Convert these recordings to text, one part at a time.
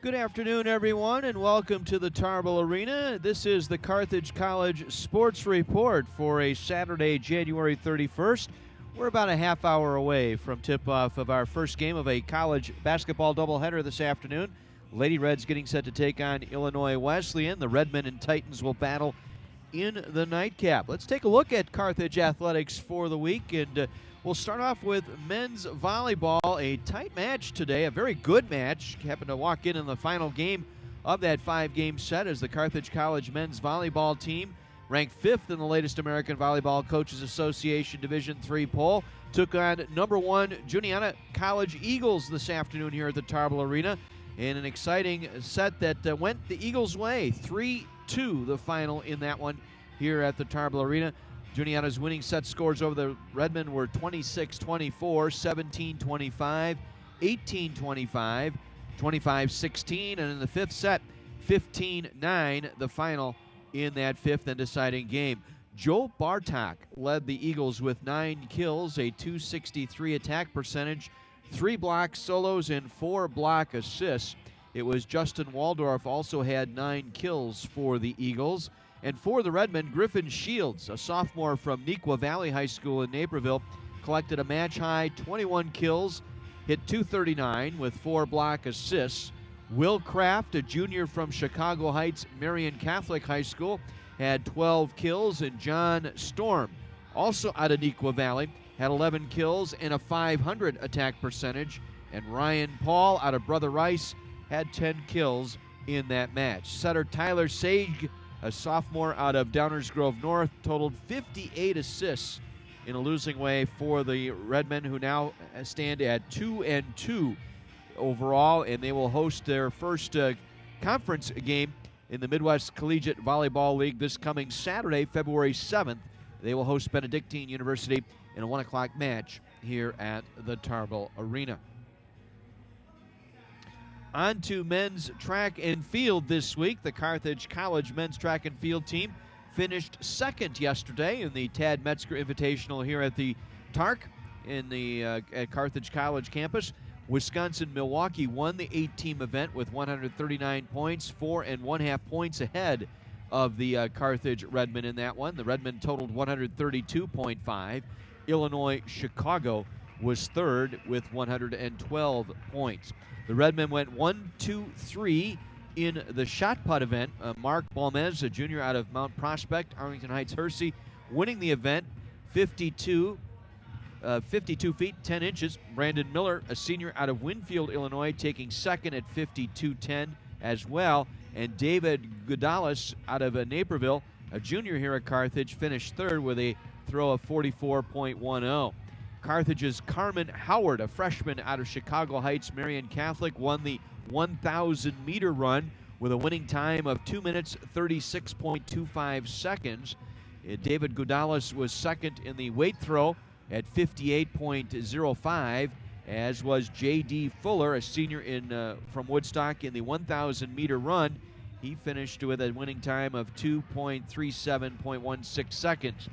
Good afternoon, everyone, and welcome to the Tarble Arena. This is the Carthage College Sports Report for a Saturday, January 31st. We're about a half hour away from tip-off of our first game of a college basketball doubleheader this afternoon. Lady Reds getting set to take on Illinois Wesleyan. The Redmen and Titans will battle in the nightcap. Let's take a look at Carthage athletics for the week, and we'll start off with men's volleyball. A tight match today, a very good match. Happened to walk in the final game of that 5-game set as the Carthage College men's volleyball team, ranked 5th in the latest American Volleyball Coaches Association Division III poll, took on number 1 Juniata College Eagles this afternoon here at the Tarble Arena in an exciting set that went the Eagles' way. 3-2 the final in that one here at the Tarble Arena. Juniata's winning set scores over the Redmen were 26-24, 17-25, 18-25, 25-16, and in the fifth set, 15-9, the final in that fifth and deciding game. Joe Bartok led the Eagles with 9 kills, a .263 attack percentage, 3 block solos, and 4 block assists. It was Justin Waldorf also had 9 kills for the Eagles. And for the Redmen, Griffin Shields, a sophomore from Neuqua Valley High School in Naperville, collected a match-high 21 kills, hit .239 with 4 block assists. Will Kraft, a junior from Chicago Heights Marian Catholic High School, had 12 kills, and John Storm, also out of Neuqua Valley, had 11 kills and a .500 attack percentage. And Ryan Paul, out of Brother Rice, had 10 kills in that match. Setter Tyler Sage, a sophomore out of Downers Grove North, totaled 58 assists in a losing way for the Redmen, who now stand at 2-2 overall, and they will host their first conference game in the Midwest Collegiate Volleyball League this coming Saturday, February 7th. They will host Benedictine University in a 1 o'clock match here at the Tarble Arena. On to men's track and field this week. The Carthage College men's track and field team finished second yesterday in the Tad Metzger Invitational here at the TARC in the at Carthage College campus. Wisconsin-Milwaukee won the 8-team event with 139 points, 4 1/2 points ahead of the Carthage Redmen in that one. The Redmen totaled 132.5. Illinois-Chicago was third with 112 points. The Redmen went 1-2-3 in the shot put event. Mark Balmez, a junior out of Mount Prospect, Arlington Heights, Hersey, winning the event 52 feet 10 inches. Brandon Miller, a senior out of Winfield, Illinois, taking second at 52-10 as well. And David Godalis out of Naperville, a junior here at Carthage, finished third with a throw of 44.10. Carthage's Carmen Howard, a freshman out of Chicago Heights Marian Catholic, won the 1,000-meter run with a winning time of 2 minutes 36.25 seconds. David Godalis was second in the weight throw at 58.05, as was J.D. Fuller, a senior from Woodstock, in the 1,000-meter run. He finished with a winning time of 2.37.16 seconds.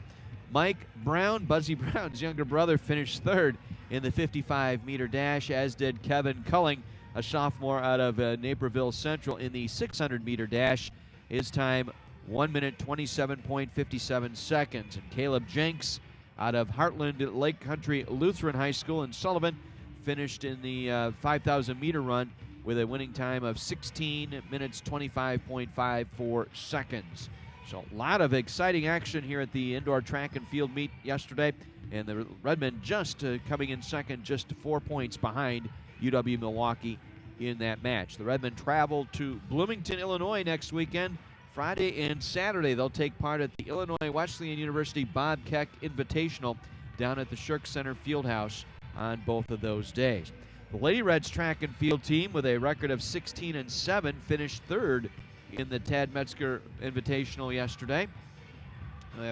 Mike Brown, Buzzy Brown's younger brother, finished third in the 55-meter dash, as did Kevin Culling, a sophomore out of Naperville Central, in the 600-meter dash. His time, 1 minute 27.57 seconds. And Caleb Jenks out of Heartland Lake Country Lutheran High School in Sullivan finished in the 5,000-meter run with a winning time of 16 minutes 25.54 seconds. So a lot of exciting action here at the indoor track and field meet yesterday, and the Redmen just coming in second, just 4 points behind UW-Milwaukee in that match. The Redmen travel to Bloomington, Illinois next weekend. Friday and Saturday they'll take part at the Illinois Wesleyan University Bob Keck Invitational down at the Shirk Center Fieldhouse on both of those days. The Lady Reds track and field team, with a record of 16-7, finished third in the Tad Metzger Invitational yesterday,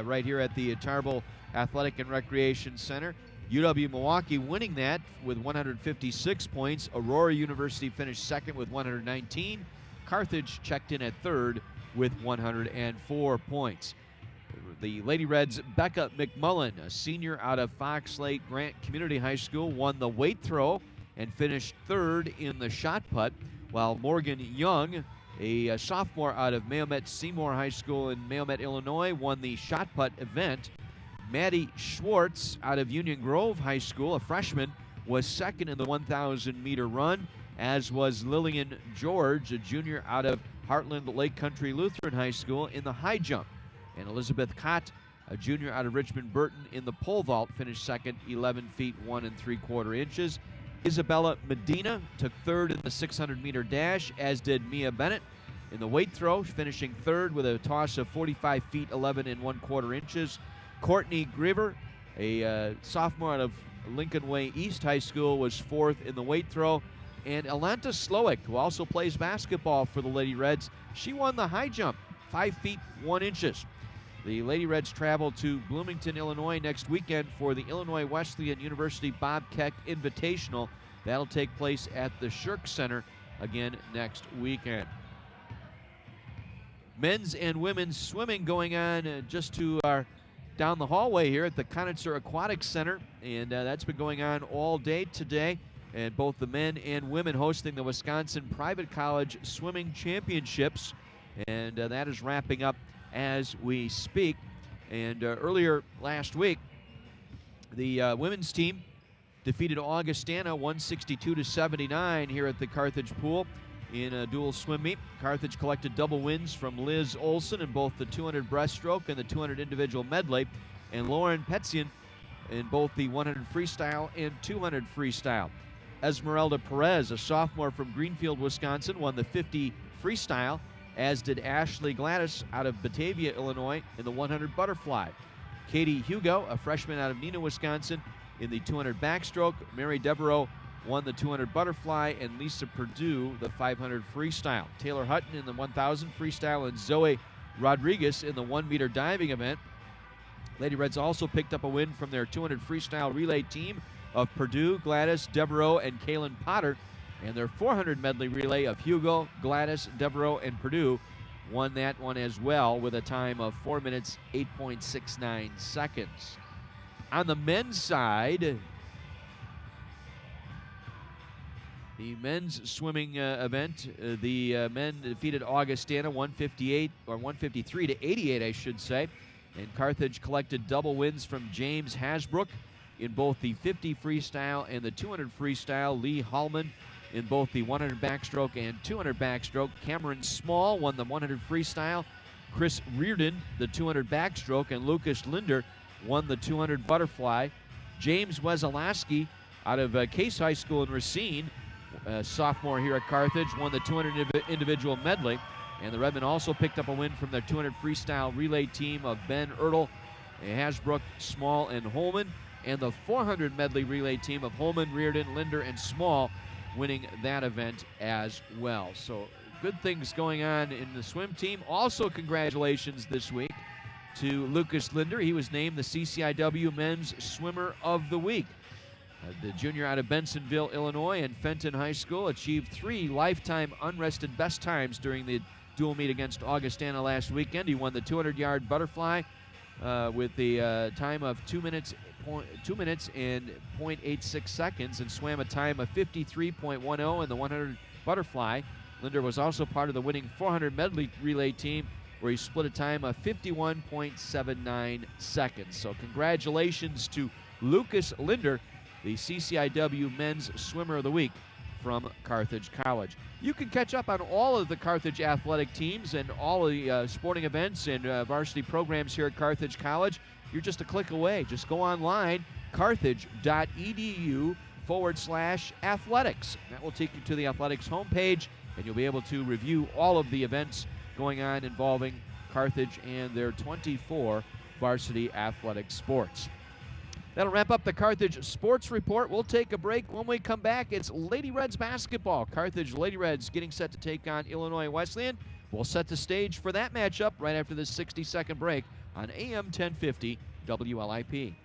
right here at the Tarble Athletic and Recreation Center. UW-Milwaukee winning that with 156 points. Aurora University finished second with 119. Carthage checked in at third with 104 points. The Lady Reds' Becca McMullen, a senior out of Fox Lake Grant Community High School, won the weight throw and finished third in the shot put while Morgan Young, a sophomore out of Mahomet Seymour High School in Mahomet, Illinois, won the shot put event. Maddie Schwartz out of Union Grove High School, a freshman, was second in the 1,000-meter run, as was Lillian George, a junior out of Heartland Lake Country Lutheran High School, in the high jump. And Elizabeth Cott, a junior out of Richmond Burton, in the pole vault, finished second, 11 feet 1 3/4 inches. Isabella Medina took third in the 600-meter dash, as did Mia Bennett. In the weight throw, finishing third with a toss of 45 feet 11 1/4 inches. Courtney Griver, a sophomore out of Lincoln Way East High School, was fourth in the weight throw. And Alanta Slowick, who also plays basketball for the Lady Reds, she won the high jump, 5 feet 1 inches. The Lady Reds travel to Bloomington, Illinois next weekend for the Illinois Wesleyan University Bob Keck Invitational. That'll take place at the Shirk Center again next weekend. Men's and women's swimming going on just to our down the hallway here at the Conitzer Aquatic Center, and that's been going on all day today. And both the men and women hosting the Wisconsin Private College Swimming Championships, and that is wrapping up as we speak. And earlier last week, the women's team defeated Augustana 162-79 here at the Carthage pool in a dual swim meet. Carthage collected double wins from Liz Olson in both the 200 breaststroke and the 200 individual medley, and Lauren Petzian in both the 100 freestyle and 200 freestyle. Esmeralda Perez, a sophomore from Greenfield, Wisconsin, won the 50 freestyle, as did Ashley Gladys out of Batavia, Illinois, in the 100 butterfly. Katie Hugo, a freshman out of Neenah, Wisconsin, in the 200 backstroke. Mary Devereaux won the 200 butterfly, and Lisa Perdue the 500 freestyle. Taylor Hutton in the 1,000 freestyle, and Zoe Rodriguez in the 1-meter diving event. Lady Reds also picked up a win from their 200 freestyle relay team of Perdue, Gladys, Devereaux, and Kaylin Potter, and their 400 medley relay of Hugo, Gladys, Devereaux, and Perdue won that one as well with a time of 4 minutes, 8.69 seconds. On the men's side, the men's swimming event, the men defeated Augustana 153-88, I should say. And Carthage collected double wins from James Hasbrook in both the 50 freestyle and the 200 freestyle. Lee Hallman in both the 100 backstroke and 200 backstroke. Cameron Small won the 100 freestyle. Chris Reardon the 200 backstroke, and Lucas Linder won the 200 butterfly. James Weselaski out of Case High School in Racine, sophomore here at Carthage, won the 200 individual medley. And the Redmen also picked up a win from their 200 freestyle relay team of Ben Ertl, Hasbrook, Small, and Holman, and the 400 medley relay team of Holman, Reardon, Linder, and Small, winning that event as well. So good things going on in the swim team. Also, congratulations this week to Lucas Linder. He was named the CCIW Men's Swimmer of the Week. The junior out of Bensonville, Illinois, and Fenton High School achieved 3 lifetime unrested best times during the dual meet against Augustana last weekend. He won the 200-yard butterfly with the time of 2 minutes and 0.86 seconds, and swam a time of 53.10 in the 100 butterfly. Linder was also part of the winning 400 medley relay team, where he split a time of 51.79 seconds. So congratulations to Lucas Linder, the CCIW Men's Swimmer of the Week from Carthage College. You can catch up on all of the Carthage athletic teams and all of the sporting events and varsity programs here at Carthage College. You're just a click away. Just go online, carthage.edu/athletics. That will take you to the athletics homepage, and you'll be able to review all of the events going on involving Carthage and their 24 varsity athletic sports. That'll wrap up the Carthage Sports Report. We'll take a break. When we come back, it's Lady Reds basketball. Carthage Lady Reds getting set to take on Illinois Wesleyan. We'll set the stage for that matchup right after this 60-second break on AM 1050 WLIP.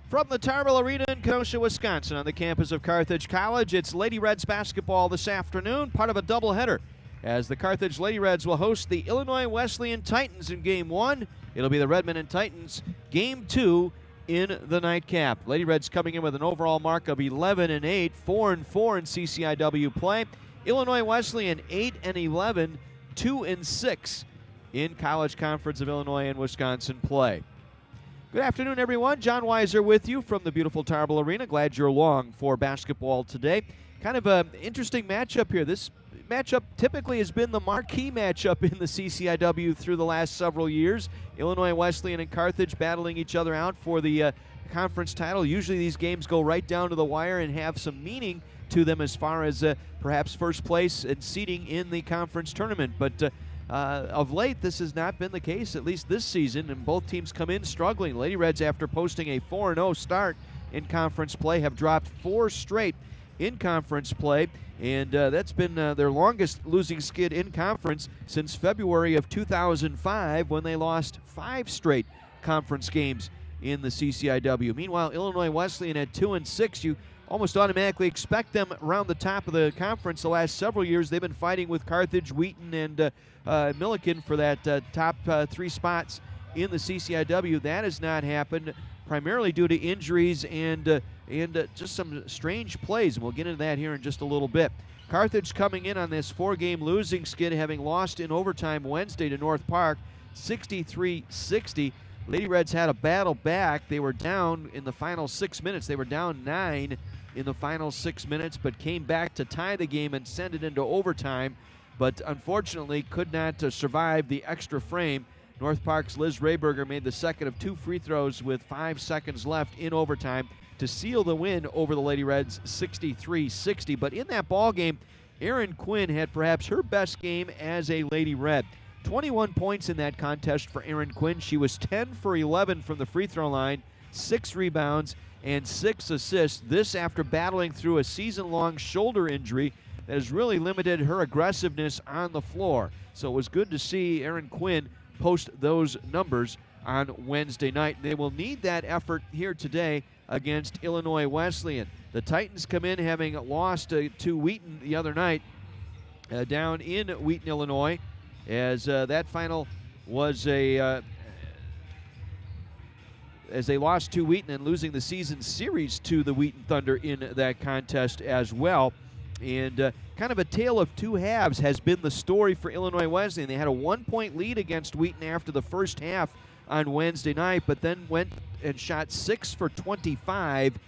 From the Tarble Arena in Kenosha, Wisconsin, on the campus of Carthage College, it's Lady Reds basketball this afternoon, part of a doubleheader, as the Carthage Lady Reds will host the Illinois Wesleyan Titans in Game 1. It'll be the Redmen and Titans Game 2 in the nightcap. Lady Reds coming in with an overall mark of 11-8, 4-4 in CCIW play. Illinois Wesleyan 8-11, 2-6 in College Conference of Illinois and Wisconsin play. Good afternoon, everyone. John Weiser with you from the beautiful Tarble Arena. Glad you're along for basketball today. Kind of an interesting matchup here. This matchup typically has been the marquee matchup in the CCIW through the last several years. Illinois Wesleyan and Carthage battling each other out for the conference title. Usually these games go right down to the wire and have some meaning to them as far as perhaps first place and seeding in the conference tournament. But of late, this has not been the case, at least this season, and both teams come in struggling. Lady Reds, after posting a 4-0 start in conference play, have dropped 4 straight in conference play, and that's been their longest losing skid in conference since February of 2005, when they lost 5 straight conference games in the CCIW. Meanwhile, Illinois Wesleyan at 2-6. You almost automatically expect them around the top of the conference. The last several years, they've been fighting with Carthage, Wheaton, and Milliken for that top 3 spots in the CCIW. That has not happened, primarily due to injuries and just some strange plays, and we'll get into that here in just a little bit. Carthage coming in on this 4-game losing skid, having lost in overtime Wednesday to North Park, 63-60. Lady Reds had a battle back. They were down in the final 6 minutes. They were down 9 in the final 6 minutes, but came back to tie the game and send it into overtime, but unfortunately could not survive the extra frame. North Park's Liz Rayberger made the second of 2 free throws with 5 seconds left in overtime to seal the win over the Lady Reds, 63-60. But in that ball game, Erin Quinn had perhaps her best game as a Lady Red. 21 points in that contest for Erin Quinn. She was 10 for 11 from the free throw line, 6 rebounds, and 6 assists. This after battling through a season-long shoulder injury that has really limited her aggressiveness on the floor. So it was good to see Erin Quinn post those numbers on Wednesday night. They will need that effort here today against Illinois Wesleyan. The Titans come in having lost to Wheaton the other night down in Wheaton, Illinois, as that final was as they lost to Wheaton and losing the season series to the Wheaton Thunder in that contest as well. And kind of a tale of 2 halves has been the story for Illinois Wesleyan. They had a 1-point lead against Wheaton after the first half on Wednesday night, but then went and shot 6 for 25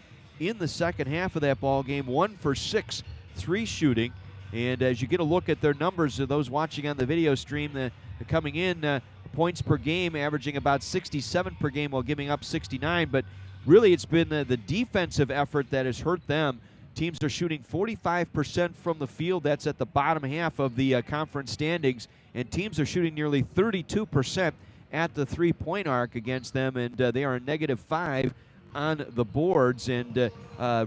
in the second half of that ball game, 1 for 6 3 shooting. And as you get a look at their numbers, those watching on the video stream, the coming in points per game, averaging about 67 per game while giving up 69. But really, it's been the defensive effort that has hurt them. Teams are shooting 45% from the field. That's at the bottom half of the conference standings. And teams are shooting nearly 32% at the three-point arc against them. And they are a -5 on the boards, and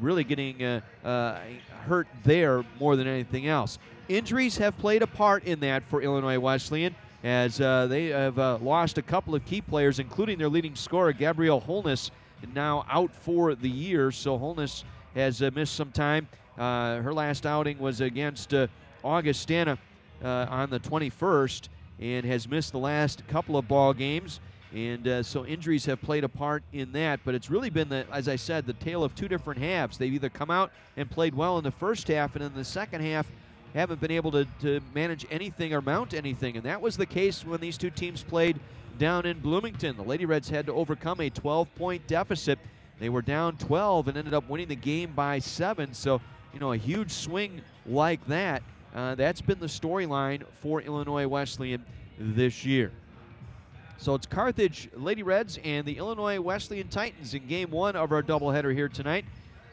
really getting hurt there more than anything else. Injuries have played a part in that for Illinois Wesleyan, as they have lost a couple of key players, including their leading scorer, Gabrielle Holness, now out for the year. So Holness has missed some time. Her last outing was against Augustana on the 21st, and has missed the last couple of ball games. And so injuries have played a part in that, but it's really been, as I said, the tale of 2 different halves. They've either come out and played well in the first half, and in the second half haven't been able to manage anything or mount anything. And that was the case when these 2 teams played down in Bloomington. The Lady Reds had to overcome a 12-point deficit. They were down 12 and ended up winning the game by 7. So, a huge swing like that, that's been the storyline for Illinois Wesleyan this year. So it's Carthage Lady Reds and the Illinois Wesleyan Titans in Game 1 of our doubleheader here tonight.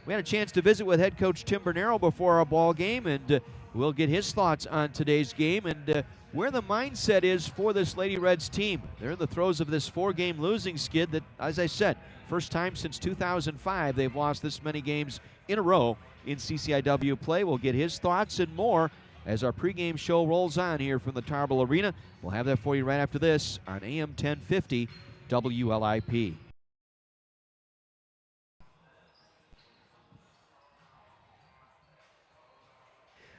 We had a chance to visit with head coach Tim Bernero before our ball game, and we'll get his thoughts on today's game and where the mindset is for this Lady Reds team. They're in the throes of this 4-game losing skid that, as I said, first time since 2005 they've lost this many games in a row in CCIW play. We'll get his thoughts and more as our pregame show rolls on here from the Tarble Arena. We'll have that for you right after this on AM 1050 WLIP.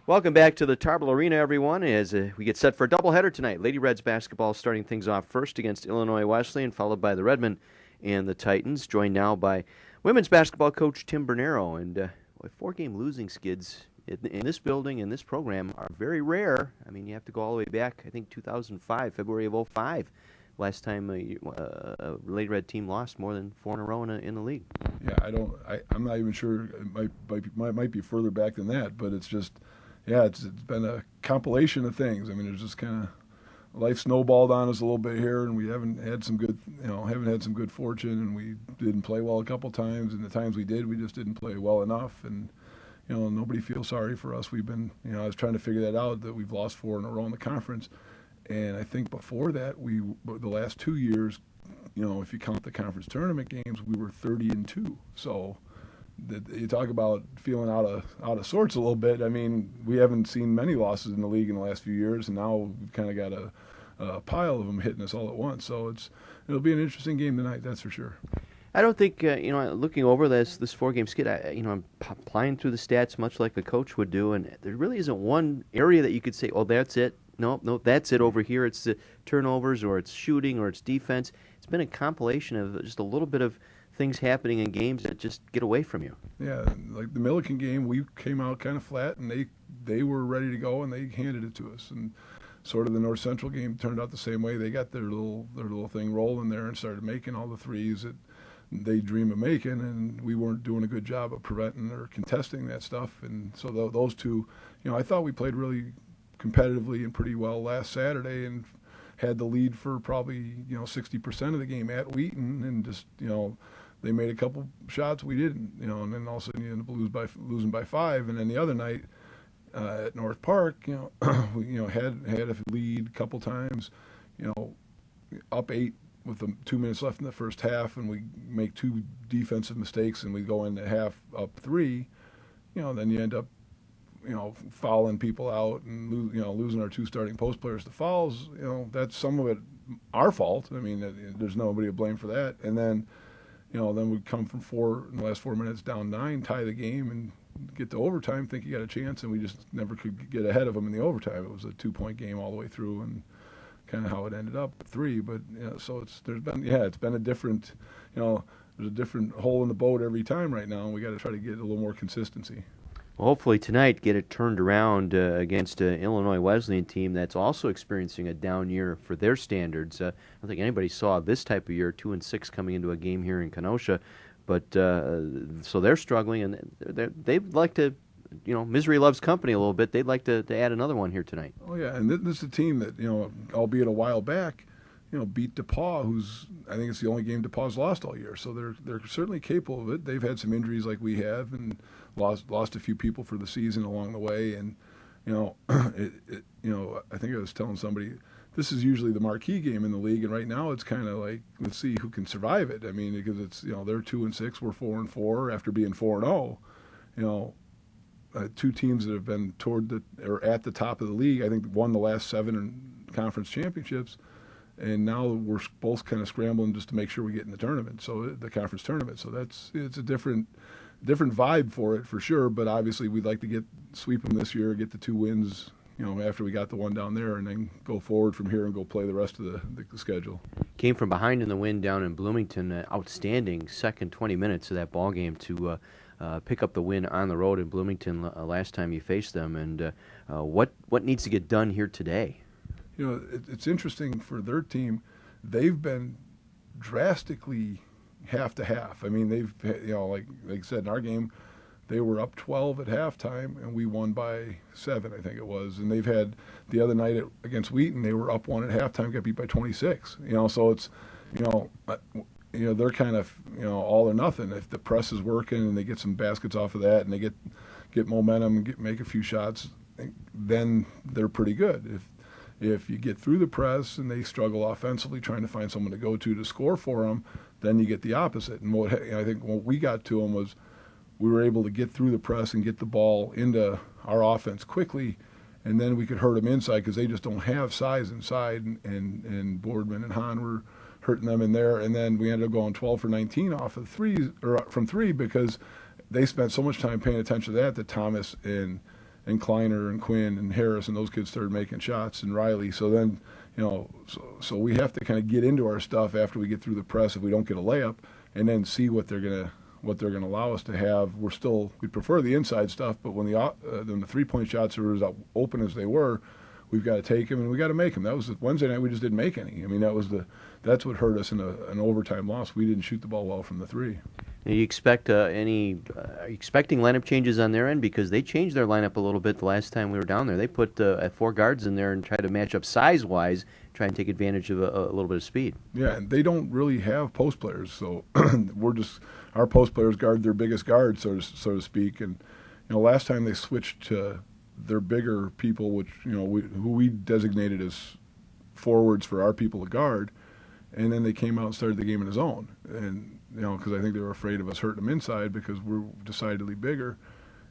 Welcome back to the Tarble Arena, everyone, as we get set for a doubleheader tonight. Lady Reds basketball starting things off first against Illinois Wesleyan, followed by the Redmen and the Titans, joined now by women's basketball coach Tim Bernero. And 4-game losing skids in this building, in this program, are very rare. I mean, you have to go all the way back, I think, 2005, February of 05. Last time a Lady Red team lost more than 4 in a row in the league. Yeah, I'm not even sure. It might be further back than that, but it's just, it's been a compilation of things. I mean, there's just kind of life snowballed on us a little bit here, and we haven't had some good fortune, and we didn't play well a couple times, and the times we did, we just didn't play well enough, and nobody feels sorry for us. We've been, I was trying to figure that out, that we've lost 4 in a row in the conference. And I think before that, the last 2 years, if you count the conference tournament games, we were 30-2. So you talk about feeling out of sorts a little bit. I mean, we haven't seen many losses in the league in the last few years, and now we've kind of got a pile of them hitting us all at once. So it'll be an interesting game tonight, that's for sure. I don't think, looking over this 4-game skid, I'm applying through the stats much like a coach would do, and there really isn't one area that you could say, oh, that's it. No, that's it over here. It's the turnovers, or it's shooting, or it's defense. It's been a compilation of just a little bit of things happening in games that just get away from you. Yeah, like the Milliken game, we came out kind of flat, and they were ready to go, and they handed it to us. And sort of the North Central game turned out the same way. They got their little thing rolling there and started making all the threes that they dream of making, and we weren't doing a good job of preventing or contesting that stuff. And so those two, I thought we played really competitively and pretty well last Saturday, and had the lead for probably 60% of the game at Wheaton, and just they made a couple shots we didn't, and then all of a sudden you end up losing by 5. And then the other night at North Park, we had a lead a couple times, up 8 with the 2 minutes left in the first half, and we make 2 defensive mistakes, and we go into half up 3. Then you end up fouling people out and losing our 2 starting post players to fouls. That's some of it our fault. I mean, there's nobody to blame for that. And then, then we come from 4 in the last 4 minutes down 9, tie the game, and get to overtime, think you got a chance, and we just never could get ahead of them in the overtime. It was a 2-point game all the way through, and kind of how it ended up 3. But so it's been a different, there's a different hole in the boat every time right now, and we got to try to get a little more consistency. Well, hopefully tonight get it turned around against an Illinois Wesleyan team that's also experiencing a down year for their standards. I don't think anybody saw this type of year, 2-6 coming into a game here in Kenosha, but so they're struggling, and they'd like to, misery loves company a little bit. They'd like to add another one here tonight. Oh yeah, and this is a team that albeit a while back, beat DePaul, who's, I think it's the only game DePaul's lost all year. So they're certainly capable of it. They've had some injuries like we have, and lost a few people for the season along the way. And I think I was telling somebody, this is usually the marquee game in the league, and right now it's kind of like, let's see who can survive it. I mean, because it's they're 2-6, we're 4-4 after being 4-0. 2 teams that have been at the top of the league. I think won the last 7 conference championships. And now we're both kind of scrambling just to make sure we get in the tournament, so the conference tournament. So it's a different vibe for it for sure. But obviously we'd like to sweep them this year, get the 2 wins, after we got the one down there, and then go forward from here and go play the rest of the schedule. Came from behind in the win down in Bloomington. Outstanding second 20 minutes of that ball game to pick up the win on the road in Bloomington last time you faced them. And what needs to get done here today? It's interesting for their team. They've been drastically half to half. I mean, they've, like I said, in our game, they were up 12 at halftime, and we won by 7, I think it was. And they've had the other night against Wheaton, they were up 1 at halftime, got beat by 26. So it's, they're kind of, all or nothing. If the press is working and they get some baskets off of that, and they get momentum and make a few shots, then they're pretty good. If you get through the press and they struggle offensively trying to find someone to go to score for them, then you get the opposite. And I think what we got to them was we were able to get through the press and get the ball into our offense quickly, and then we could hurt them inside because they just don't have size inside, and Boardman and Hahn were hurting them in there. And then we ended up going 12 for 19 off of from 3 because they spent so much time paying attention to that Thomas and Kleiner and Quinn and Harris and those kids started making shots, and Riley. So then, So we have to kind of get into our stuff after we get through the press if we don't get a layup, and then see what they're gonna allow us to have. We prefer the inside stuff, but when the 3-point shots are as open as they were, we've got to take them and we got to make them. That was Wednesday night. We just didn't make any. I mean, that's what hurt us in an overtime loss. We didn't shoot the ball well from the 3. Are you expecting lineup changes on their end? Because they changed their lineup a little bit the last time we were down there. They put 4 guards in there and tried to match up size-wise, try and take advantage of a little bit of speed. Yeah, and they don't really have post players, so our post players guard their biggest guard, so to speak. And last time they switched to their bigger people, which who we designated as forwards for our people to guard, and then they came out and started the game in a zone, and because I think they were afraid of us hurting them inside because we're decidedly bigger,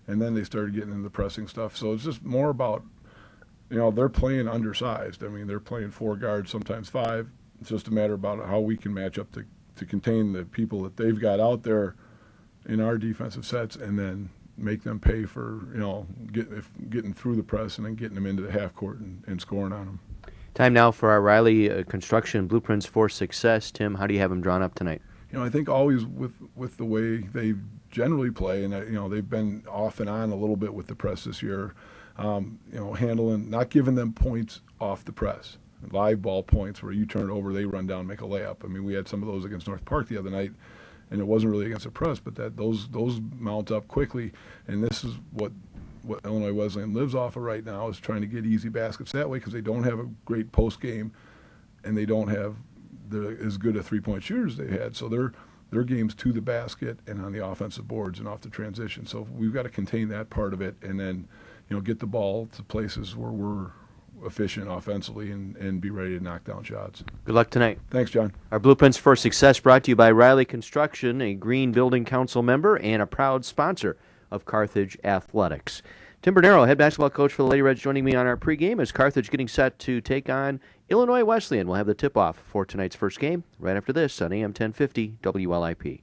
and then they started getting into the pressing stuff. So it's just more about they're playing undersized. I mean, they're playing 4 guards, sometimes 5. It's just a matter about how we can match up to contain the people that they've got out there in our defensive sets, and then make them pay for getting through the press and then getting them into the half court and scoring on them. Time now for our Riley Construction Blueprints for Success. Tim, how do you have them drawn up tonight? I think always with the way they generally play, and they've been off and on a little bit with the press this year. Not giving them points off the press, live ball points where you turn it over, they run down, make a layup. I mean, we had some of those against North Park the other night, and it wasn't really against the press, but those mount up quickly, and this is what Illinois Wesleyan lives off of right now, is trying to get easy baskets that way, because they don't have a great post game, and they don't have as good a 3-point shooters they had. So their game's to the basket and on the offensive boards and off the transition. So we've got to contain that part of it, and then get the ball to places where we're efficient offensively and be ready to knock down shots. Good luck tonight. Thanks, John. Our Blueprints for Success brought to you by Riley Construction, a Green Building Council member and a proud sponsor of Carthage Athletics. Tim Bernero, head basketball coach for the Lady Reds, joining me on our pregame as Carthage getting set to take on Illinois Wesleyan. We'll have the tip-off for tonight's first game right after this on AM 1050 WLIP.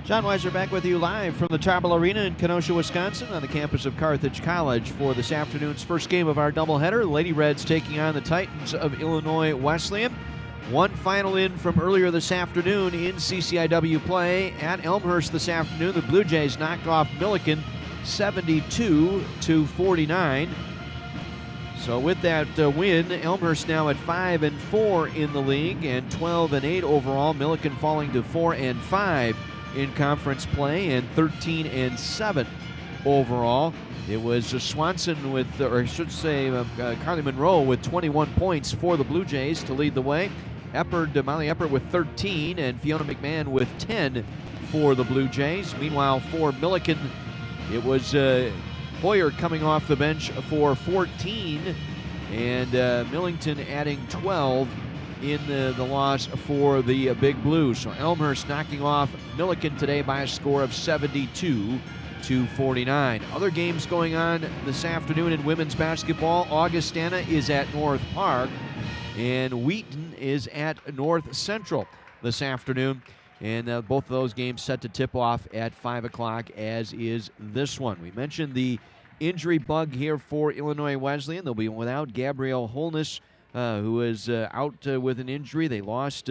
John Weiser back with you live from the Tarble Arena in Kenosha, Wisconsin, on the campus of Carthage College for this afternoon's first game of our doubleheader. Lady Reds taking on the Titans of Illinois Wesleyan. One final in from earlier this afternoon in CCIW play at Elmhurst this afternoon. The Blue Jays knocked off Milliken 72-49. So with that win, Elmhurst now at 5-4 in the league and 12-8 overall. Milliken falling to 4-5 in conference play and 13-7 overall. It was Swanson with, or I should say, Carly Monroe with 21 points for the Blue Jays to lead the way. Molly Eppert with 13 and Fiona McMahon with 10 for the Blue Jays. Meanwhile, for Milliken, it was Hoyer coming off the bench for 14 and Millington adding 12 in the loss for the Big Blues. So Elmhurst knocking off Milliken today by a score of 72-49. Other games going on this afternoon in women's basketball. Augustana is at North Park. and Wheaton is at North Central this afternoon. And both of those games set to tip off at 5 o'clock, as is this one. We mentioned the injury bug here for Illinois Wesleyan. They'll be without Gabrielle Holness, who is out with an injury. They lost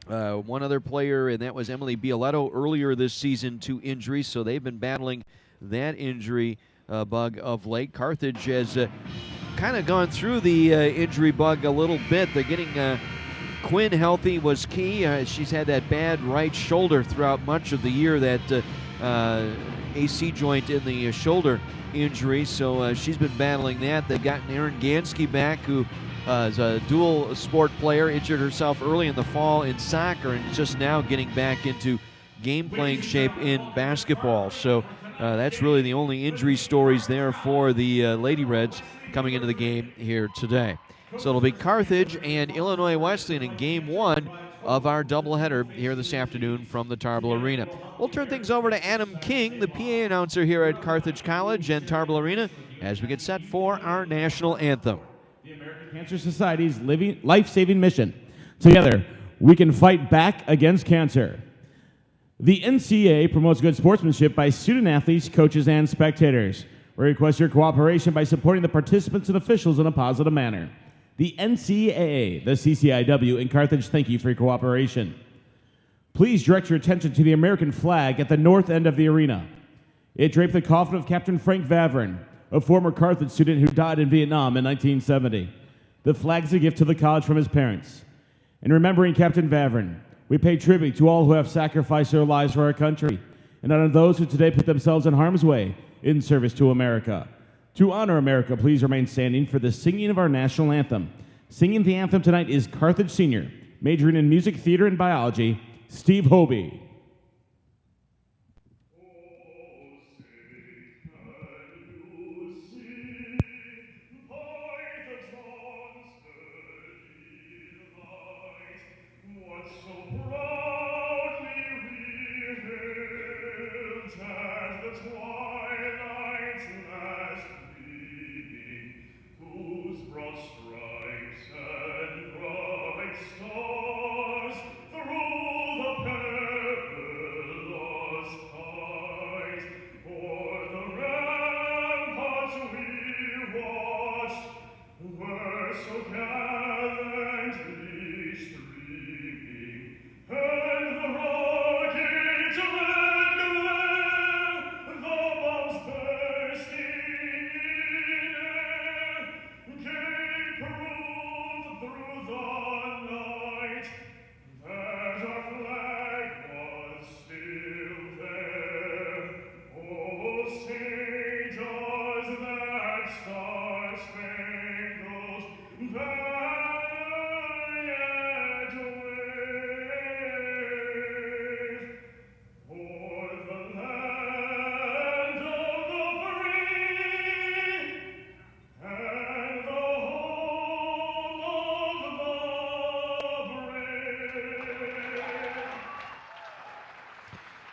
one other player, and that was Emily Bioletto earlier this season to injury, so they've been battling that injury bug of late. Carthage has kind of gone through the injury bug a little bit. They're getting Quinn healthy was key. She's had that bad right shoulder throughout much of the year, that AC joint in the shoulder injury, so she's been battling that. They've gotten Erin Gansky back, who is a dual sport player, injured herself early in the fall in soccer and just now getting back into game playing shape in basketball. So that's really the only injury stories there for the Lady Reds coming into the game here today. So it'll be Carthage and Illinois Wesleyan in game one of our doubleheader here this afternoon from the Tarble Arena. We'll turn things over to Adam King, the PA announcer here at Carthage College and Tarble Arena, as we get set for our national anthem. The American Cancer Society's life-saving mission. Together, we can fight back against cancer. The NCAA promotes good sportsmanship by student-athletes, coaches, and spectators. We request your cooperation by supporting the participants and officials in a positive manner. The NCAA, the CCIW, and Carthage thank you for your cooperation. Please direct your attention to the American flag at the north end of the arena. It draped the coffin of Captain Frank Vavrin, a former Carthage student who died in Vietnam in 1970. The flag is a gift to the college from his parents. In remembering Captain Vavrin, we pay tribute to all who have sacrificed their lives for our country, and honor those who today put themselves in harm's way in service to America. To honor America, please remain standing for the singing of our national anthem. Singing the anthem tonight is Carthage Senior, majoring in music, theater, and biology, Steve Hobie.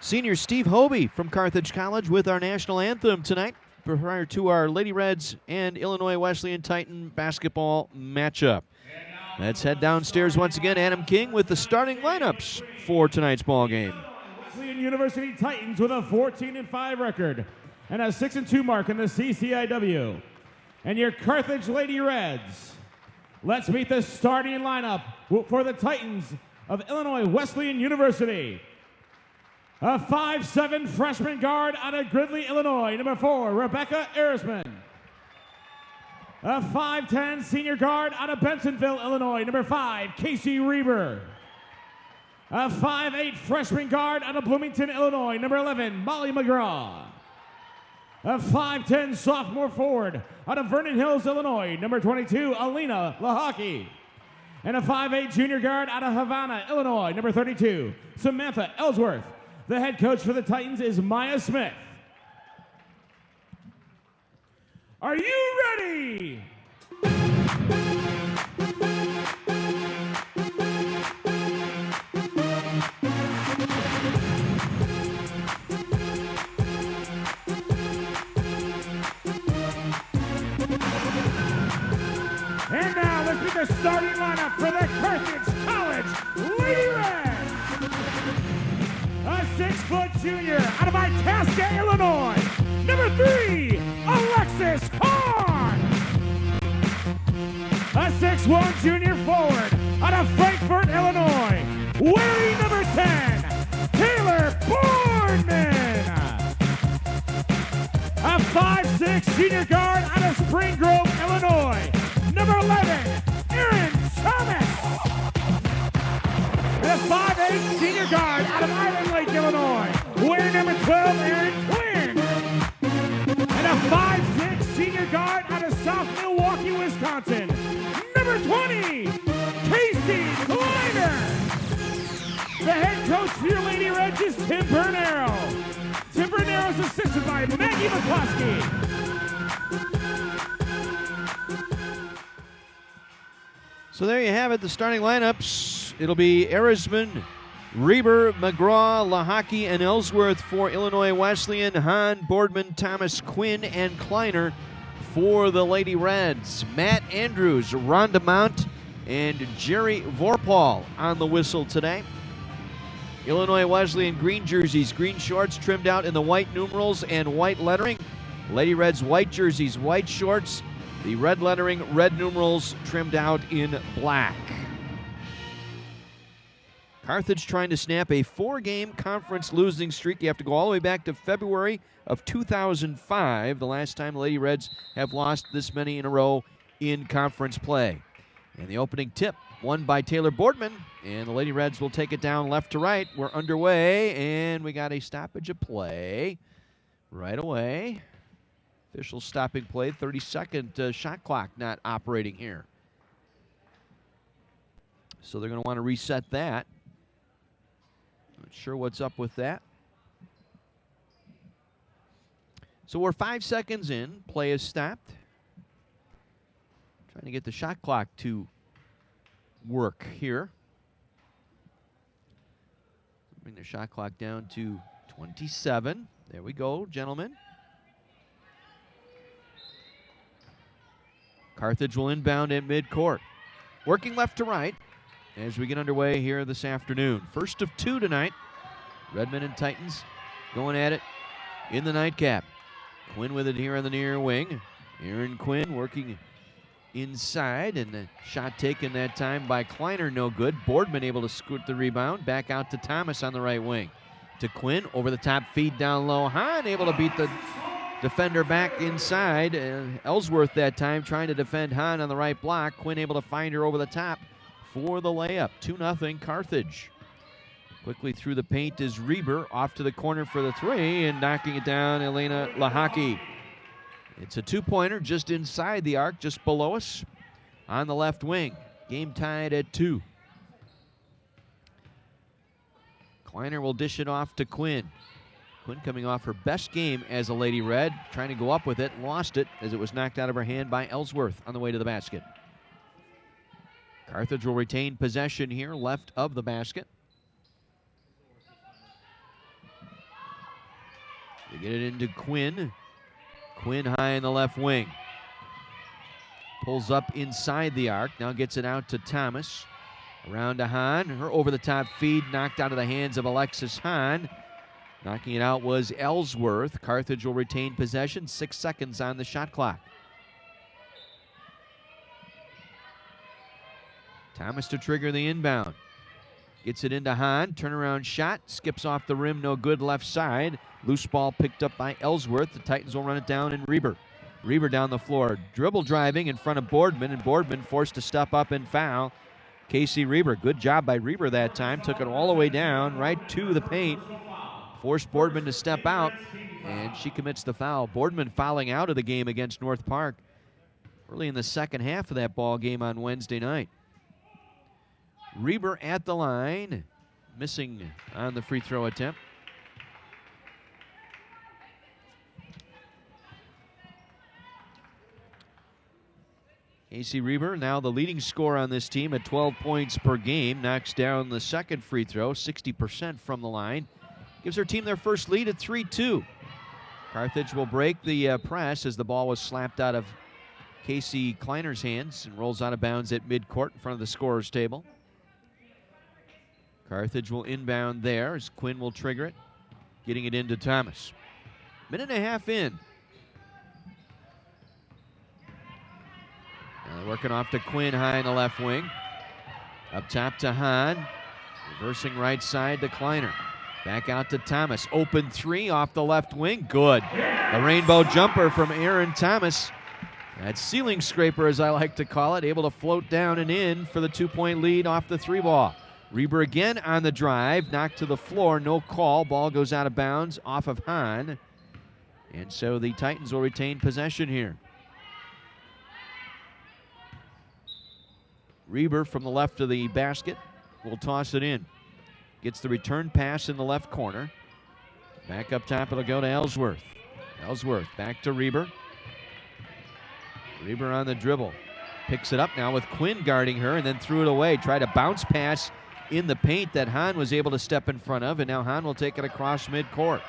Senior Steve Hobie from Carthage College with our national anthem tonight prior to our Lady Reds and Illinois Wesleyan Titan basketball matchup. Let's head downstairs once again. Adam King with the starting lineups for tonight's ball game. Wesleyan University Titans with a 14-5 record and a 6-2 mark in the CCIW. And your Carthage Lady Reds. Let's meet the starting lineup for the Titans of Illinois Wesleyan University. A 5'7" freshman guard out of Gridley, Illinois, number 4, Rebecca Erisman. A 5'10" senior guard out of Bensonville, Illinois, number 5, Casey Reber. A 5'8" freshman guard out of Bloomington, Illinois, number 11, Molly McGraw. A 5'10" sophomore forward out of Vernon Hills, Illinois, number 22, Alina Lahaki. And a 5'8" junior guard out of Havana, Illinois, number 32, Samantha Ellsworth. The head coach for the Titans is Maya Smith. Are you ready? And now let's begin the starting lineup for the Carthage College Lady Reds. A 6-foot junior out of Itasca, Illinois, number 3, Alexis Horn. A 6'1" junior forward out of Frankfort, Illinois, wearing number 10, Taylor Boardman. A 5'6" junior guard out of Spring Grove, Illinois, number 11, Aaron Thomas. And a 5'8" senior guard out of Island Lake, Illinois, wearing number 12, Aaron Quinn. And a 5'6" senior guard out of South Milwaukee, Wisconsin, number 20, Casey Kleiner. The head coach for your Lady Reds is Tim Bernero. Tim Bernero is assisted by Maggie McCloskey. So there you have it, the starting lineups. It'll be Erisman, Reber, McGraw, Lahaki, and Ellsworth for Illinois Wesleyan, Hahn, Boardman, Thomas, Quinn, and Kleiner for the Lady Reds. Matt Andrews, Rhonda Mount, and Jerry Vorpal on the whistle today. Illinois Wesleyan green jerseys, green shorts trimmed out in the white numerals and white lettering. Lady Reds white jerseys, white shorts, the red lettering, red numerals trimmed out in black. Carthage trying to snap a 4-game conference losing streak. You have to go all the way back to February of 2005, the last time the Lady Reds have lost this many in a row in conference play. And the opening tip won by Taylor Boardman, and the Lady Reds will take it down left to right. We're underway, and we got a stoppage of play right away. Official stopping play, 30-second shot clock not operating here. So they're going to want to reset that. Not sure what's up with that. So we're 5 seconds in. Play is stopped. Trying to get the shot clock to work here. Bring the shot clock down to 27. There we go, gentlemen. Carthage will inbound at midcourt. Working left to right as we get underway here this afternoon. First of 2 tonight. Redmond and Titans going at it in the nightcap. Quinn with it here on the near wing. Aaron Quinn working inside, and the shot taken that time by Kleiner, no good. Boardman able to scoot the rebound. Back out to Thomas on the right wing. To Quinn, over the top feed down low. Hahn able to beat the defender back inside. Ellsworth that time trying to defend Hahn on the right block. Quinn able to find her over the top for the layup. 2-0 Carthage. Quickly through the paint is Reber, off to the corner for the 3, and knocking it down, Elena Lahaki. It's a 2-pointer just inside the arc, just below us on the left wing. Game tied at 2. Kleiner will dish it off to Quinn. Quinn coming off her best game as a Lady Red, trying to go up with it, lost it as it was knocked out of her hand by Ellsworth on the way to the basket. Carthage will retain possession here, left of the basket. They get it into Quinn. Quinn high in the left wing. Pulls up inside the arc. Now gets it out to Thomas. Around to Hahn. Her over-the-top feed knocked out of the hands of Alexis Hahn. Knocking it out was Ellsworth. Carthage will retain possession. 6 seconds on the shot clock. Thomas to trigger the inbound. Gets it into Hahn. Turnaround shot. Skips off the rim. No good left side. Loose ball picked up by Ellsworth. The Titans will run it down in Reber. Reber down the floor. Dribble driving in front of Boardman, and Boardman forced to step up and foul Casey Reber. Good job by Reber that time. Took it all the way down, right to the paint. Forced Boardman to step out, and she commits the foul. Boardman fouling out of the game against North Park early in the second half of that ball game on Wednesday night. Reber at the line, missing on the free throw attempt. Casey Reber, now the leading scorer on this team at 12 points per game, knocks down the second free throw, 60% from the line. Gives her team their first lead at 3-2. Carthage will break the press as the ball was slapped out of Casey Kleiner's hands and rolls out of bounds at midcourt in front of the scorer's table. Carthage will inbound there as Quinn will trigger it, getting it into Thomas. Minute and a half in. Now working off to Quinn high in the left wing. Up top to Hahn. Reversing right side to Kleiner. Back out to Thomas. Open three off the left wing. Good. The rainbow jumper from Aaron Thomas. That ceiling scraper, as I like to call it, able to float down and in for the 2-point lead off the three ball. Reber again on the drive. Knocked to the floor. No call. Ball goes out of bounds off of Hahn. And so the Titans will retain possession here. Reber from the left of the basket will toss it in. Gets the return pass in the left corner. Back up top, it'll go to Ellsworth. Ellsworth back to Reber. Reber on the dribble. Picks it up now with Quinn guarding her and then threw it away. Tried a bounce pass in the paint that Hahn was able to step in front of, and now Hahn will take it across midcourt.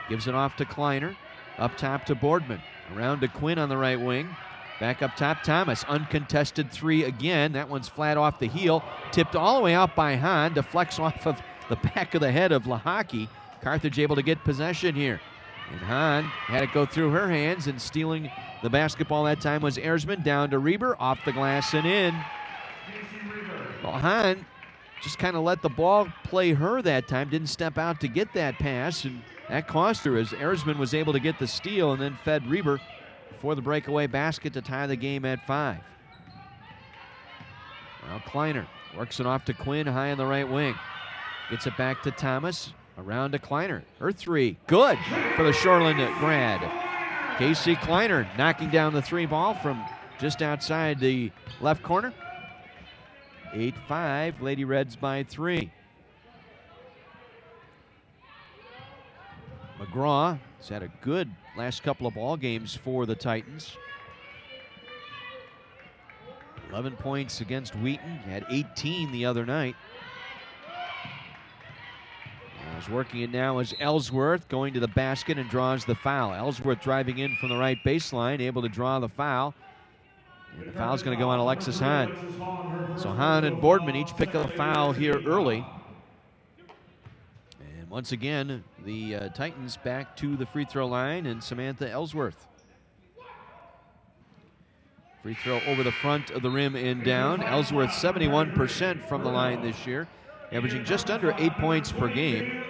Gives it off to Kleiner. Up top to Boardman. Around to Quinn on the right wing. Back up top, Thomas. Uncontested three again. That one's flat off the heel. Tipped all the way out by Hahn. Deflects off of the back of the head of Lahaki. Carthage able to get possession here. And Hahn had it go through her hands, and stealing the basketball that time was Erzman. Down to Reber. Off the glass and in. Well, Hahn just kind of let the ball play her that time. Didn't step out to get that pass, and that cost her as Erzman was able to get the steal and then fed Reber for the breakaway basket to tie the game at 5. Now Kleiner works it off to Quinn high in the right wing. Gets it back to Thomas. Around to Kleiner. Her three. Good for the Shoreland grad. Casey Kleiner knocking down the three ball from just outside the left corner. 8-5. Lady Reds by 3. McGraw has had a good last couple of ball games for the Titans. 11 points against Wheaton. He had 18 the other night. He's working it now as Ellsworth going to the basket and draws the foul. Ellsworth driving in from the right baseline, able to draw the foul. And the foul's going to go on Alexis Hahn. So Hahn and Boardman each pick up a foul here early. And once again, the Titans back to the free throw line, and Samantha Ellsworth. Free throw over the front of the rim and down. Ellsworth 71% from the line this year, averaging just under 8 points per game.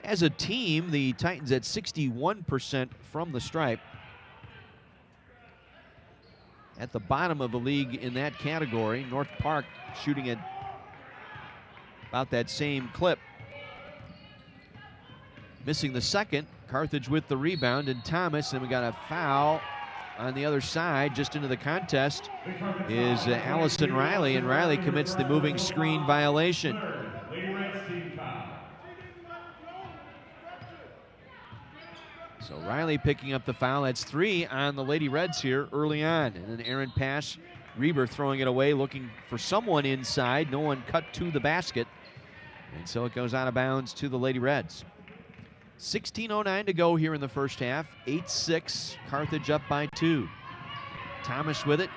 As a team, the Titans at 61% from the stripe. At the bottom of the league in that category, North Park shooting at about that same clip. Missing the second, Carthage with the rebound, and Thomas, and we got a foul on the other side, just into the contest, is Allison Riley, and Riley commits the moving screen violation. So Riley picking up the foul. That's 3 on the Lady Reds here early on. And an errant pass, Reber throwing it away, looking for someone inside. No one cut to the basket. And so it goes out of bounds to the Lady Reds. 16:09 to go here in the first half. 8-6, Carthage up by 2. Thomas with it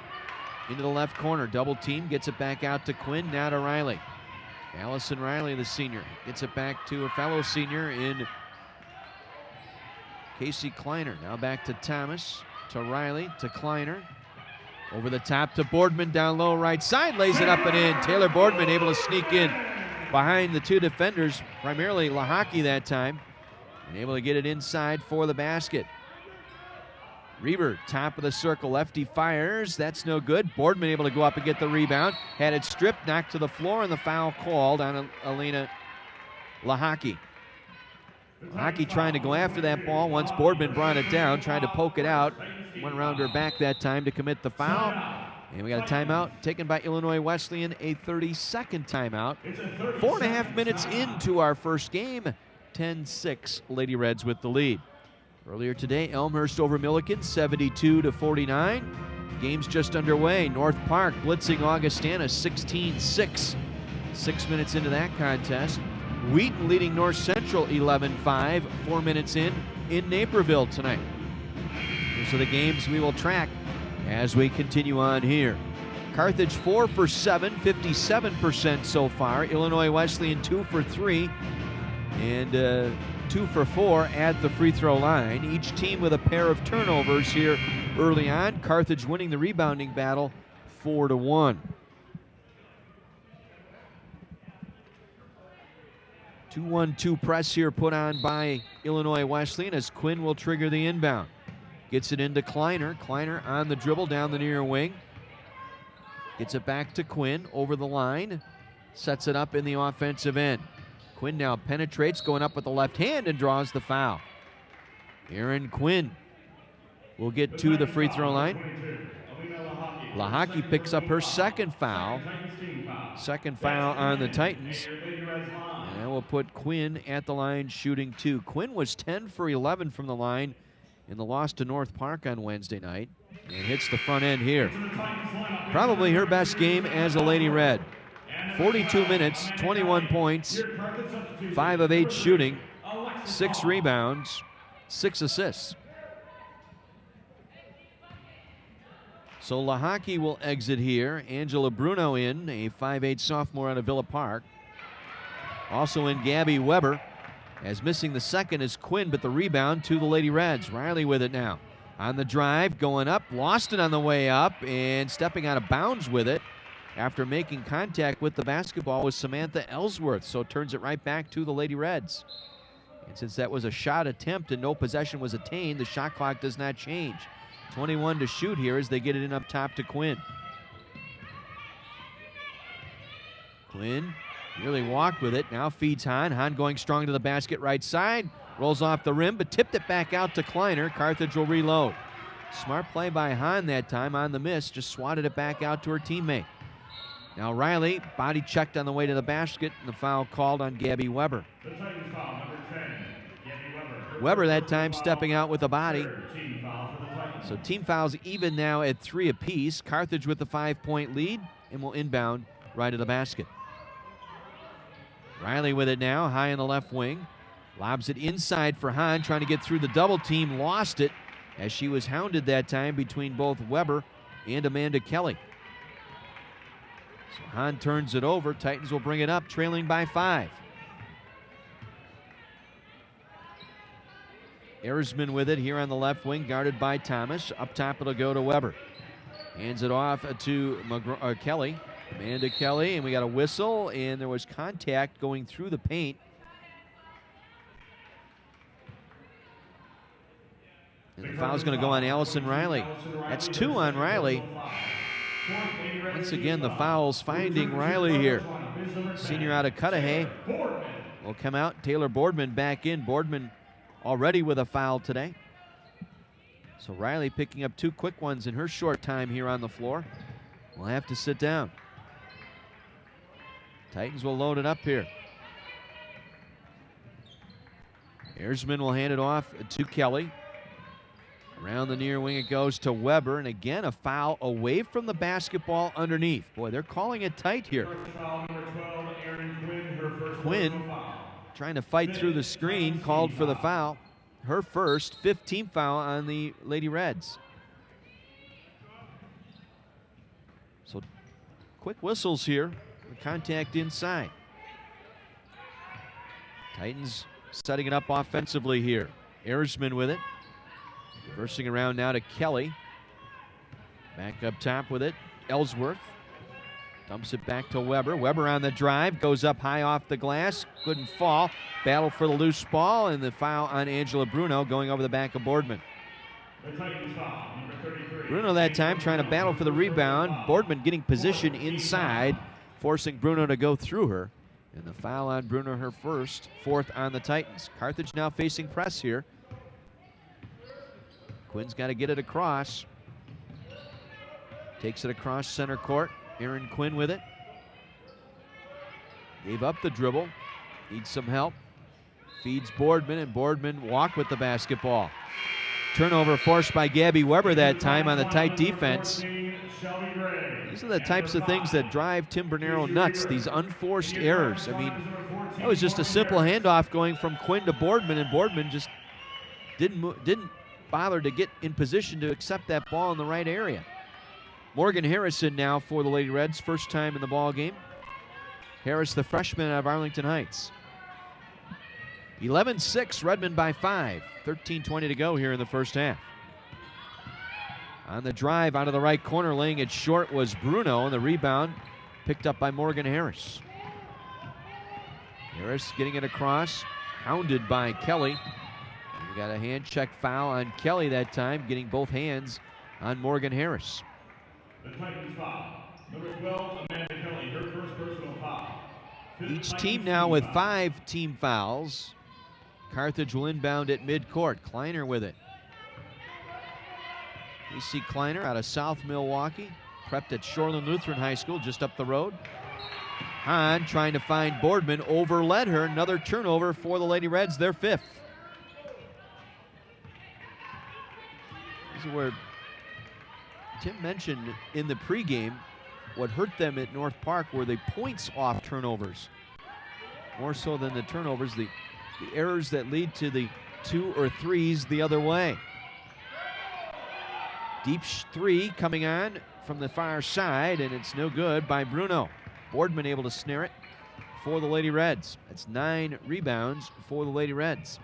into the left corner. Double team, gets it back out to Quinn, now to Riley. Allison Riley, the senior, gets it back to a fellow senior in Casey Kleiner. Now back to Thomas, to Riley, to Kleiner. Over the top to Boardman, down low right side, lays it up and in. Taylor Boardman able to sneak in behind the two defenders, primarily Lahaki that time, and able to get it inside for the basket. Reber, top of the circle, lefty fires. That's no good. Boardman able to go up and get the rebound. Had it stripped, knocked to the floor, and the foul called on Alina Lahaki. Lahaki trying to go after that ball once Boardman brought it down, tried to poke it out. Went around her back that time to commit the foul. And we got a timeout taken by Illinois Wesleyan, a 30-second timeout. 4.5 minutes into our first game. 10-6, Lady Reds with the lead. Earlier today, Elmhurst over Milliken, 72-49. Game's just underway. North Park blitzing Augustana, 16-6. 6 minutes into that contest. Wheaton leading North Central 11-5. 4 minutes in Naperville tonight. These are the games we will track as we continue on here. Carthage 4 for 7, 57% so far. Illinois Wesleyan 2 for 3, and 2 for 4 at the free throw line. Each team with a pair of turnovers here early on. Carthage winning the rebounding battle 4-1. 2-1-2 press here put on by Illinois Wesleyan as Quinn will trigger the inbound. Gets it into Kleiner. Kleiner on the dribble down the near wing. Gets it back to Quinn over the line. Sets it up in the offensive end. Quinn now penetrates, going up with the left hand and draws the foul. Aaron Quinn will get to the free throw line. Lahaki picks up her second foul. Second foul on the Titans. And we'll put Quinn at the line shooting 2. Quinn was 10 for 11 from the line in the loss to North Park on Wednesday night. And hits the front end here. Probably her best game as a Lady Red. 42 minutes, 21 points, 5 of 8 shooting, 6 rebounds, 6 assists. So Lahaki will exit here. Angela Bruno in, a 5'8 sophomore out of Villa Park. Also in Gabby Weber, as missing the second is Quinn, but the rebound to the Lady Reds. Riley with it now. On the drive, going up, lost it on the way up, and stepping out of bounds with it after making contact with the basketball was Samantha Ellsworth, so turns it right back to the Lady Reds. And since that was a shot attempt and no possession was attained, the shot clock does not change. 21 to shoot here as they get it in up top to Quinn. Quinn nearly walked with it, now feeds Hahn. Hahn going strong to the basket right side. Rolls off the rim, but tipped it back out to Kleiner. Carthage will reload. Smart play by Hahn that time on the miss. Just swatted it back out to her teammate. Now Riley, body checked on the way to the basket, and the foul called on Gabby Weber. The Titans foul, number 10, Gabby Weber. Weber that time stepping out with the body. Team foul for the Titans. So team fouls even now at 3 apiece. Carthage with the 5-point lead and will inbound right to the basket. Riley with it now, high in the left wing. Lobs it inside for Hahn, trying to get through the double team. Lost it as she was hounded that time between both Weber and Amanda Kelly. So Hahn turns it over. Titans will bring it up, trailing by 5. Erzman with it here on the left wing, guarded by Thomas. Up top it'll go to Weber. Hands it off to Kelly. Amanda Kelly, and we got a whistle, and there was contact going through the paint. And the foul's going to go on Allison Riley. That's 2 on Riley. Once again, the foul's finding Riley here. Senior out of Cudahy will come out. Taylor Boardman back in. Boardman already with a foul today. So Riley picking up 2 quick ones in her short time here on the floor. We'll have to sit down. Titans will load it up here. Erzman will hand it off to Kelly. Around the near wing it goes to Weber, and again a foul away from the basketball underneath. Boy, they're calling it tight here. Foul number 12, Erin Quinn, her first Quinn trying to fight through the screen, called for the foul. Her first, 15th foul on the Lady Reds. So quick whistles here. Contact inside. Titans setting it up offensively here. Erzman with it. Reversing around now to Kelly. Back up top with it. Ellsworth. Dumps it back to Weber. Weber on the drive. Goes up high off the glass. Couldn't fall. Battle for the loose ball. And the foul on Angela Bruno going over the back of Boardman. The Titans foul, number 33. Bruno that time trying to battle for the rebound. Boardman getting position inside, forcing Bruno to go through her. And the foul on Bruno, her first, 4th on the Titans. Carthage now facing press here. Quinn's got to get it across. Takes it across center court. Aaron Quinn with it. Gave up the dribble. Needs some help. Feeds Boardman, and Boardman walked with the basketball. Turnover forced by Gabby Weber that time on the tight defense. These are the types of things that drive Tim Bernero nuts, these unforced errors. I mean, that was just a simple handoff going from Quinn to Boardman, and Boardman just didn't bother to get in position to accept that ball in the right area. Morgan Harrison now for the Lady Reds, first time in the ball game. Harris, the freshman out of Arlington Heights. 11-6, Redmond by 5. 13:20 to go here in the first half. On the drive out of the right corner, laying it short was Bruno, and the rebound picked up by Morgan Harris. Harris getting it across, hounded by Kelly. We got a hand check foul on Kelly that time, getting both hands on Morgan Harris. The Titans foul. Number 12, Amanda Kelly, her first personal foul. Each team now with 5 team fouls. Carthage will inbound at midcourt. Kleiner with it. AC Kleiner out of South Milwaukee, prepped at Shoreland Lutheran High School just up the road. Hahn trying to find Boardman, overled her. Another turnover for the Lady Reds, their 5th. This is where Tim mentioned in the pregame what hurt them at North Park were the points off turnovers. More so than the turnovers, the errors that lead to the 2 or 3s the other way. Deep 3 coming on from the far side, and it's no good by Bruno. Boardman able to snare it for the Lady Reds. That's 9 rebounds for the Lady Reds.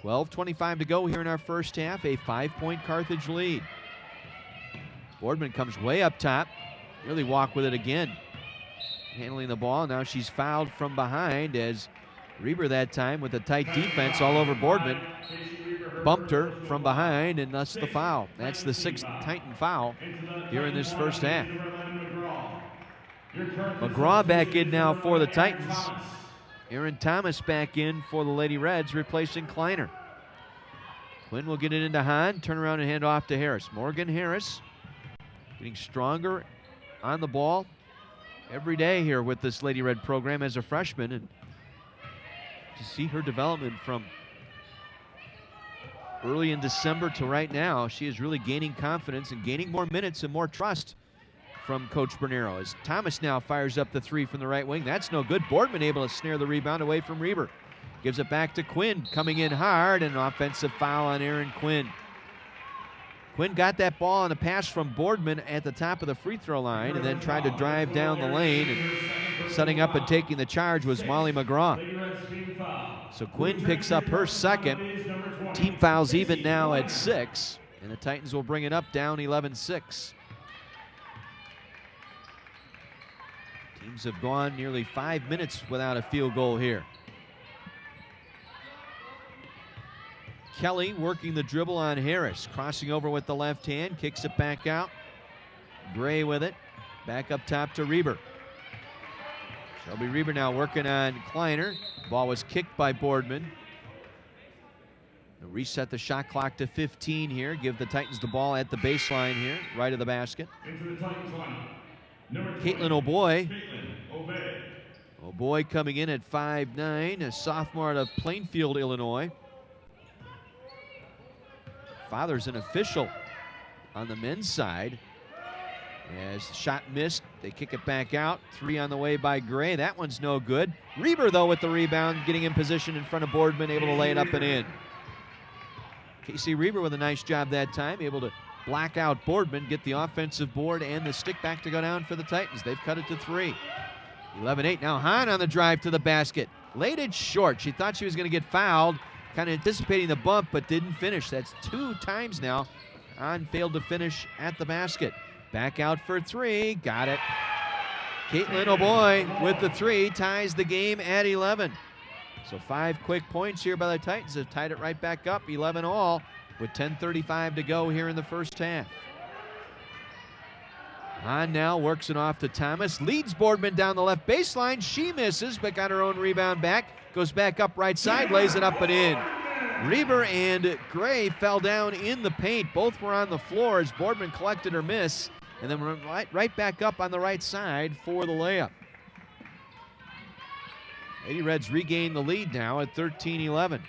12:25 to go here in our first half, a 5-point Carthage lead. Boardman comes way up top, nearly walk with it again. Handling the ball, now she's fouled from behind as Reber that time with a tight defense all over Boardman. Bumped her from behind, and thus the foul. That's the 6th Titan foul here in this first half. McGraw back in now for the Titans. Aaron Thomas back in for the Lady Reds, replacing Kleiner. Quinn will get it into Hahn, turn around and hand off to Harris. Morgan Harris getting stronger on the ball every day here with this Lady Red program as a freshman, and to see her development from early in December to right now, she is really gaining confidence and gaining more minutes and more trust from Coach Bernero. As Thomas now fires up the 3 from the right wing. That's no good. Boardman able to snare the rebound away from Reber. Gives it back to Quinn, coming in hard, and an offensive foul on Aaron Quinn. Quinn got that ball on a pass from Boardman at the top of the free throw line and then tried to drive down the lane, and setting up and taking the charge was Molly McGraw. So Quinn picks up her 2nd. Team fouls even now at 6, and the Titans will bring it up down 11-6. Teams have gone nearly 5 minutes without a field goal here. Kelly working the dribble on Harris, crossing over with the left hand, kicks it back out. Gray with it, back up top to Reber. Shelby Reber now working on Kleiner. Ball was kicked by Boardman. They'll reset the shot clock to 15 here, give the Titans the ball at the baseline here, right of the basket. Into the Titans line. Caitlin O'Boy. O'Boy coming in at 5'9", a sophomore out of Plainfield, Illinois. Father's an official on the men's side. As the shot missed, they kick it back out. 3 on the way by Gray. That one's no good. Reber, though, with the rebound, getting in position in front of Boardman, able to lay it up and in. Casey Reber with a nice job that time, able to black out Boardman, get the offensive board and the stick back to go down for the Titans. They've cut it to 3. 11-8. Now Hahn on the drive to the basket. Laid it short. She thought she was going to get fouled, kind of anticipating the bump, but didn't finish. That's 2 times now. Hahn failed to finish at the basket. Back out for 3. Got it. Caitlin O'Boy with the 3 ties the game at 11. So 5 quick points here by the Titans have tied it right back up, 11 all, with 10:35 to go here in the first half. Hahn now works it off to Thomas, leads Boardman down the left baseline. She misses, but got her own rebound back. Goes back up right side, lays it up and in. Reber and Gray fell down in the paint. Both were on the floor as Boardman collected her miss, and then right back up on the right side for the layup. Lady Reds regain the lead now at 13-11.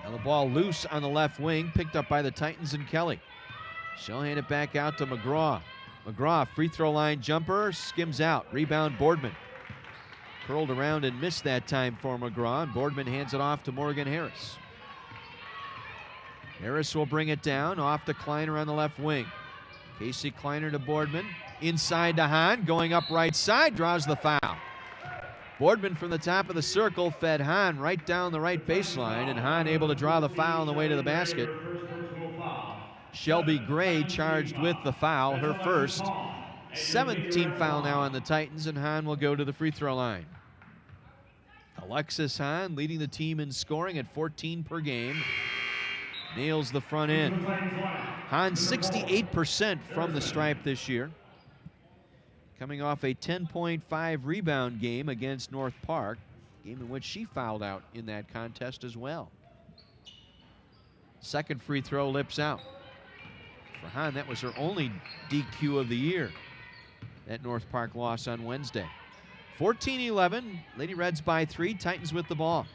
Now the ball loose on the left wing, picked up by the Titans and Kelly. She'll hand it back out to McGraw. McGraw, free throw line jumper, skims out. Rebound Boardman. Curled around and missed that time for McGraw, and Boardman hands it off to Morgan Harris. Harris will bring it down, off to Kleiner on the left wing. Casey Kleiner to Boardman. Inside to Hahn, going up right side, draws the foul. Boardman from the top of the circle fed Hahn right down the right baseline, and Hahn able to draw the foul on the way to the basket. Shelby Gray charged with the foul, her first. 7th team foul now on the Titans, and Hahn will go to the free throw line. Alexis Hahn leading the team in scoring at 14 per game. Nails the front end. Hahn 68% from the stripe this year. Coming off a 10.5 rebound game against North Park, game in which she fouled out in that contest as well. Second free throw lips out. For Hahn, that was her only DQ of the year. That North Park loss on Wednesday. 14-11, Lady Reds by 3, Titans with the ball.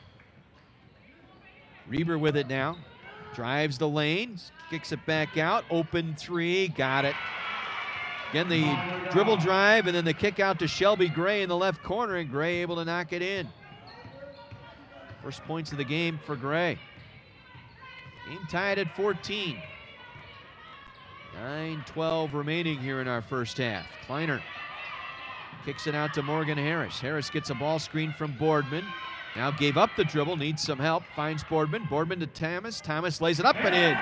Reber with it now. Drives the lane, kicks it back out, open three, got it. Again, the dribble drive and then the kick out to Shelby Gray in the left corner, and Gray able to knock it in. First points of the game for Gray. Game tied at 14. 9:12 remaining here in our first half. Kleiner kicks it out to Morgan Harris. Harris gets a ball screen from Boardman. Now gave up the dribble, needs some help, finds Boardman. Boardman to Thomas. Thomas lays it up and in.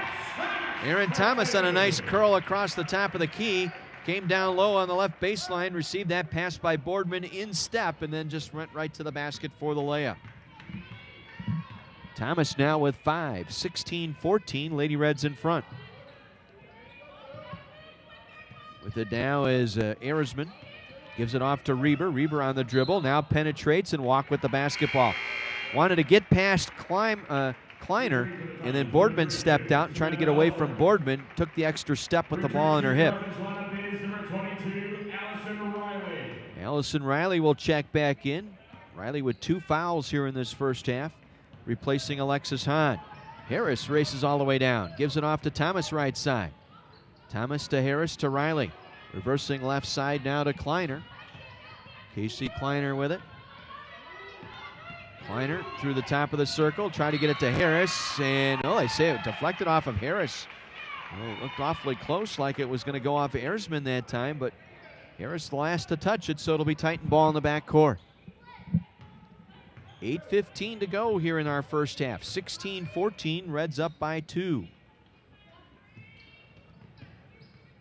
Aaron Thomas on a nice curl across the top of the key. Came down low on the left baseline, received that pass by Boardman in step, and then just went right to the basket for the layup. Thomas now with 5, 16-14, Lady Reds in front. With it now is Arisman. Gives it off to Reber. Reber on the dribble, now penetrates and walk with the basketball. Wanted to get past Kleiner, and then Boardman stepped out and trying to get away from Boardman, took the extra step with the ball in her hip. Allison Riley will check back in. Riley with 2 fouls here in this first half, replacing Alexis Hahn. Harris races all the way down, gives it off to Thomas right side. Thomas to Harris to Riley. Reversing left side now to Kleiner. Casey Kleiner with it. Kleiner through the top of the circle, trying to get it to Harris, and they say it deflected off of Harris. Well, it looked awfully close, like it was going to go off of Arisman that time, but Harris the last to touch it, so it'll be Titan ball in the backcourt. 8:15 to go here in our first half. 16-14, Reds up by 2.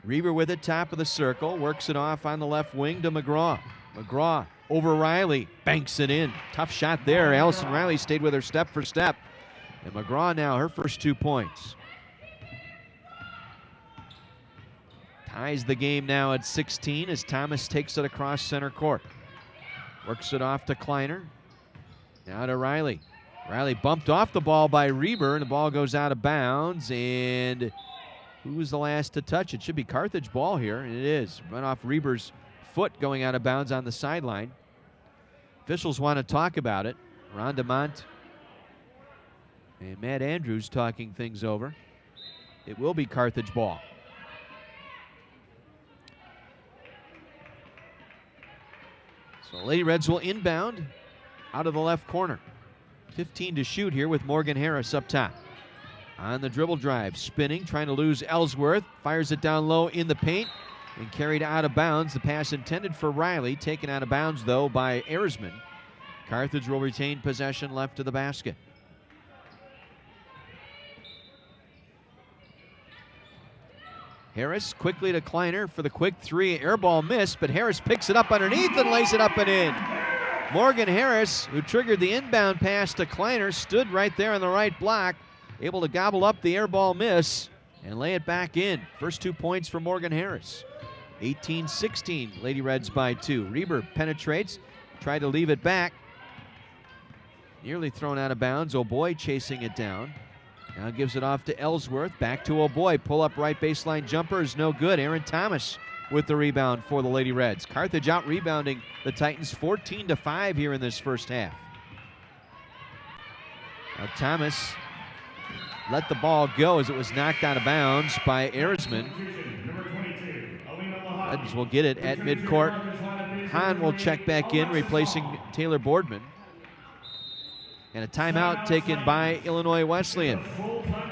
Reber with it, top of the circle, works it off on the left wing to McGraw. McGraw over Riley, banks it in. Tough shot there. Allison Riley stayed with her step for step. And McGraw now, her first 2 points. Ties the game now at 16 as Thomas takes it across center court. Works it off to Kleiner. Now to Riley. Riley bumped off the ball by Reber, and the ball goes out of bounds. And who was the last to touch? It should be Carthage ball here, and it is. Run off Reber's foot going out of bounds on the sideline. Officials want to talk about it. Ron DeMont and Matt Andrews talking things over. It will be Carthage ball. So Lady Reds will inbound out of the left corner. 15 to shoot here with Morgan Harris up top. On the dribble drive, spinning, trying to lose Ellsworth. Fires it down low in the paint and carried out of bounds. The pass intended for Riley, taken out of bounds, though, by Arisman. Carthage will retain possession left to the basket. Harris quickly to Kleiner for the quick 3. Air ball missed, but Harris picks it up underneath and lays it up and in. Morgan Harris, who triggered the inbound pass to Kleiner, stood right there on the right block, able to gobble up the air ball miss and lay it back in. First 2 points for Morgan Harris. 18-16, Lady Reds by 2. Reber penetrates, tried to leave it back. Nearly thrown out of bounds. O'Boy chasing it down. Now gives it off to Ellsworth. Back to O'Boy. Pull up right baseline jumper is no good. Aaron Thomas with the rebound for the Lady Reds. Carthage out rebounding the Titans 14-5 here in this first half. Now Thomas let the ball go as it was knocked out of bounds by Arisman. Reds will get it at midcourt. Hahn will check back in, replacing Taylor Boardman. And a timeout taken by Illinois Wesleyan.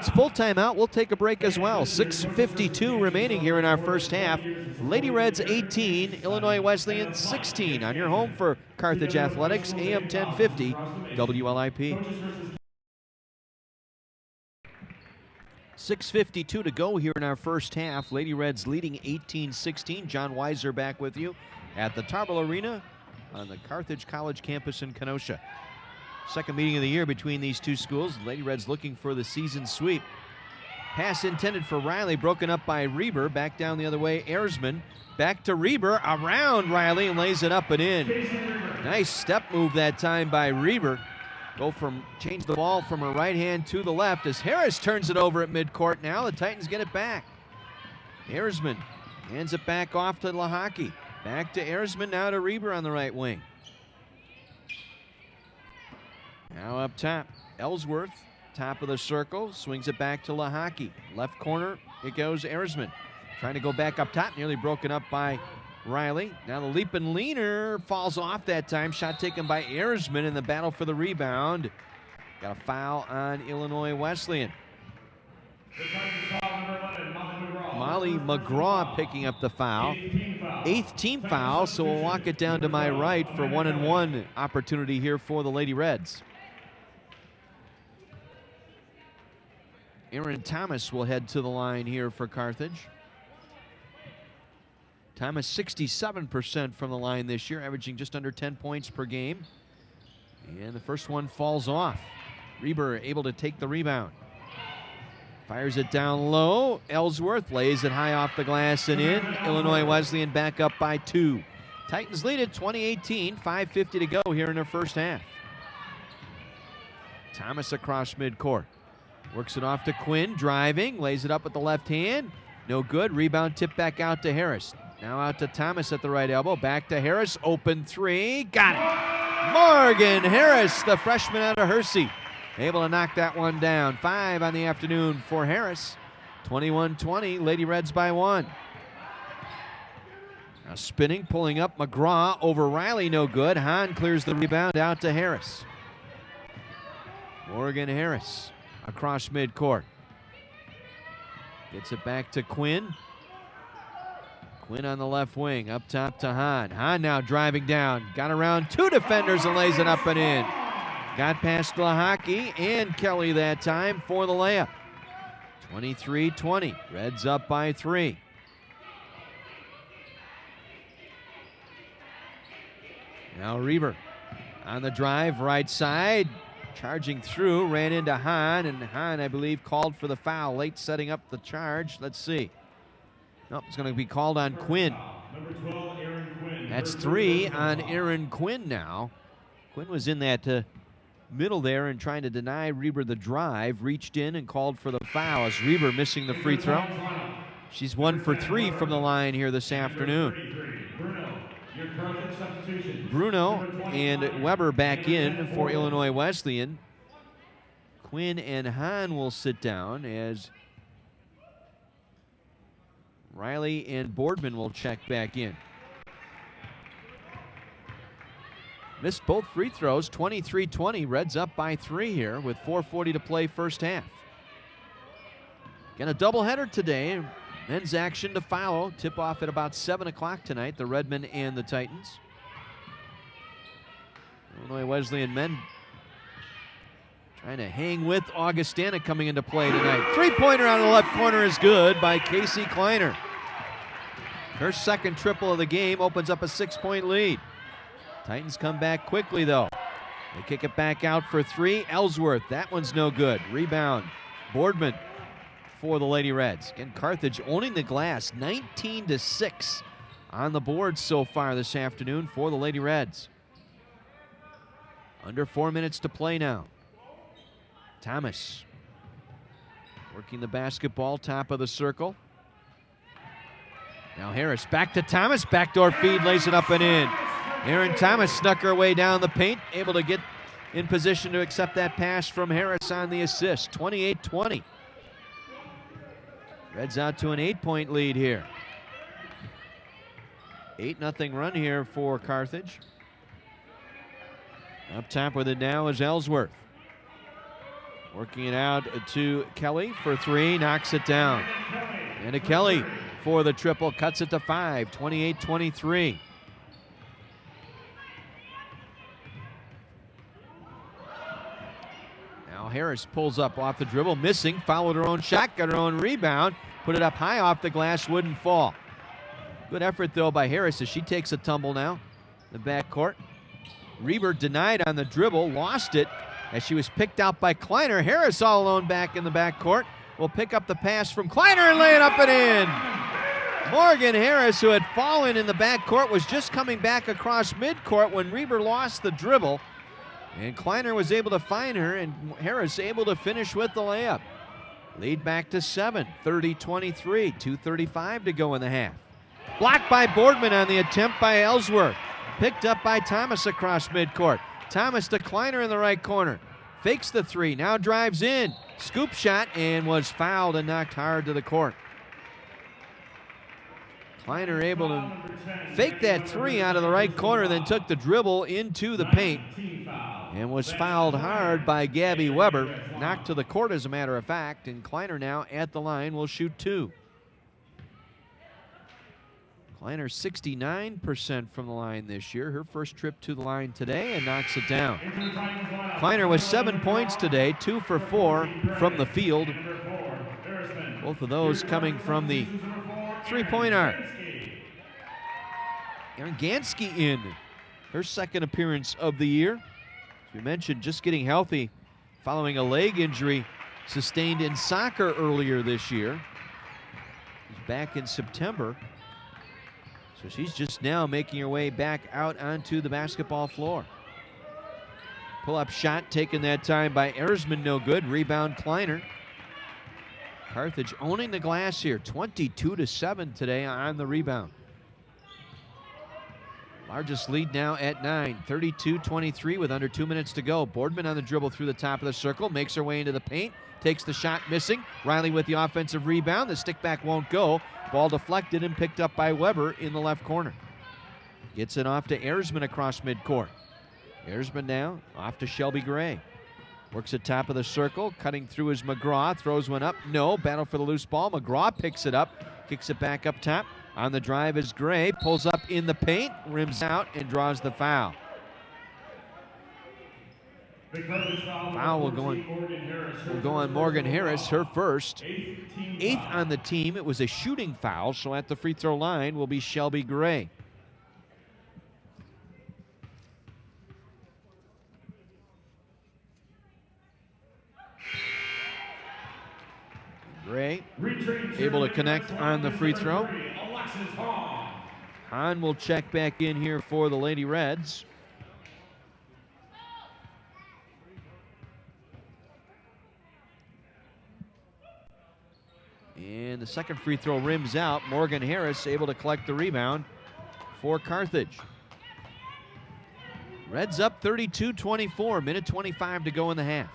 It's full timeout. We'll take a break as well. 6:52 remaining here in our first half. Lady Reds 18, Illinois Wesleyan 16 on your home for Carthage Athletics, AM 1050, WLIP. 6:52 to go here in our first half. Lady Reds leading 18-16. John Weiser back with you at the Tarble Arena on the Carthage College campus in Kenosha. Second meeting of the year between these two schools. Lady Reds looking for the season sweep. Pass intended for Riley, broken up by Reber. Back down the other way, Erzman. Back to Reber, around Riley, and lays it up and in. Nice step move that time by Reber. Change the ball from her right hand to the left as Harris turns it over at midcourt now. The Titans get it back. Erzman hands it back off to Lahaki. Back to Erzman, now to Reber on the right wing. Now up top, Ellsworth, top of the circle, swings it back to Lahaki. Left corner, it goes Erzman. Trying to go back up top, nearly broken up by Riley. Now the leap and leaner falls off that time. Shot taken by Erzman in the battle for the rebound. Got a foul on Illinois Wesleyan. Molly McGraw picking up the foul. Eighth team foul, so we'll walk it down to my right for 1-and-1 opportunity here for the Lady Reds. Aaron Thomas will head to the line here for Carthage. Thomas 67% from the line this year, averaging just under 10 points per game. And the first one falls off. Reber able to take the rebound. Fires it down low. Ellsworth lays it high off the glass and in. Illinois Wesleyan back up by 2. Titans lead it 20-18, 5:50 to go here in their first half. Thomas across midcourt. Works it off to Quinn, driving, lays it up with the left hand. No good. Rebound tipped back out to Harris. Now out to Thomas at the right elbow. Back to Harris. Open three. Got it. Morgan Harris, the freshman out of Hersey, able to knock that one down. 5 on the afternoon for Harris. 21-20. Lady Reds by 1. Now spinning, pulling up McGraw over Riley. No good. Hahn clears the rebound out to Harris. Morgan Harris across midcourt. Gets it back to Quinn. Quinn on the left wing, up top to Hahn. Hahn now driving down. Got around 2 defenders and lays it up and in. Got past Lahaki and Kelly that time for the layup. 23-20. Reds up by 3. Now Reber on the drive, right side. Charging through, ran into Hahn, and Hahn, I believe, called for the foul. Late setting up the charge. Let's see. Nope, it's going to be called on Quinn. Number 12, Aaron Quinn. That's 3 on Aaron Quinn now. Quinn was in that middle there and trying to deny Reber the drive. Reached in and called for the foul as Reber missing the free throw. She's 1 for 3 from the line here this afternoon. Bruno and Weber back in for Illinois Wesleyan. Quinn and Hahn will sit down as Riley and Boardman will check back in. Missed both free throws, 23-20. Reds up by 3 here with 4:40 to play first half. Again, a doubleheader today. Men's action to follow. Tip off at about 7 o'clock tonight, the Redmen and the Titans. Illinois Wesleyan men trying to hang with Augustana coming into play tonight. Three-pointer out of the left corner is good by Casey Kleiner. Her second triple of the game opens up a 6-point lead. Titans come back quickly, though. They kick it back out for 3. Ellsworth, that one's no good. Rebound, Boardman for the Lady Reds. Again, Carthage owning the glass, 19-6 on the board so far this afternoon for the Lady Reds. Under 4 minutes to play now. Thomas working the basketball, top of the circle. Now Harris back to Thomas, backdoor feed, lays it up and in. Aaron Thomas snuck her way down the paint, able to get in position to accept that pass from Harris on the assist. 28-20. Reds out to an 8-point lead here. 8-0 run here for Carthage. Up top with it now is Ellsworth. Working it out to Kelly for three, knocks it down. And to Kelly for the triple, cuts it to 5, 28-23. Now Harris pulls up off the dribble, missing, followed her own shot, got her own rebound, put it up high off the glass, wouldn't fall. Good effort, though, by Harris as she takes a tumble now in the backcourt. Reber denied on the dribble, lost it as she was picked out by Kleiner. Harris all alone back in the backcourt. Will pick up the pass from Kleiner and lay it up and in. Morgan Harris, who had fallen in the backcourt, was just coming back across midcourt when Reber lost the dribble. And Kleiner was able to find her, and Harris able to finish with the layup. Lead back to 7, 30-23, 2:35 to go in the half. Blocked by Boardman on the attempt by Ellsworth. Picked up by Thomas across midcourt. Thomas to Kleiner in the right corner. Fakes the three, now drives in. Scoop shot and was fouled and knocked hard to the court. Kleiner able to fake that three out of the right corner, then took the dribble into the paint and was fouled hard by Gabby Weber. Knocked to the court, as a matter of fact, and Kleiner now at the line will shoot 2. Kleiner 69% from the line this year. Her first trip to the line today and knocks it down. Kleiner with 7 points today, 2 for 4 from the field. Both of those coming from the three-point arc. Erin Gansky in her second appearance of the year. As we mentioned, just getting healthy following a leg injury sustained in soccer earlier this year. She's back in September. So she's just now making her way back out onto the basketball floor. Pull-up shot taken that time by Erzman, no good. Rebound Kleiner. Carthage owning the glass here, 22-7 today on the rebound. Largest lead now at 9, 32-23 with under 2 minutes to go. Boardman on the dribble through the top of the circle, makes her way into the paint, takes the shot, missing. Riley with the offensive rebound. The stick back won't go. Ball deflected and picked up by Weber in the left corner. Gets it off to Erzman across midcourt. Erzman now off to Shelby Gray. Works at top of the circle, cutting through is McGraw, throws one up, no, battle for the loose ball. McGraw picks it up, kicks it back up top. On the drive is Gray, pulls up in the paint, rims out, and draws the foul. Foul will go on Morgan Harris, her first. 8th on the team. It was a shooting foul, so at the free throw line will be Shelby Gray. Gray able to connect on the free throw. Hahn will check back in here for the Lady Reds. And the second free throw rims out. Morgan Harris able to collect the rebound for Carthage. Reds up 32-24, minute 25 to go in the half.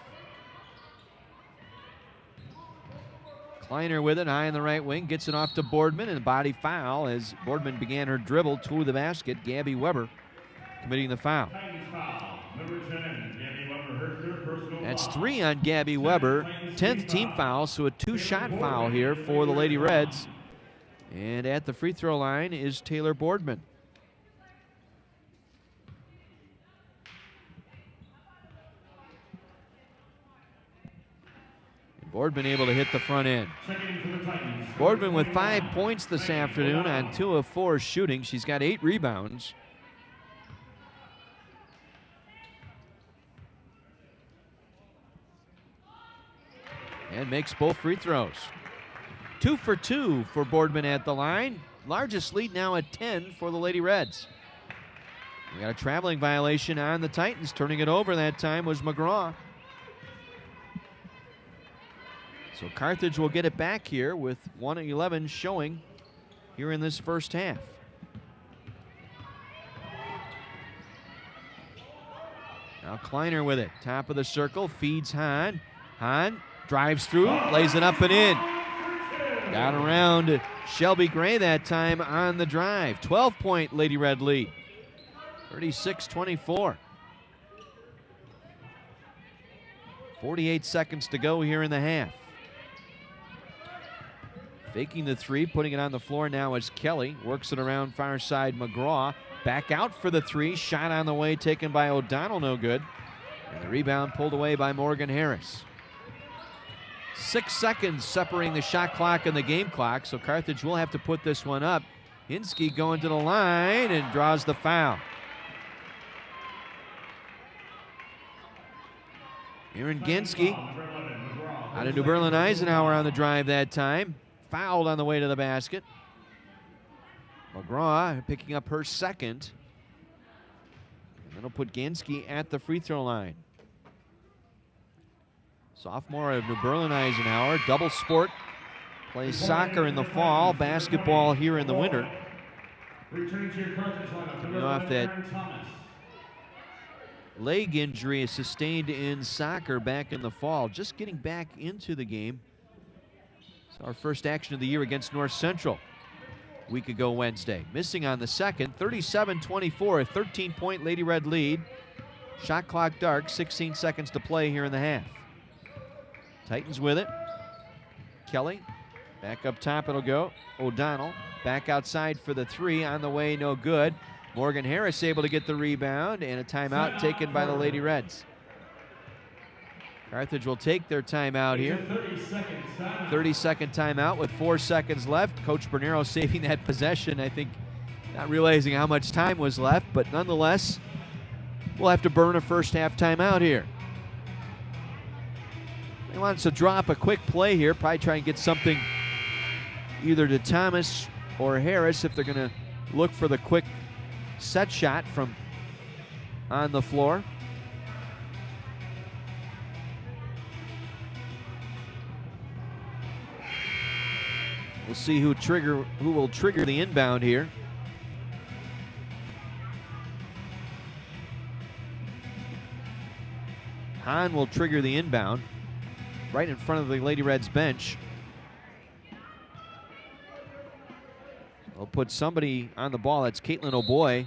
Kleiner with it, high in the right wing, gets it off to Boardman, and a body foul as Boardman began her dribble to the basket. Gabby Weber committing the foul. That's 3 on Gabby Weber, 10th team foul, so a 2-shot foul here for the Lady Reds. And at the free throw line is Taylor Boardman. Boardman able to hit the front end. Boardman with 5 points this afternoon on 2 of 4 shooting. She's got 8 rebounds. And makes both free throws. 2 for 2 for Boardman at the line. Largest lead now at 10 for the Lady Reds. We got a traveling violation on the Titans. Turning it over that time was McGraw. So Carthage will get it back here with 1:11 showing here in this first half. Now Kleiner with it. Top of the circle, feeds Hahn. Hahn drives through, lays it up and in. Got around Shelby Gray that time on the drive. 12-point Lady Red lead. 36-24. 48 seconds to go here in the half. Faking the three, putting it on the floor now is Kelly. Works it around far side McGraw. Back out for the three. Shot on the way taken by O'Donnell, no good. And the rebound pulled away by Morgan Harris. 6 seconds separating the shot clock and the game clock, so Carthage will have to put this one up. Hinsky going to the line and draws the foul. Aaron Ginsky out of New Berlin Eisenhower on the drive that time. Fouled on the way to the basket. McGraw picking up her second. And that'll put Ginsky at the free throw line. Sophomore of New Berlin Eisenhower, double sport. Plays soccer in the fall, basketball here in the winter. Coming off that leg injury sustained in soccer back in the fall. Just getting back into the game. It's our first action of the year against North Central a week ago Wednesday. Missing on the second, 37-24, a 13-point Lady Red lead. Shot clock dark, 16 seconds to play here in the half. Titans with it. Kelly, back up top it'll go. O'Donnell, back outside for the three, on the way, no good. Morgan Harris able to get the rebound, and a timeout taken by the Lady Reds. Carthage will take their timeout here. 30-second timeout with 4 seconds left. Coach Bernero saving that possession, I think, not realizing how much time was left, but nonetheless, we'll have to burn a first half timeout here. He wants to drop a quick play here, probably try and get something either to Thomas or Harris if they're going to look for the quick set shot from on the floor. We'll see who will trigger the inbound here. Hahn will trigger the inbound right in front of the Lady Reds bench. They'll put somebody on the ball. That's Caitlin O'Boy.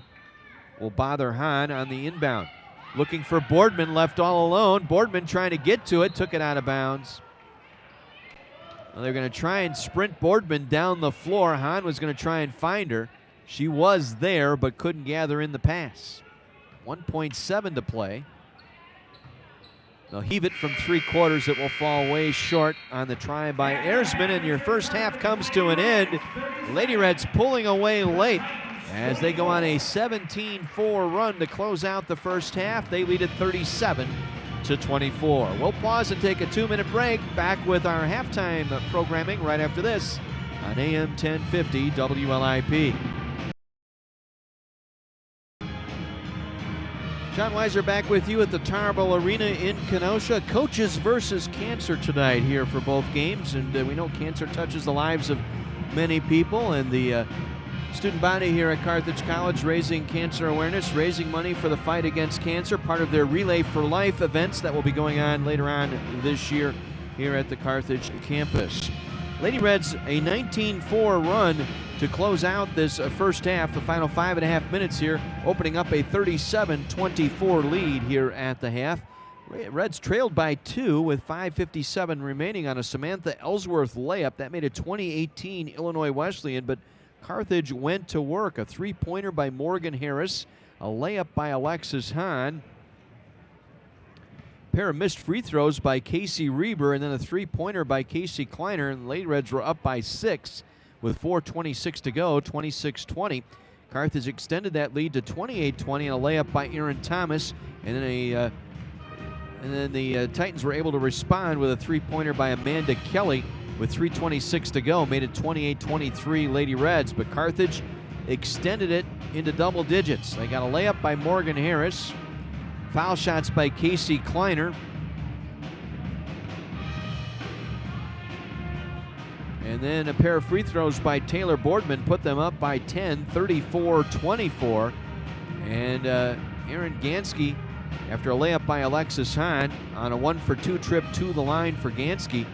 Will bother Hahn on the inbound. Looking for Boardman, left all alone. Boardman trying to get to it, took it out of bounds. Well, they're going to try and sprint Boardman down the floor. Hahn was going to try and find her. She was there, but couldn't gather in the pass. 1.7 to play. They'll heave it from three-quarters. It will fall way short on the try by Ersman, and your first half comes to an end. Lady Reds pulling away late as they go on a 17-4 run to close out the first half. They lead at 37-24. We'll pause and take a 2-minute break. Back with our halftime programming right after this on AM 1050 WLIP. John Weiser back with you at the Tarble Arena in Kenosha. Coaches versus cancer tonight here for both games, and we know cancer touches the lives of many people, and the student body here at Carthage College raising cancer awareness, raising money for the fight against cancer, part of their Relay for Life events that will be going on later on this year here at the Carthage campus. Lady Reds a 19-4 run to close out this first half, the final 5.5 minutes here, opening up a 37-24 lead here at the half. Reds trailed by 2 with 5:57 remaining on a Samantha Ellsworth layup. That made it 2018 Illinois Wesleyan, but Carthage went to work. A three-pointer by Morgan Harris, a layup by Alexis Hahn, pair of missed free throws by Casey Reber, and then a three-pointer by Casey Kleiner, and the Lady Reds were up by 6 with 4:26 to go, 26-20. Carthage extended that lead to 28-20, and a layup by Aaron Thomas, and then the Titans were able to respond with a three-pointer by Amanda Kelly with 3:26 to go, made it 28-23 Lady Reds, but Carthage extended it into double digits. They got a layup by Morgan Harris, foul shots by Casey Kleiner, and then a pair of free throws by Taylor Boardman put them up by 10, 34-24. And Aaron Gansky, after a layup by Alexis Hahn on a 1-for-2 trip to the line for Gansky,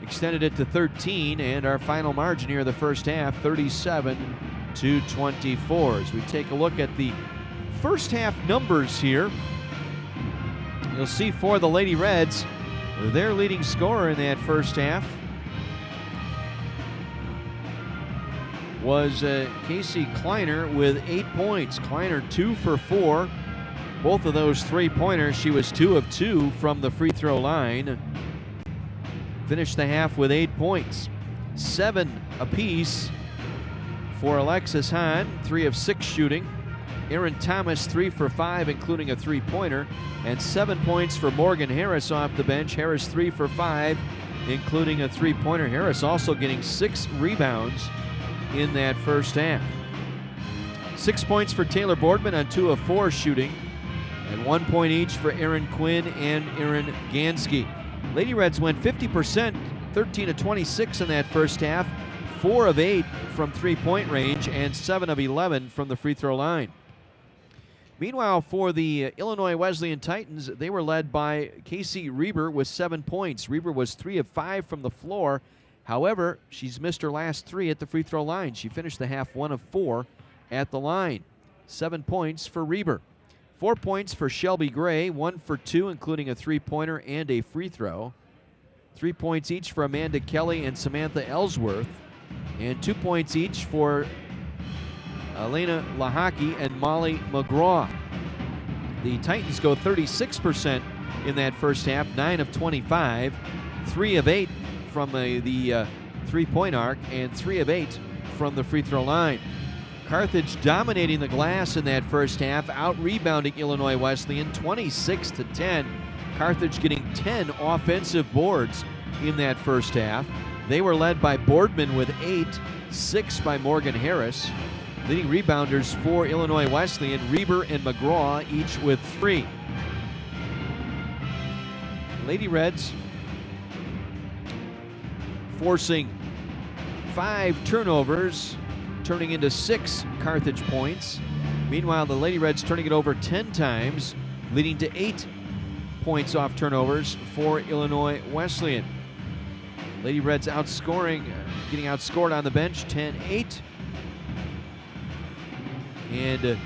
extended it to 13, and our final margin here of the first half, 37-24. As we take a look at the first half numbers here, you'll see for the Lady Reds, Their leading scorer in that first half was Casey Kleiner with 8 points. Kleiner 2 for 4. Both of those three-pointers, she was 2 of 2 from the free throw line. Finished the half with 8 points. 7 apiece for Alexis Hahn, 3 of 6 shooting. Aaron Thomas 3 for 5, including a three-pointer. And 7 points for Morgan Harris off the bench. Harris 3 for 5, including a three-pointer. Harris also getting 6 rebounds in that first half. 6 points for Taylor Boardman on 2 of 4 shooting, and 1 point each for Aaron Quinn and Aaron Gansky. Lady Reds went 50%, 13 of 26 in that first half, 4 of 8 from three-point range, and 7 of 11 from the free throw line. Meanwhile, for the Illinois Wesleyan Titans, they were led by Casey Reber with 7 points. Reber was 3 of 5 from the floor. However, she's missed her last 3 at the free throw line. She finished the half 1 of 4 at the line. 7 points for Reber. 4 points for Shelby Gray, 1 for 2, including a three-pointer and a free throw. 3 points each for Amanda Kelly and Samantha Ellsworth, and 2 points each for Elena Lahaki and Molly McGraw. The Titans go 36% in that first half, 9 of 25, 3 of 8 from the three-point arc, and 3 of 8 from the free throw line. Carthage dominating the glass in that first half, out-rebounding Illinois Wesleyan 26-10. Carthage getting 10 offensive boards in that first half. They were led by Boardman with 8, 6 by Morgan Harris. Leading rebounders for Illinois Wesleyan, Reber and McGraw, each with 3. Lady Reds forcing 5 turnovers, turning into 6 Carthage points. Meanwhile, the Lady Reds turning it over 10 times, leading to 8 points off turnovers for Illinois Wesleyan. Lady Reds outscoring, getting outscored on the bench, 10-8. And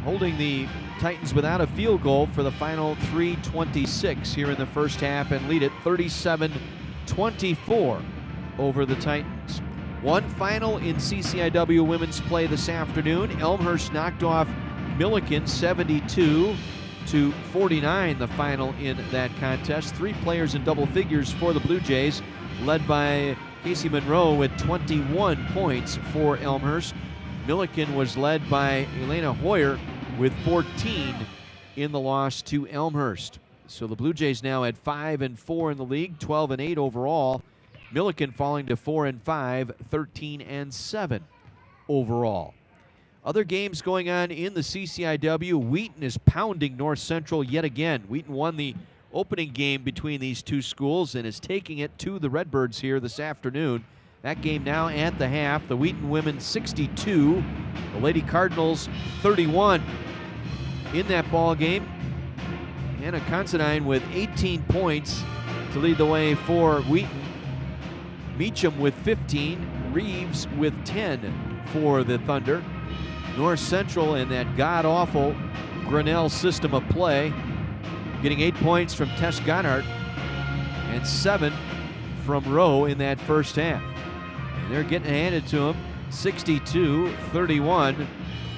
holding the Titans without a field goal for the final 3:26 here in the first half, and lead it 37-24 over the Titans. One final in CCIW women's play this afternoon. Elmhurst knocked off Milliken 72-49, the final in that contest. 3 players in double figures for the Blue Jays, led by Casey Monroe with 21 points for Elmhurst. Milliken was led by Elena Hoyer with 14 in the loss to Elmhurst. So the Blue Jays now at 5-4 in the league, 12-8 overall. Milliken falling to 4-5, 13-7 overall. Other games going on in the CCIW. Wheaton is pounding North Central yet again. Wheaton won the opening game between these two schools and is taking it to the Redbirds here this afternoon. That game now at the half. The Wheaton women 62, the Lady Cardinals 31. In that ball game, Hannah Considine with 18 points to lead the way for Wheaton. Meacham with 15, Reeves with 10 for the Thunder. North Central in that god-awful Grinnell system of play, getting 8 points from Tess Goddard and 7 from Rowe in that first half. And they're getting handed to them 62-31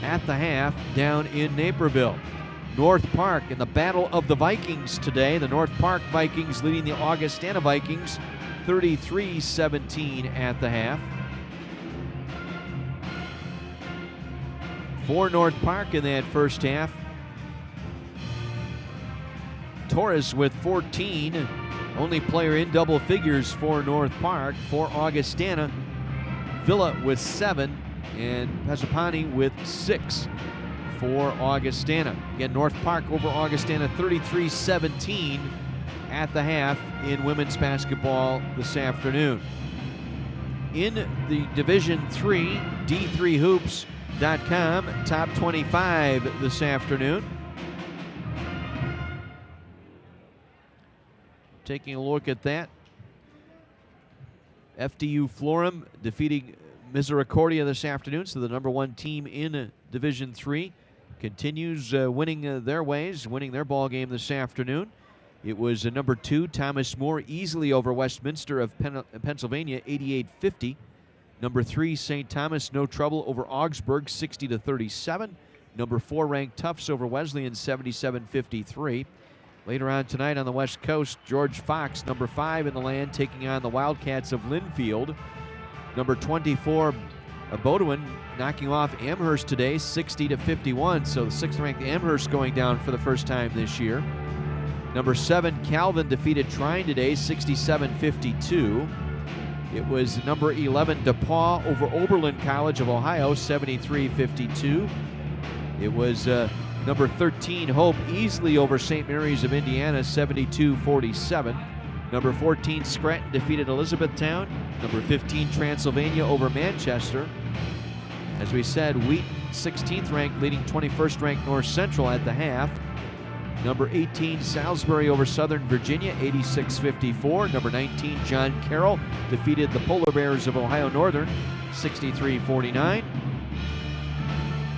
at the half down in Naperville. North Park in the Battle of the Vikings today. The North Park Vikings leading the Augustana Vikings 33-17 at the half. For North Park in that first half, Torres with 14, only player in double figures for North Park. For Augustana, Villa with 7, and Pesapani with 6 for Augustana. Again, North Park over Augustana 33-17 at the half in women's basketball this afternoon. In the Division III, D3Hoops.com, top 25 this afternoon. Taking a look at that. FDU Florham defeating Misericordia this afternoon, so the number 1 team in Division III continues winning their ways, winning their ball game this afternoon. It was number 2, Thomas More, easily over Westminster of Pennsylvania, 88-50. Number 3, St. Thomas, no trouble over Augsburg, 60-37. Number 4, ranked Tufts over Wesleyan, 77-53. Later on tonight on the West Coast, George Fox, number 5 in the land, taking on the Wildcats of Linfield. Number 24, Bodewin, knocking off Amherst today, 60-51. So the 6th-ranked Amherst going down for the first time this year. Number 7, Calvin, defeated Trine today, 67-52. It was number 11, DePaul over Oberlin College of Ohio, 73-52. It was number 13, Hope, easily over St. Mary's of Indiana, 72-47. Number 14, Scranton, defeated Elizabethtown. Number 15, Transylvania over Manchester. As we said, Wheaton, 16th ranked, leading 21st ranked North Central at the half. Number 18, Salisbury over Southern Virginia, 86-54. Number 19, John Carroll, defeated the Polar Bears of Ohio Northern, 63-49.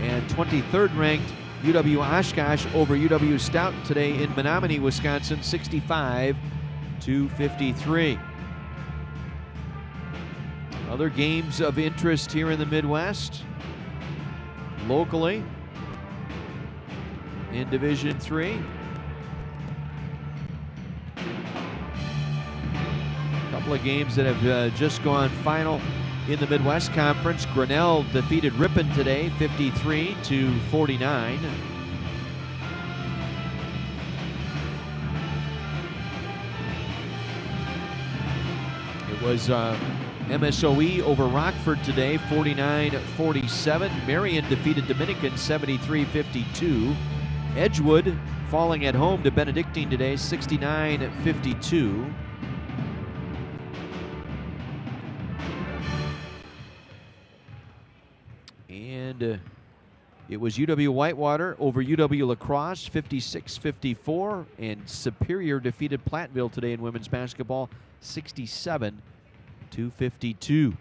And 23rd ranked UW Oshkosh over UW Stoughton today in Menominee, Wisconsin, 65-53. Other games of interest here in the Midwest, locally, in Division III. A couple of games that have just gone final in the Midwest Conference. Grinnell defeated Ripon today, 53-49. It was MSOE over Rockford today, 49-47. Marion defeated Dominican, 73-52. Edgewood falling at home to Benedictine today, 69-52. And it was UW Whitewater over UW La Crosse, 56-54. And Superior defeated Platteville today in women's basketball, 67-52.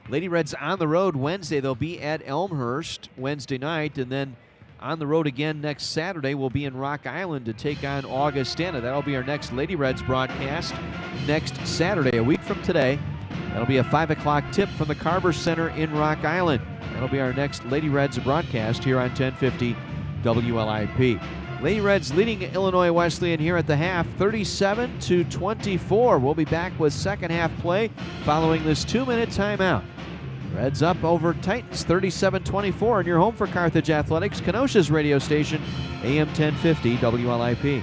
Lady Reds on the road Wednesday. They'll be at Elmhurst Wednesday night, and then on the road again next Saturday. We'll be in Rock Island to take on Augustana. That'll be our next Lady Reds broadcast next Saturday, a week from today. That'll be a 5 o'clock tip from the Carver Center in Rock Island. That'll be our next Lady Reds broadcast here on 1050 WLIP. Lady Reds leading Illinois Wesleyan here at the half, 37-24. We'll be back with second half play following this 2-minute timeout. Reds up over Titans, 37-24, and you're home for Carthage Athletics, Kenosha's radio station, AM 1050 WLIP.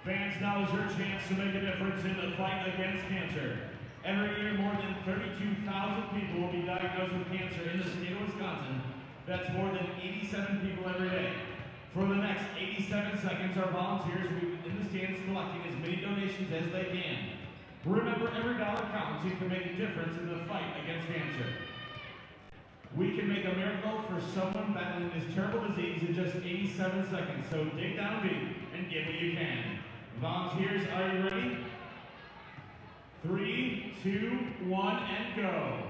Fans, now is your chance to make a difference in the fight against cancer. Every year, more than 32,000 people will be diagnosed with cancer in the state of Wisconsin. That's more than 87 people every day. For the next 87 seconds, our volunteers will be in the stands collecting as many donations as they can. Remember, every dollar counts. You can make a difference in the fight against cancer. We can make a miracle for someone battling this terrible disease in just 87 seconds. So dig down deep and give what you can. Volunteers, are you ready? 3, 2, 1, and go.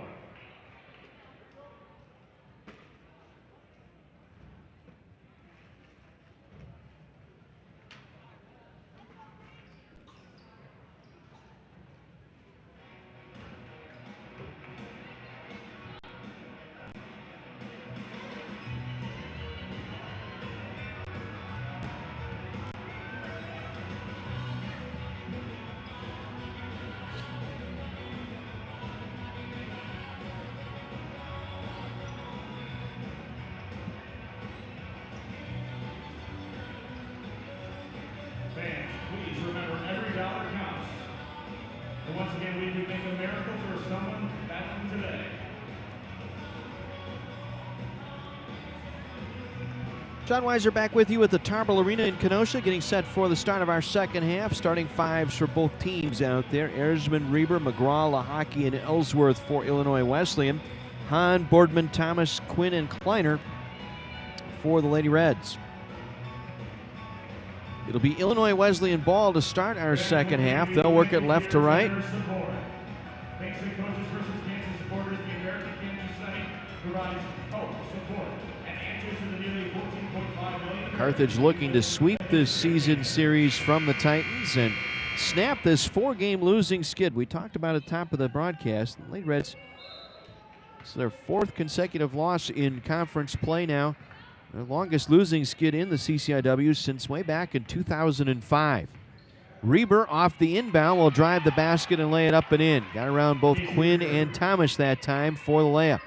John Weiser back with you at the Tarble Arena in Kenosha, getting set for the start of our second half. Starting fives for both teams out there. Erzman, Reber, McGraw, Lahaki, and Ellsworth for Illinois Wesleyan. Hahn, Boardman, Thomas, Quinn, and Kleiner for the Lady Reds. It'll be Illinois Wesleyan ball to start our second half. They'll work it left to right. Carthage looking to sweep this season series from the Titans and snap this four-game losing skid. We talked about at the top of the broadcast. The Lady Reds, it's their fourth consecutive loss in conference play now. Their longest losing skid in the CCIW since way back in 2005. Reber off the inbound will drive the basket and lay it up and in. Got around both Quinn and Thomas that time for the layup.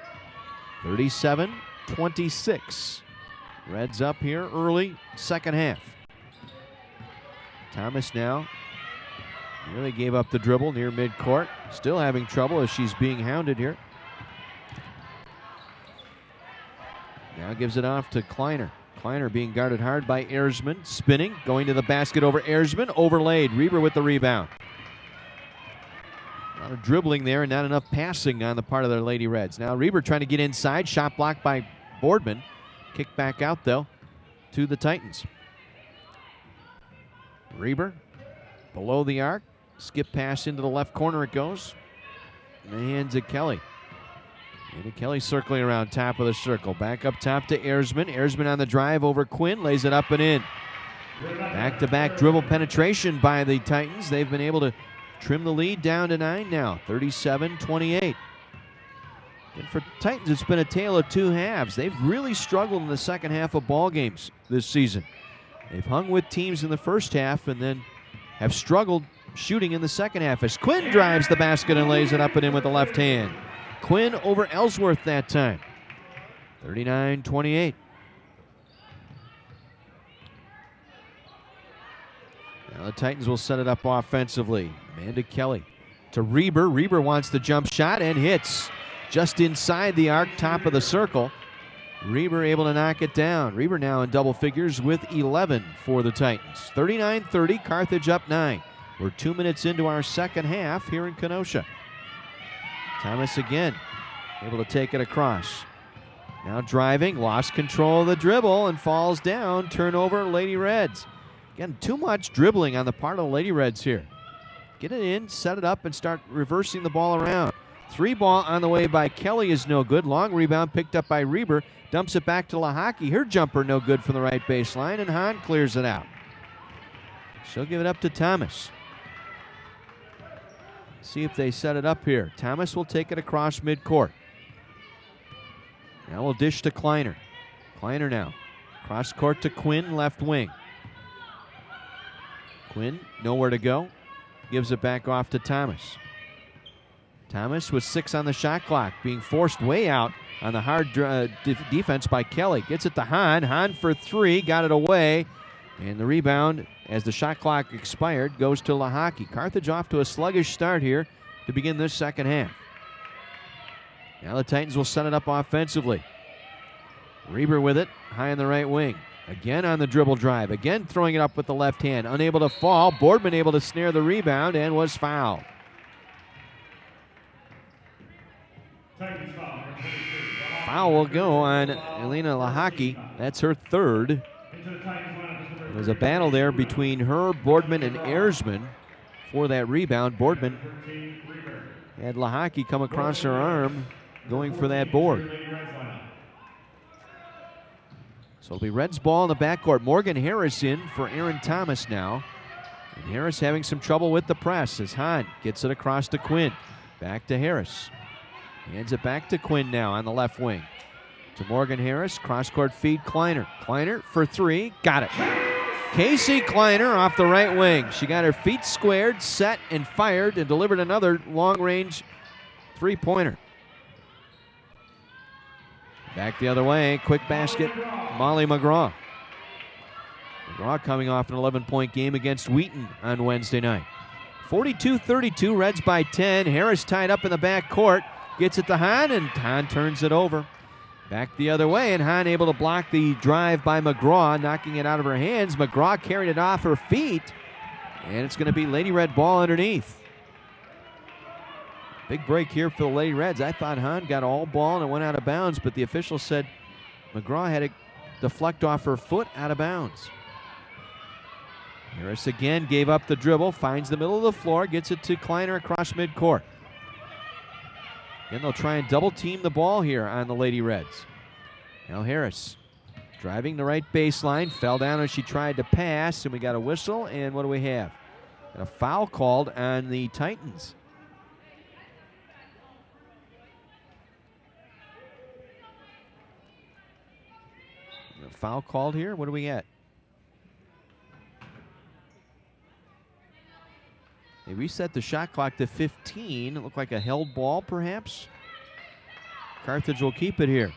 37-26. Reds up here early, second half. Thomas now nearly gave up the dribble near midcourt. Still having trouble as she's being hounded here. Now gives it off to Kleiner. Kleiner being guarded hard by Erzman. Spinning, going to the basket over Erzman. Overlaid. Reber with the rebound. A lot of dribbling there and not enough passing on the part of their Lady Reds. Now Reber trying to get inside. Shot blocked by Boardman. Kick back out, though, to the Titans. Reber below the arc. Skip pass into the left corner it goes. In the hands of Kelly. And Kelly circling around top of the circle. Back up top to Erzman. Erzman on the drive over Quinn. Lays it up and in. Back-to-back dribble penetration by the Titans. They've been able to trim the lead down to 9 now. 37-28. And for Titans, it's been a tale of two halves. They've really struggled in the second half of ball games this season. They've hung with teams in the first half and then have struggled shooting in the second half as Quinn drives the basket and lays it up and in with the left hand. Quinn over Ellsworth that time. 39-28. Now the Titans will set it up offensively. Amanda Kelly to Reber. Reber wants the jump shot and hits. Just inside the arc, top of the circle. Reber able to knock it down. Reber now in double figures with 11 for the Titans. 39-30, Carthage up 9. We're 2 minutes into our second half here in Kenosha. Thomas again, able to take it across. Now driving, lost control of the dribble and falls down. Turnover, Lady Reds. Again, too much dribbling on the part of the Lady Reds here. Get it in, set it up, and start reversing the ball around. 3 ball on the way by Kelly is no good. Long rebound picked up by Reber. Dumps it back to Lahaki. Her jumper no good from the right baseline, and Hahn clears it out. She'll give it up to Thomas. See if they set it up here. Thomas will take it across midcourt. Now we'll dish to Kleiner. Kleiner now. Cross court to Quinn, left wing. Quinn, nowhere to go. Gives it back off to Thomas. Thomas with 6 on the shot clock, being forced way out on the hard defense by Kelly. Gets it to Hahn. Hahn for 3, got it away. And the rebound, as the shot clock expired, goes to Lahaki. Carthage off to a sluggish start here to begin this second half. Now the Titans will set it up offensively. Reber with it, high on the right wing. Again on the dribble drive. Again throwing it up with the left hand. Unable to fall. Boardman able to snare the rebound and was fouled. Foul will go on Elena Lahaki. That's her third. There was a battle there between her, Boardman, and Erzman for that rebound. Boardman had Lahaki come across her arm going for that board. So it'll be Reds ball in the backcourt. Morgan Harris in for Aaron Thomas now. And Harris having some trouble with the press as Hahn gets it across to Quinn. Back to Harris. Hands it back to Quinn now on the left wing. To Morgan Harris, cross-court feed Kleiner. Kleiner for 3, got it. Casey Kleiner off the right wing. She got her feet squared, set, and fired, and delivered another long-range three-pointer. Back the other way, quick basket, Molly McGraw. McGraw coming off an 11-point game against Wheaton on Wednesday night. 42-32, Reds by 10. Harris tied up in the back court. Gets it to Hahn, and Hahn turns it over. Back the other way, and Hahn able to block the drive by McGraw, knocking it out of her hands. McGraw carried it off her feet, and it's going to be Lady Red ball underneath. Big break here for the Lady Reds. I thought Hahn got all ball and it went out of bounds, but the official said McGraw had to deflect off her foot out of bounds. Harris again gave up the dribble, finds the middle of the floor, gets it to Kleiner across midcourt. Again, they'll try and double team the ball here on the Lady Reds. Now Harris driving the right baseline, fell down as she tried to pass, and we got a whistle, and what do we have? A foul called on the Titans. A foul called here? What do we get? They reset the shot clock to 15. It looked like a held ball, perhaps. Carthage will keep it here.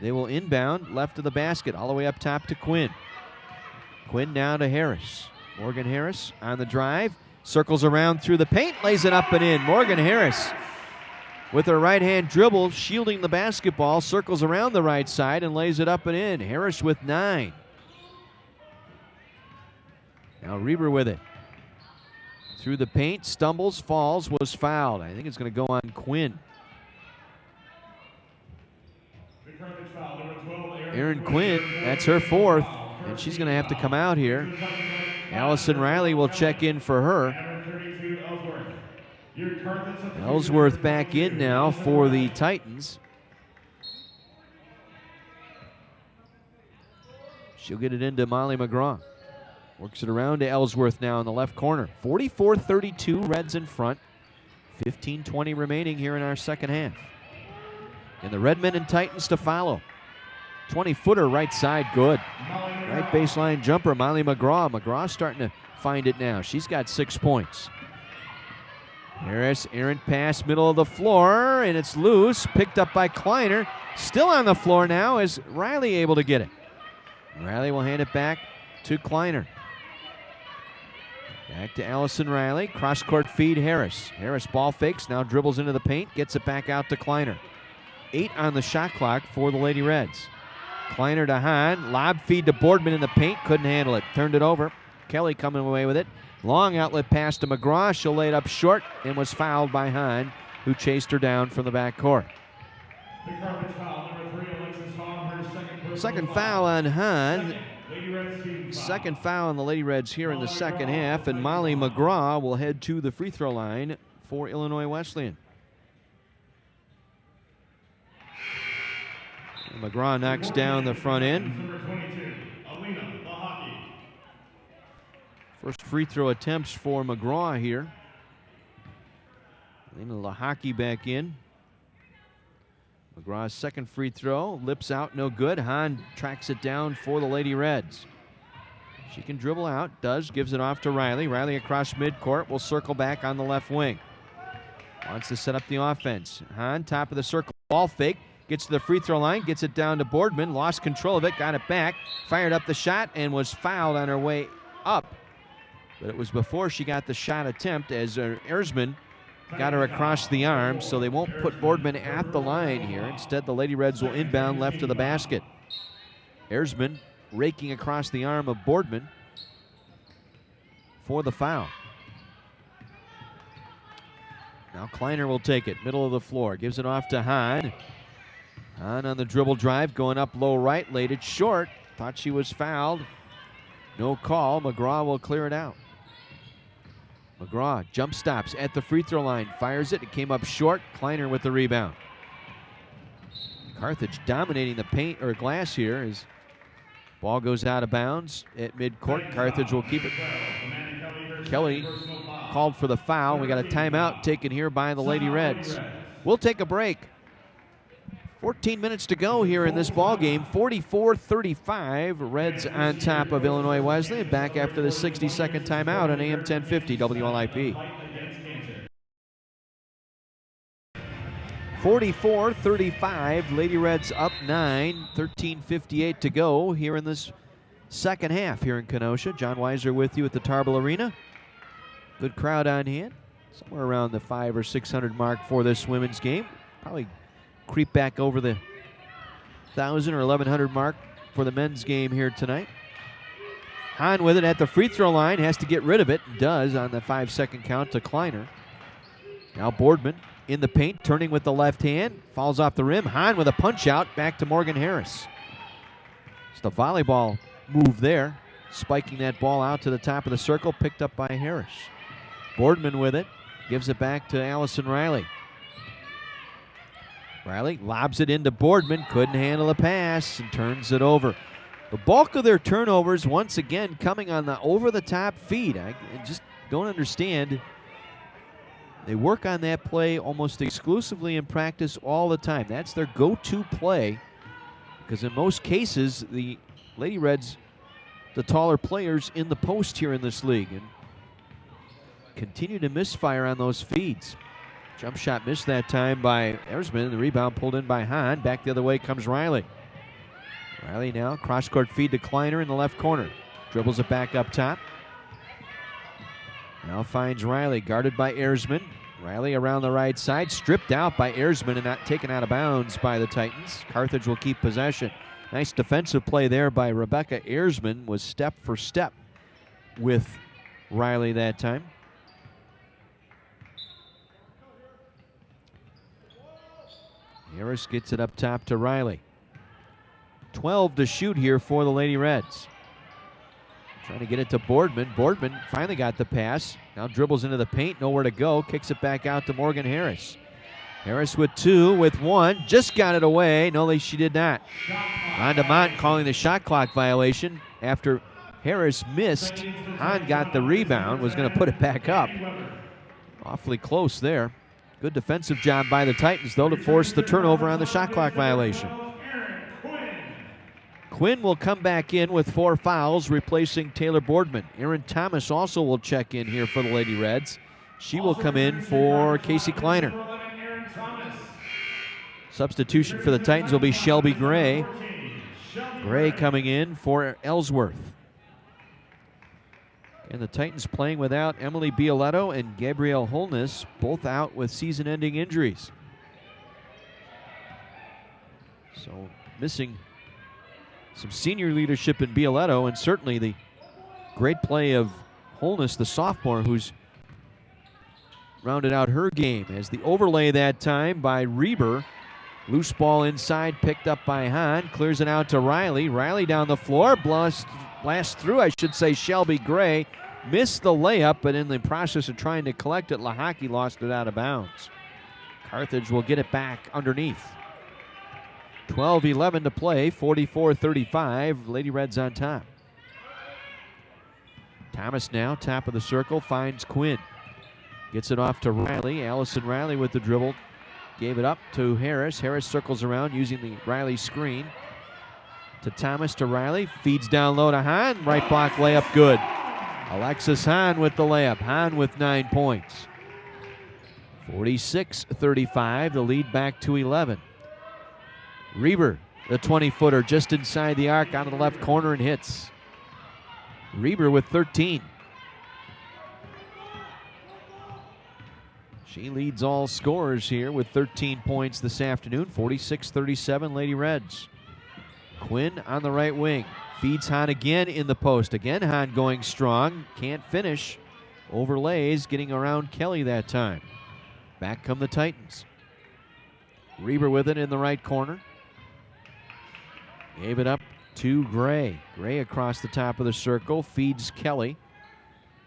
They will inbound left of the basket, all the way up top to Quinn. Quinn now to Harris. Morgan Harris on the drive. Circles around through the paint, lays it up and in. Morgan Harris with her right-hand dribble, shielding the basketball, circles around the right side and lays it up and in. Harris with 9. Now Reber with it. Through the paint, stumbles, falls, was fouled. I think it's going to go on Quinn. Aaron Quinn, that's her 4th, and she's going to have to come out here. Allison Riley will check in for her. Ellsworth back in now for the Titans. She'll get it into Molly McGraw. Works it around to Ellsworth now in the left corner. 44-32, Reds in front. 15-20 remaining here in our second half. And the Redmen and Titans to follow. 20-footer right side, good. Right baseline jumper, Molly McGraw. McGraw starting to find it now. She's got 6 points. Harris, errant pass, middle of the floor, and it's loose. Picked up by Kleiner. Still on the floor now. Is Riley able to get it? Riley will hand it back to Kleiner. Back to Allison Riley. Cross-court feed, Harris. Harris ball fakes, now dribbles into the paint, gets it back out to Kleiner. 8 on the shot clock for the Lady Reds. Kleiner to Hahn. Lob feed to Boardman in the paint. Couldn't handle it. Turned it over. Kelly coming away with it. Long outlet pass to McGraw. She'll lay it up short and was fouled by Hahn, who chased her down from the backcourt. Second foul on Hahn. Second foul on the Lady Reds here in the second half, and Molly McGraw will head to the free throw line for Illinois Wesleyan. And McGraw knocks down the front end. First free throw attempts for McGraw here. Lena Lahaki back in. McGraw's second free throw, lips out, no good. Hahn tracks it down for the Lady Reds. She can dribble out, does, gives it off to Riley. Riley across midcourt, will circle back on the left wing. Wants to set up the offense. Hahn, top of the circle, ball fake, gets to the free throw line, gets it down to Boardman, lost control of it, got it back, fired up the shot, and was fouled on her way up. But it was before she got the shot attempt as Erzman got her across the arm, so they won't put Boardman at the line here. Instead, the Lady Reds will inbound left of the basket. Erzman raking across the arm of Boardman for the foul. Now Kleiner will take it, middle of the floor, gives it off to Hahn. Hahn on the dribble drive, going up low right, laid it short. Thought she was fouled. No call. McGraw will clear it out. McGraw jump stops at the free throw line, fires it. It came up short. Kleiner with the rebound. Carthage dominating the paint or glass here as ball goes out of bounds at midcourt. Carthage will keep it. Kelly called for the foul. We got a timeout taken here by the Lady Reds. We'll take a break. 14 minutes to go here in this ball game. 44-35. Reds on top of Illinois Wesleyan. Back after the 60-second timeout on AM 1050 WLIP. 44-35. Lady Reds up 9. 13:58 to go here in this second half here in Kenosha. John Weiser with you at the Tarble Arena. Good crowd on hand. Somewhere around the 500 or 600 mark for this women's game. Probably creep back over the 1,000 or 1,100 mark for the men's game here tonight. Hahn with it at the free throw line, has to get rid of it, does on the 5-second count to Kleiner. Now Boardman in the paint, turning with the left hand, falls off the rim. Hahn with a punch out, back to Morgan Harris. It's the volleyball move there, spiking that ball out to the top of the circle, picked up by Harris. Boardman with it, gives it back to Allison Riley. Riley lobs it into Boardman, couldn't handle the pass and turns it over. The bulk of their turnovers, once again, coming on the over-the-top feed. I just don't understand. They work on that play almost exclusively in practice all the time. That's their go-to play, because in most cases, the Lady Reds, the taller players in the post here in this league, and continue to misfire on those feeds. Jump shot missed that time by Erzman. The rebound pulled in by Hahn. Back the other way comes Riley. Riley now, cross-court feed to Kleiner in the left corner. Dribbles it back up top. Now finds Riley, guarded by Erzman. Riley around the right side, stripped out by Erzman and not taken out of bounds by the Titans. Carthage will keep possession. Nice defensive play there by Rebecca Erzman, was step for step with Riley that time. Harris gets it up top to Riley. 12 to shoot here for the Lady Reds. Trying to get it to Boardman. Boardman finally got the pass. Now dribbles into the paint, nowhere to go. Kicks it back out to Morgan Harris. Harris with 2, with 1. Just got it away. No, she did not. Mondamont calling the shot clock violation after Harris missed. Hahn got the rebound, was going to put it back up. Awfully close there. Good defensive job by the Titans, though, to force the turnover on the shot clock violation. Quinn will come back in with 4 fouls, replacing Taylor Boardman. Erin Thomas also will check in here for the Lady Reds. She will come in for Casey Kleiner. Substitution for the Titans will be Shelby Gray. Gray coming in for Ellsworth. And the Titans playing without Emily Bioletto and Gabrielle Holness, both out with season-ending injuries. So missing some senior leadership in Bioletto, and certainly the great play of Holness, the sophomore, who's rounded out her game. As the overlay that time by Reber. Loose ball inside, picked up by Hahn, clears it out to Riley. Riley down the floor, blast through, I should say, Shelby Gray. Missed the layup, but in the process of trying to collect it, Lahaki lost it out of bounds. Carthage will get it back underneath. 12-11 to play, 44-35. Lady Reds on top. Thomas now, top of the circle, finds Quinn. Gets it off to Riley. Allison Riley with the dribble. Gave it up to Harris. Harris circles around using the Riley screen. To Thomas, to Riley. Feeds down low to Hahn. Right block layup good. Alexis Hahn with the layup. Hahn with 9 points. 46-35. The lead back to 11. Reber, the 20-footer, just inside the arc, out of the left corner and hits. Reber with 13. She leads all scorers here with 13 points this afternoon. 46-37 Lady Reds. Quinn on the right wing. Feeds Hahn again in the post. Again Hahn going strong. Can't finish. Overlays, getting around Kelly that time. Back come the Titans. Reber with it in the right corner. Gave it up to Gray. Gray across the top of the circle. Feeds Kelly.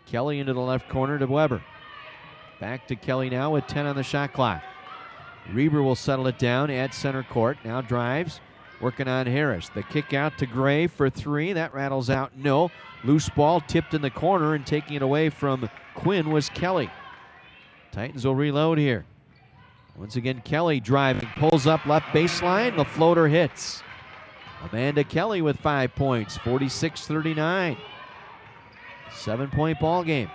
Kelly into the left corner to Weber. Back to Kelly now with 10 on the shot clock. Reber will settle it down at center court. Now drives, working on Harris. The kick out to Gray for 3. That rattles out. No. Loose ball tipped in the corner, and taking it away from Quinn was Kelly. Titans will reload here. Once again, Kelly driving, pulls up left baseline. The floater hits. Amanda Kelly with 5 points, 46-39. 7-point ball game.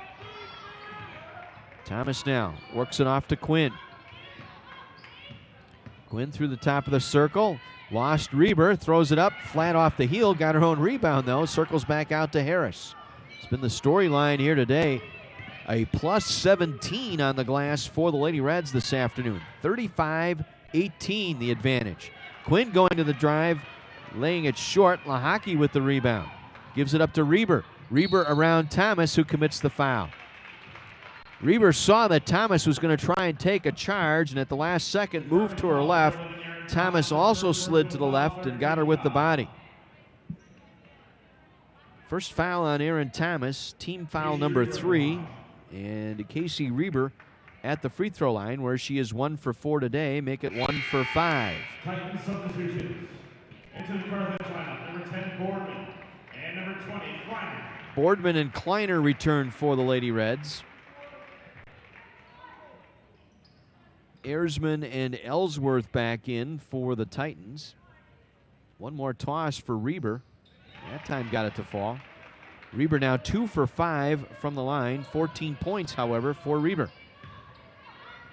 Thomas now works it off to Quinn. Quinn through the top of the circle. Lost Reber, throws it up, flat off the heel. Got her own rebound, though. Circles back out to Harris. It's been the storyline here today. A plus 17 on the glass for the Lady Reds this afternoon. 35-18 the advantage. Quinn going to the drive, laying it short. Lahaki with the rebound. Gives it up to Reber. Reber around Thomas, who commits the foul. Reber saw that Thomas was going to try and take a charge, and at the last second moved to her left. Thomas also slid to the left and got her with the body. First foul on Aaron Thomas, team foul number 3. And Casey Reber at the free throw line, where she is 1 for 4 today. Make it 1 for 5. Titans substitutions. Into the Carthage lineup, number 10, Boardman, and number 20, Kleiner. Boardman and Kleiner return for the Lady Reds. Erzman and Ellsworth back in for the Titans. One more toss for Reber. That time got it to fall. Reber now 2 for 5 from the line. 14 points, however, for Reber.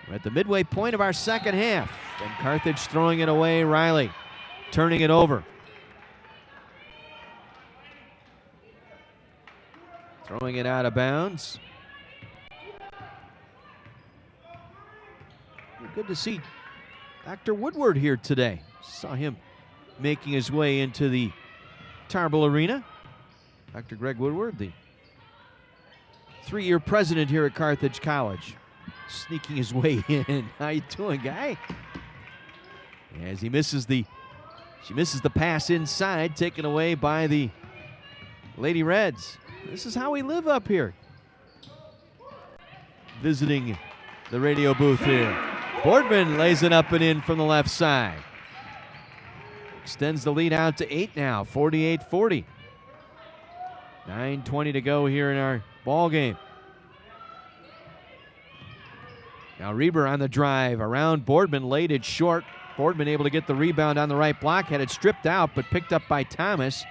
We're at the midway point of our second half. And Carthage throwing it away. Riley turning it over. Throwing it out of bounds. Good to see Dr. Woodward here today. Saw him making his way into the Tarble Arena. Dr. Greg Woodward, the 3-year president here at Carthage College, sneaking his way in. How you doing, guy? As she misses the pass inside, taken away by the Lady Reds. This is how we live up here. Visiting the radio booth here. Boardman lays it up and in from the left side. Extends the lead out to 8 now, 48-40. 9:20 to go here in our ball game. Now Reber on the drive around Boardman, laid it short. Boardman able to get the rebound on the right block, had it stripped out but picked up by Thomas.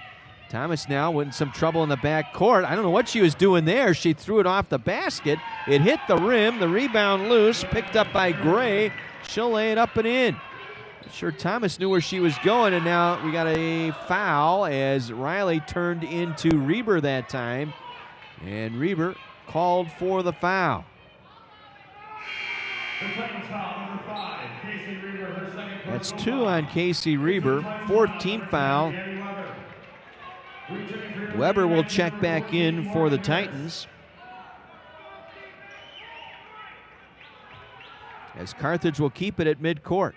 Thomas now in some trouble in the back court. I don't know what she was doing there. She threw it off the basket. It hit the rim. The rebound loose. Picked up by Gray. She'll lay it up and in. I'm sure Thomas knew where she was going, and now we got a foul as Riley turned into Reber that time. And Reber called for the foul. That's 2 on Casey Reber. 4th team foul. Weber will check back in for the Titans. As Carthage will keep it at midcourt.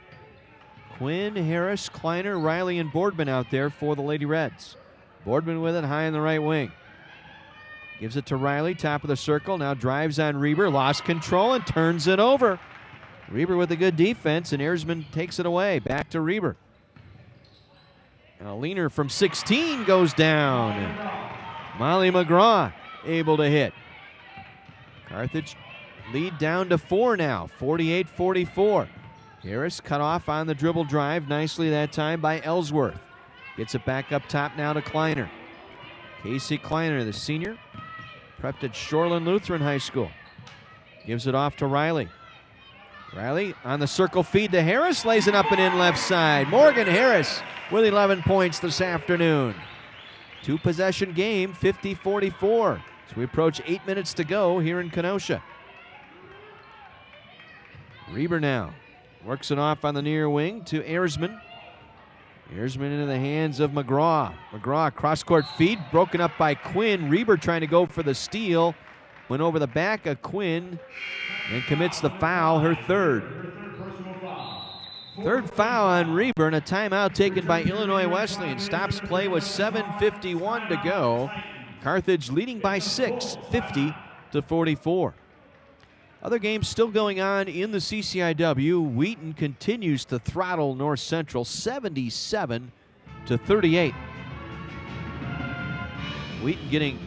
Quinn, Harris, Kleiner, Riley, and Boardman out there for the Lady Reds. Boardman with it high in the right wing. Gives it to Riley, top of the circle. Now drives on Reber, lost control and turns it over. Reber with a good defense, and Erzman takes it away. Back to Reber. Now Leaner from 16 goes down. Molly McGraw able to hit. Carthage lead down to 4 now, 48-44. Harris cut off on the dribble drive nicely that time by Ellsworth. Gets it back up top now to Kleiner. Casey Kleiner, the senior, prepped at Shoreland Lutheran High School. Gives it off to Riley. Riley on the circle feed to Harris, lays it up and in left side. Morgan Harris with 11 points this afternoon. 2-possession game, 50-44. So we approach 8 minutes to go here in Kenosha. Reber now works it off on the near wing to Erzman. Erzman into the hands of McGraw. McGraw cross-court feed, broken up by Quinn. Reber trying to go for the steal. Went over the back of Quinn and commits the foul, her third. Third foul on Reber, and a timeout taken by Illinois Wesleyan. Stops play with 7:51 to go. Carthage leading by 6, 50-44. Other games still going on in the CCIW. Wheaton continues to throttle North Central 77-38. Wheaton getting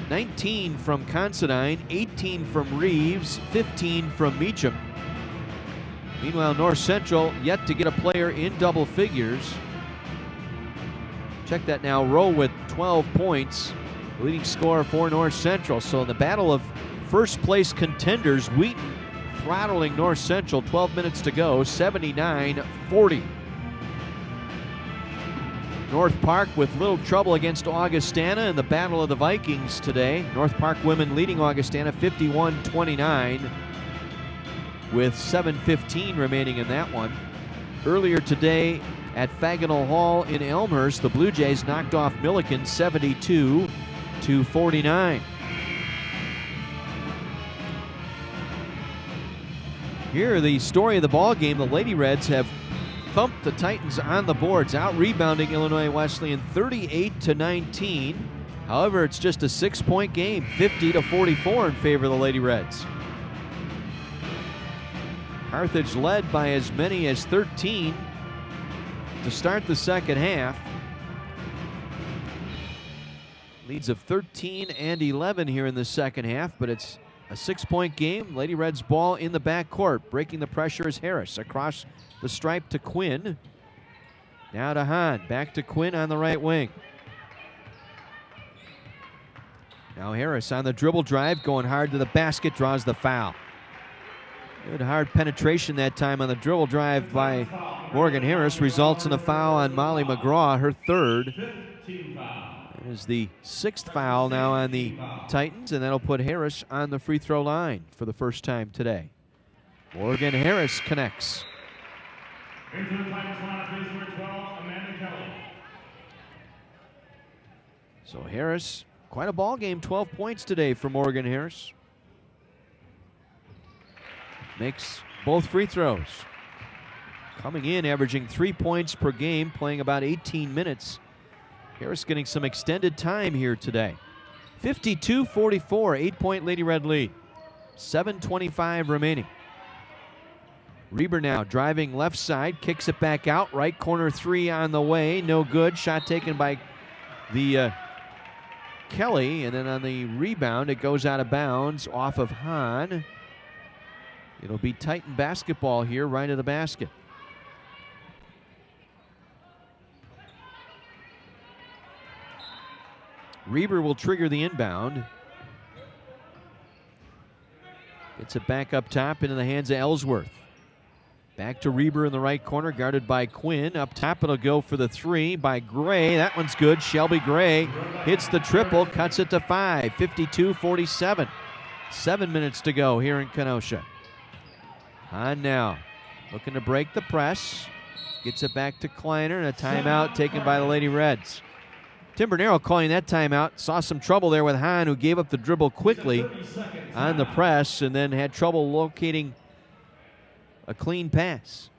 19 from Considine, 18 from Reeves, 15 from Meacham. Meanwhile, North Central yet to get a player in double figures. Check that now. Rowe with 12 points, leading scorer for North Central. So in the battle of first place contenders, Wheaton throttling North Central. 12 minutes to go, 79-40. North Park with little trouble against Augustana in the Battle of the Vikings today. North Park women leading Augustana 51-29 with 7:15 remaining in that one. earlier today at Faginal Hall in Elmhurst, the Blue Jays knocked off Milliken 72-49. Here, the story of the ball game: the Lady Reds have thumped the Titans on the boards, out-rebounding Illinois Wesleyan 38-19. However, it's just a 6-point game, 50-44 in favor of the Lady Reds. Carthage led by as many as 13 to start the second half. Leads of 13 and 11 here in the second half, but it's a 6-point game. Lady Reds ball in the backcourt. Breaking the pressure is Harris. Across the stripe to Quinn. Now to Hahn. Back to Quinn on the right wing. Now Harris on the dribble drive, going hard to the basket, draws the foul. Good hard penetration that time on the dribble drive by Morgan Harris. Results in a foul on Molly McGraw, her third. That is the 6th foul now on the Titans, and that'll put Harris on the free throw line for the first time today. Morgan Harris connects. Into the Titans line, please, number 12, Amanda Kelly. So Harris, quite a ball game, 12 points today for Morgan Harris. Makes both free throws. Coming in, averaging 3 points per game, playing about 18 minutes. Harris getting some extended time here today. 52-44, 8-point Lady Red lead. 7:25 remaining. Reber now driving left side, kicks it back out. Right corner three on the way, no good. Shot taken by the Kelly, and then on the rebound, it goes out of bounds off of Hahn. It'll be Titan basketball here, right of the basket. Reber will trigger the inbound. Gets it back up top into the hands of Ellsworth. Back to Reber in the right corner, guarded by Quinn. Up top, it'll go for the three by Gray. That one's good. Shelby Gray hits the triple, cuts it to 5. 52-47. 7 minutes to go here in Kenosha. Hahn now looking to break the press. Gets it back to Kleiner, and a timeout taken by the Lady Reds. Tim Bernero calling that timeout. Saw some trouble there with Hahn, who gave up the dribble quickly on the press and then had trouble locating a clean pass.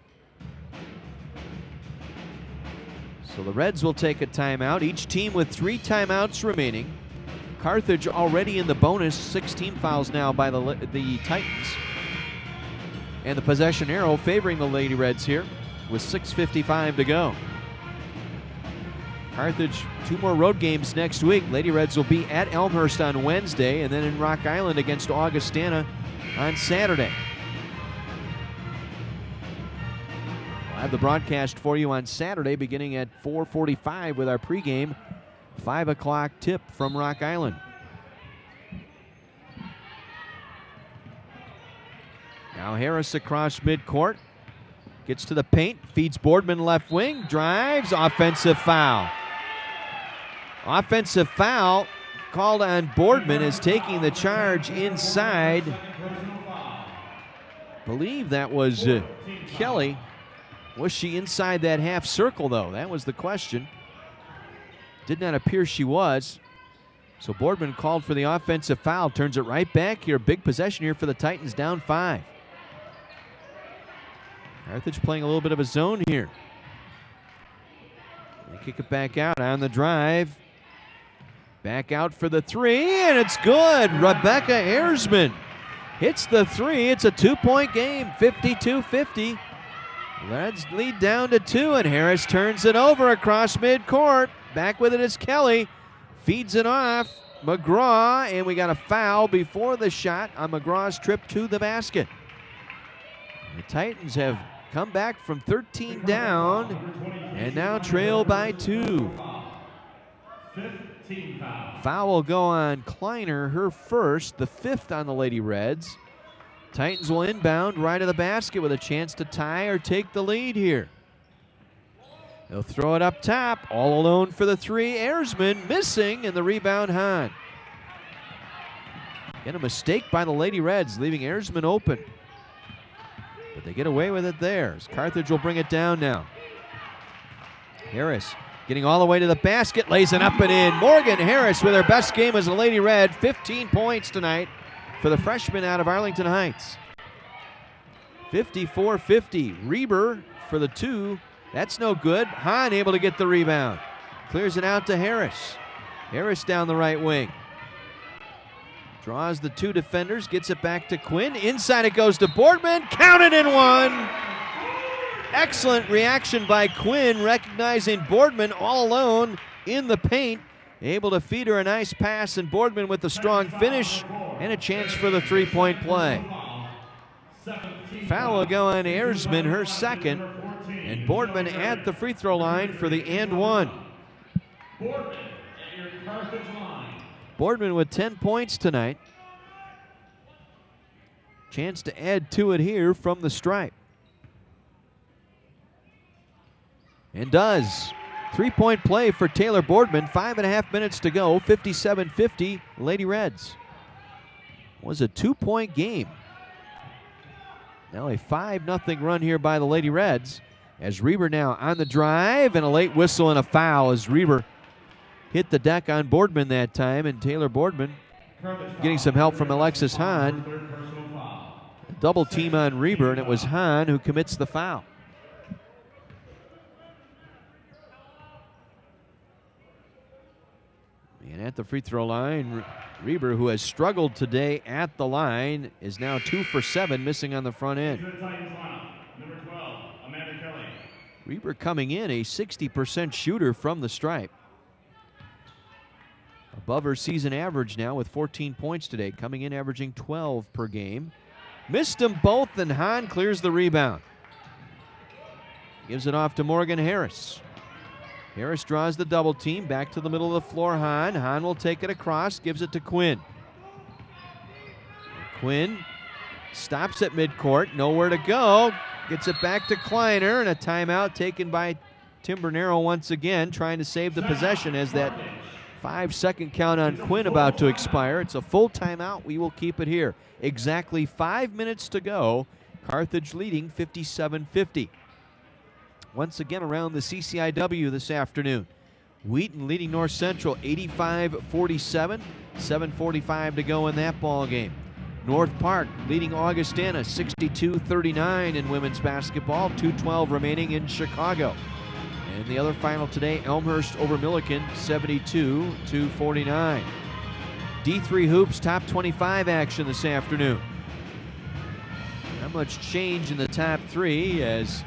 So the Reds will take a timeout, each team with 3 timeouts remaining. Carthage already in the bonus, 16 fouls now by the Titans. And the possession arrow favoring the Lady Reds here with 6:55 to go. Carthage, 2 more road games next week. Lady Reds will be at Elmhurst on Wednesday and then in Rock Island against Augustana on Saturday. We'll have the broadcast for you on Saturday beginning at 4:45 with our pregame 5 o'clock tip from Rock Island. Now Harris across midcourt. Gets to the paint, feeds Boardman left wing, drives, offensive foul. Offensive foul called on Boardman as taking the charge inside. Believe that was Kelly. Was she inside that half circle, though? That was the question. Did not appear she was. So Boardman called for the offensive foul. Turns it right back here. Big possession here for the Titans, down 5. Carthage playing a little bit of a zone here. They kick it back out on the drive. Back out for the three, and it's good. Rebecca Ersman hits the three. It's a 2-point game, 52-50. Reds lead down to 2, and Harris turns it over across midcourt. Back with it is Kelly. Feeds it off. McGraw, and we got a foul before the shot on McGraw's trip to the basket. The Titans have come back from 13 down and now trail by 2. Foul will go on Kleiner, her first, the 5th on the Lady Reds. Titans will inbound right of the basket with a chance to tie or take the lead here. They'll throw it up top, all alone for the three. Ersman missing, and the rebound Hahn. Again, a mistake by the Lady Reds, leaving Ersman open. But they get away with it there. Carthage will bring it down now. Harris getting all the way to the basket, lays it up and in. Morgan Harris with her best game as a Lady Red. 15 points tonight for the freshman out of Arlington Heights. 54-50. Reber for the 2. That's no good. Hahn able to get the rebound. Clears it out to Harris. Harris down the right wing. Draws the 2 defenders, gets it back to Quinn. Inside it goes to Boardman. Counted in 1. Excellent reaction by Quinn, recognizing Boardman all alone in the paint. Able to feed her a nice pass, and Boardman with a strong finish and a chance for the 3-point play. Foul will go on Erzman, her second, and Boardman at the free throw line for the and 1. Boardman with 10 points tonight. Chance to add to it here from the stripe. And does. 3-point play for Taylor Boardman. 5.5 minutes to go. 57-50 Lady Reds. Was a 2-point game. Now a 5-0 run here by the Lady Reds. As Reber now on the drive, and a late whistle and a foul as Reber hit the deck on Boardman that time, and Taylor Boardman getting some help from Alexis Hahn. Double team on Reber, and it was Hahn who commits the foul. And at the free throw line, Reber, who has struggled today at the line, is now 2 for 7, missing on the front end. Reber coming in a 60% shooter from the stripe. Above her season average now with 14 points today, coming in averaging 12 per game. Missed them both, and Hahn clears the rebound. Gives it off to Morgan Harris. Harris draws the double team, back to the middle of the floor, Hahn. Hahn will take it across, gives it to Quinn. Quinn stops at midcourt, nowhere to go. Gets it back to Kleiner, and a timeout taken by Tim Bernero once again, trying to save the possession as that 5-second count on Quinn about to expire. It's a full timeout. We will keep it here. Exactly 5 minutes to go. Carthage leading 57-50. Once again around the CCIW this afternoon. Wheaton leading North Central 85-47. 7:45 to go in that ball game. North Park leading Augustana 62-39 in women's basketball. 2:12 remaining in Chicago. And the other final today, Elmhurst over Milliken 72-49. D3 Hoops top 25 action this afternoon. Not much change in the top 3 as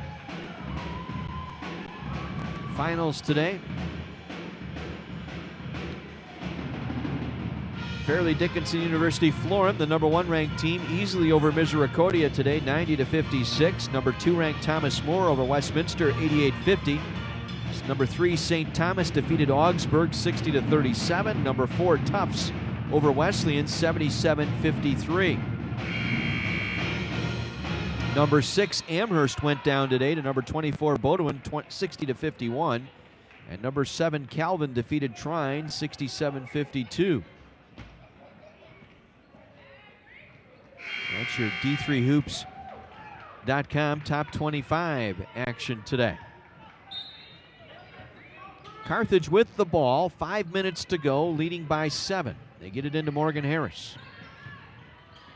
finals today. Fairleigh Dickinson University Florham, the number 1 ranked team, easily over Misericordia today, 90-56. Number 2 ranked Thomas More over Westminster, 88-50. Number 3 St. Thomas defeated Augsburg, 60-37. Number 4 Tufts over Wesleyan, 77-53. Number 6 Amherst went down today to number 24 Bowdoin, 60-51. And number 7 Calvin defeated Trine, 67-52. That's your D3Hoops.com top 25 action today. Carthage with the ball, 5 minutes to go, leading by 7. They get it into Morgan Harris.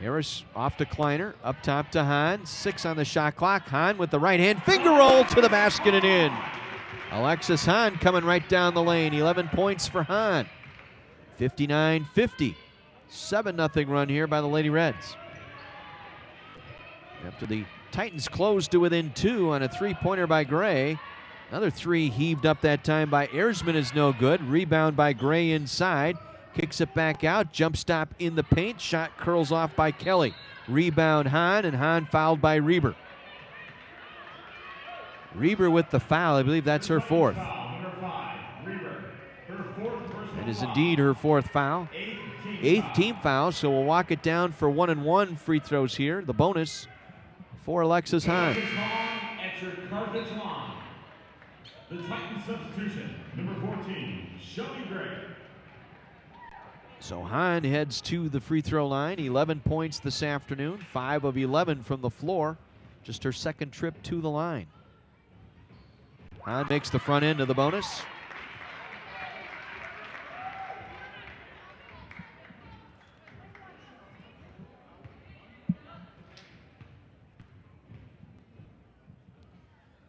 Harris off to Kleiner, up top to Hahn. 6 on the shot clock. Hahn with the right hand finger roll to the basket and in. Alexis Hahn coming right down the lane. 11 points for Hahn. 59-50. 7-0 run here by the Lady Reds. After the Titans closed to within 2 on a 3-pointer by Gray. Another 3 heaved up that time by Erzman is no good. Rebound by Gray inside. Kicks it back out. Jump stop in the paint. Shot curls off by Kelly. Rebound Hahn, and Hahn fouled by Reber. Reber with the foul. I believe that's her 4th. It is indeed her 4th foul. 8th team foul, so we'll walk it down for 1-and-1 free throws here. The bonus for Alexis Hahn. At your Carthage line. The Titan substitution, number 14, Shelby Gray. So Hahn heads to the free throw line. 11 points this afternoon, 5 of 11 from the floor. Just her second trip to the line. Hahn makes the front end of the bonus.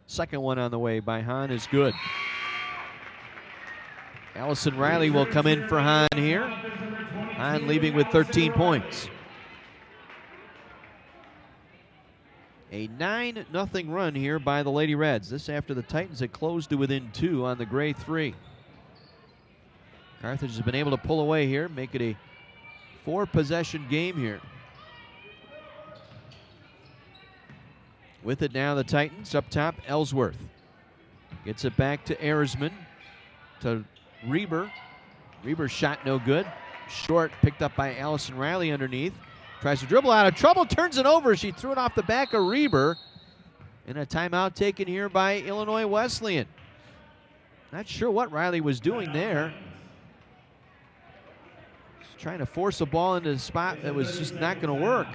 Second one on the way by Hahn is good. Allison Riley will come in for Hahn here. Hahn leaving with 13 points. A 9-0 run here by the Lady Reds. This after the Titans had closed to within 2 on the Gray 3. Carthage has been able to pull away here, make it a 4-possession game here. With it now, the Titans up top, Ellsworth. Gets it back to Erisman, to Reber. Reber's shot no good. Short, picked up by Allison Riley underneath. Tries to dribble out of trouble, turns it over. She threw it off the back of Reber. And a timeout taken here by Illinois Wesleyan. Not sure what Riley was doing there. She's trying to force a ball into a spot that was just not going to work.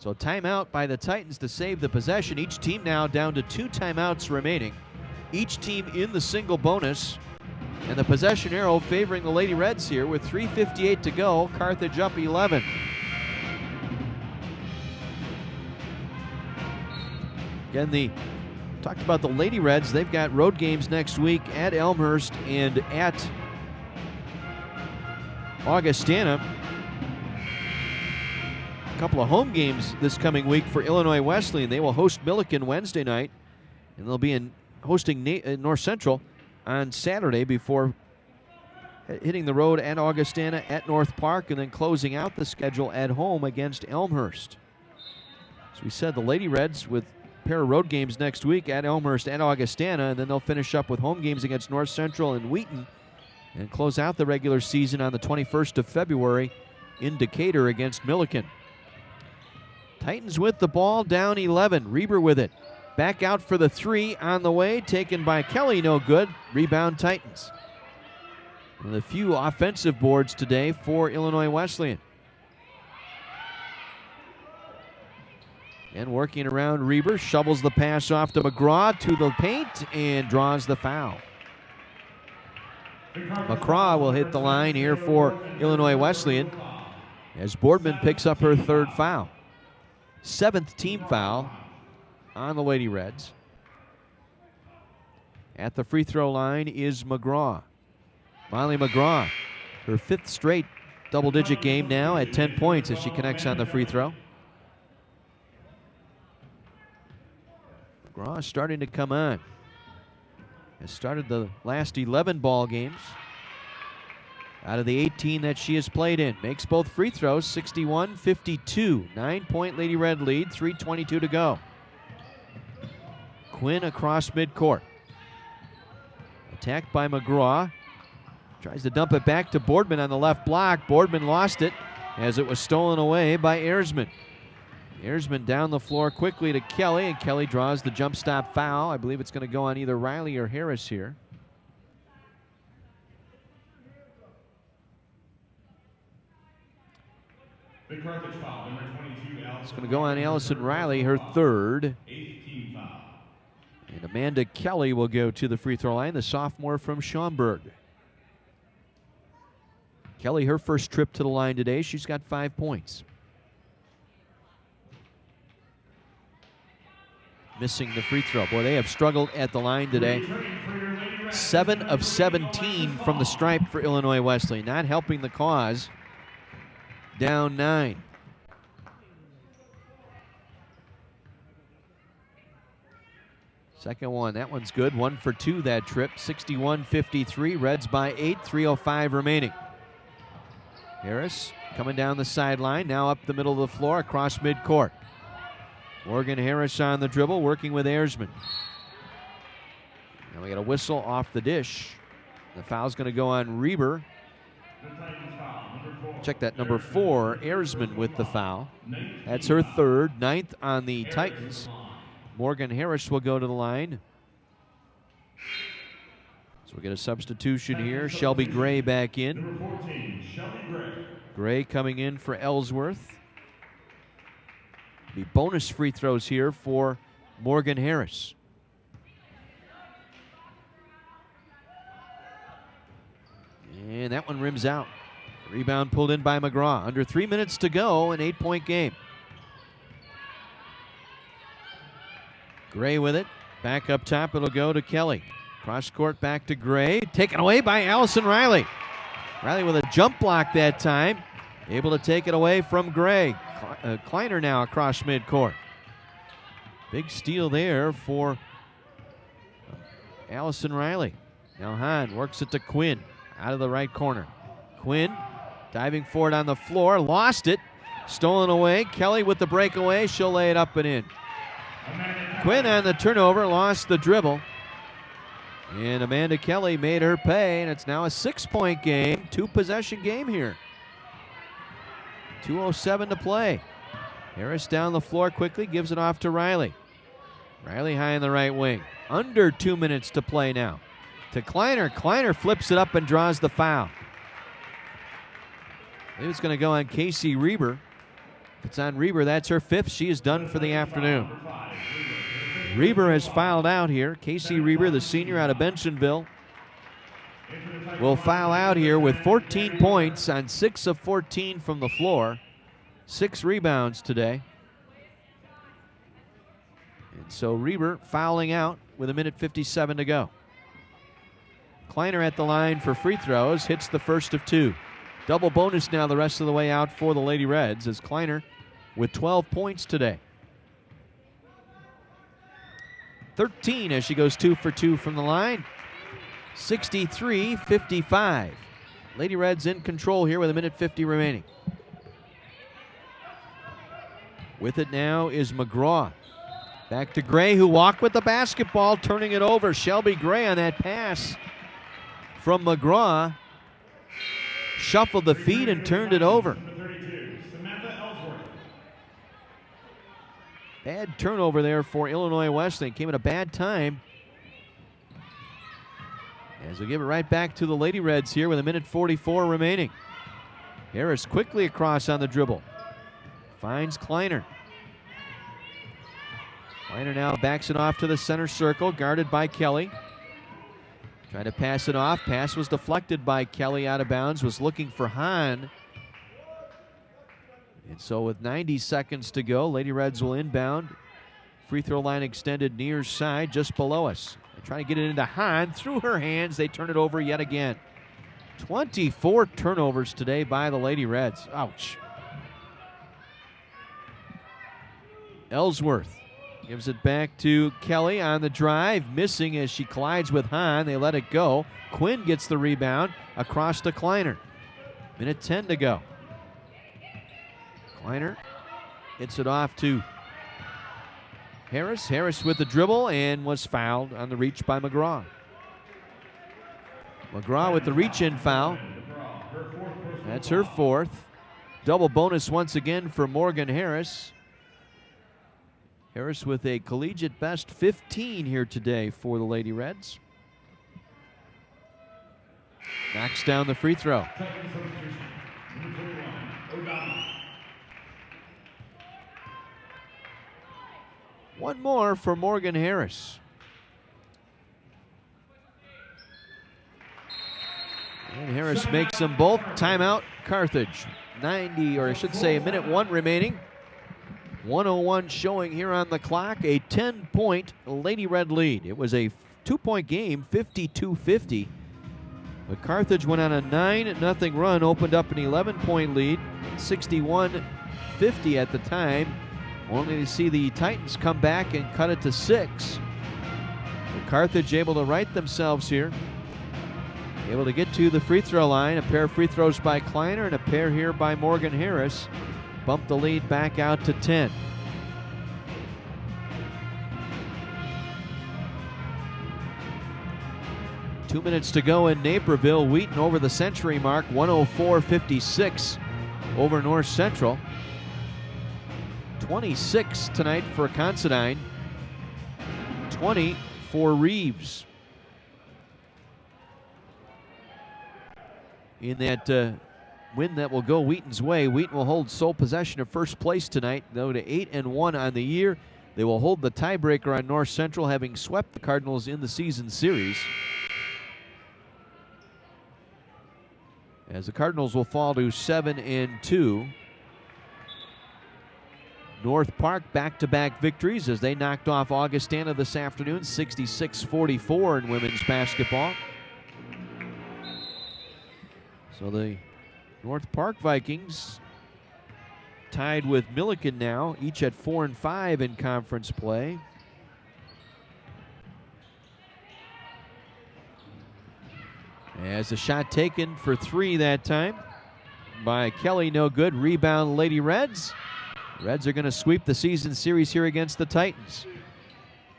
So timeout by the Titans to save the possession. Each team now down to 2 timeouts remaining. Each team in the single bonus. And the possession arrow favoring the Lady Reds here with 3:58 to go. Carthage up 11. Again, talked about the Lady Reds. They've got road games next week at Elmhurst and at Augustana. A couple of home games this coming week for Illinois Wesleyan. They will host Millikin Wednesday night, and they'll be hosting North Central on Saturday before hitting the road at Augustana, at North Park, and then closing out the schedule at home against Elmhurst. As we said, the Lady Reds with a pair of road games next week at Elmhurst and Augustana, and then they'll finish up with home games against North Central and Wheaton and close out the regular season on the 21st of February in Decatur against Millikin. Titans with the ball, down 11. Reber with it. Back out for the 3 on the way, taken by Kelly, no good. Rebound Titans. And a few offensive boards today for Illinois Wesleyan. And working around Reber, shovels the pass off to McGraw to the paint and draws the foul. McGraw will hit the line here for Illinois Wesleyan as Boardman picks up her 3rd foul. 7th team foul on the Lady Reds. At the free throw line is McGraw. Molly McGraw, her 5th straight double-digit game now at 10 points as she connects on the free throw. McGraw starting to come on. Has started the last 11 ball games out of the 18 that she has played in. Makes both free throws, 61-52. 9-point Lady Red lead, 3:22 to go. Quinn across midcourt. Attacked by McGraw. Tries to dump it back to Boardman on the left block. Boardman lost it as it was stolen away by Erisman. Erisman down the floor quickly to Kelly, and Kelly draws the jump stop foul. I believe it's going to go on either Riley or Harris here. The Carthage foul, number 22, It's going to go on Allison Riley, her 3rd. 8th team foul. And Amanda Kelly will go to the free throw line, the sophomore from Schaumburg. Kelly, her first trip to the line today, she's got 5 points. Missing the free throw. Boy, they have struggled at the line today. 7 of 17 from the stripe for Illinois Wesleyan, not helping the cause. Down 9. Second one, that one's good. 1 for 2 that trip. 61-53. Reds by 8. 3:05 remaining. Harris coming down the sideline. Now up the middle of the floor across midcourt. Morgan Harris on the dribble, working with Erisman. Now we got a whistle off the dish. The foul's going to go on Reber. Check that, number 4, Erisman with the foul. That's her 3rd, 9th on the Titans. Morgan Harris will go to the line. So we get a substitution here. Shelby Gray back in. Number 14, Shelby Gray. Gray coming in for Ellsworth. The bonus free throws here for Morgan Harris. And that one rims out. Rebound pulled in by McGraw. Under 3 minutes to go, an 8-point game. Gray with it. Back up top, it'll go to Kelly. Cross court back to Gray. Taken away by Allison Riley. Riley with a jump block that time. Able to take it away from Gray. Kleiner now across midcourt. Big steal there for Allison Riley. Now Hahn works it to Quinn. Out of the right corner. Quinn diving for it on the floor. Lost it. Stolen away. Kelly with the breakaway. She'll lay it up and in. Quinn on the turnover. Lost the dribble. And Amanda Kelly made her pay. And it's now a 6-point game. 2-possession game here. 2:07 to play. Harris down the floor quickly. Gives it off to Riley. Riley high in the right wing. Under 2 minutes to play now. To Kleiner. Kleiner flips it up and draws the foul. I believe it's going to go on Casey Reber. If it's on Reber, that's her 5th. She is done for the afternoon. Reber has fouled out here. Casey Reber, the senior out of Bensenville, will foul out here with 14 points on 6 of 14 from the floor. 6 rebounds today. And so Reber fouling out with 1:57 to go. Kleiner at the line for free throws, hits the first of 2. Double bonus now the rest of the way out for the Lady Reds as Kleiner with 12 points today. 13 as she goes 2 for 2 from the line. 63-55. Lady Reds in control here with 1:50 remaining. With it now is McGraw. Back to Gray, who walked with the basketball, turning it over. Shelby Gray on that pass from McGraw. Shuffled the feet and turned it over. Bad turnover there for Illinois Wesleyan. Came at a bad time. As we give it right back to the Lady Reds here with 1:44 remaining. Harris quickly across on the dribble. Finds Kleiner. Kleiner now backs it off to the center circle, guarded by Kelly. Trying to pass it off. Pass was deflected by Kelly out of bounds. Was looking for Hahn. And so with 90 seconds to go, Lady Reds will inbound. Free throw line extended near side, just below us. They're trying to get it into Hahn. Through her hands, they turn it over yet again. 24 turnovers today by the Lady Reds. Ouch. Ellsworth gives it back to Kelly on the drive, missing as she collides with Hahn. They let it go. Quinn gets the rebound across to Kleiner. 1:10 to go. Kleiner hits it off to Harris. Harris with the dribble and was fouled on the reach by McGraw. McGraw with the reach-in foul. That's her 4th. Double bonus once again for Morgan Harris. Harris with a collegiate best 15 here today for the Lady Reds. Knocks down the free throw. One more for Morgan Harris. And Harris makes them both. Timeout, Carthage. 90, or I should say 1:01 remaining. 1:01 showing here on the clock. A 10-point Lady Red lead. It was a 2-point game, 52-50. But Carthage went on a 9-0 run, opened up an 11-point lead, 61-50 at the time. Only to see the Titans come back and cut it to 6. But Carthage able to right themselves here. Able to get to the free throw line. A pair of free throws by Kleiner and a pair here by Morgan Harris. Bump the lead back out to 10. Two minutes to go in Naperville. Wheaton over the century mark, 104-56 over North Central. 26 tonight for Considine, 20 for Reeves. In that win that will go Wheaton's way. Wheaton will hold sole possession of first place tonight, though to 8-1 on the year. They will hold the tiebreaker on North Central, having swept the Cardinals in the season series. As the Cardinals will fall to 7-2. North Park back-to-back victories as they knocked off Augustana this afternoon, 66-44 in women's basketball. So the North Park Vikings tied with Milliken now, each at 4-5 in conference play. As the shot taken for three that time by Kelly, no good. Rebound, Lady Reds. Reds are going to sweep the season series here against the Titans.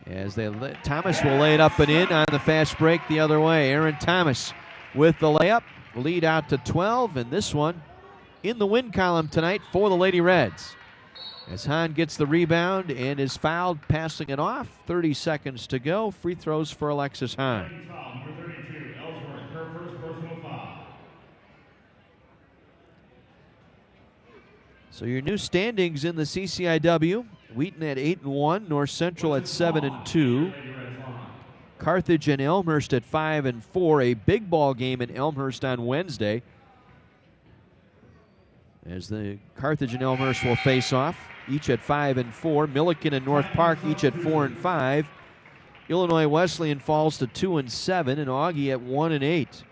As Thomas will lay it up and in on the fast break the other way. Aaron Thomas with the layup. Lead out to 12, and this one in the win column tonight for the Lady Reds. As Hahn gets the rebound and is fouled, passing it off. 30 seconds to go. Free throws for Alexis Hahn. So your new standings in the CCIW: Wheaton at 8-1, North Central at 7-2, Carthage and Elmhurst at 5-4. A big ball game in Elmhurst on Wednesday, as the Carthage and Elmhurst will face off, each at 5-4. Milliken and North Park each at 4-5. Illinois Wesleyan falls to 2-7, and Augie at 1-8.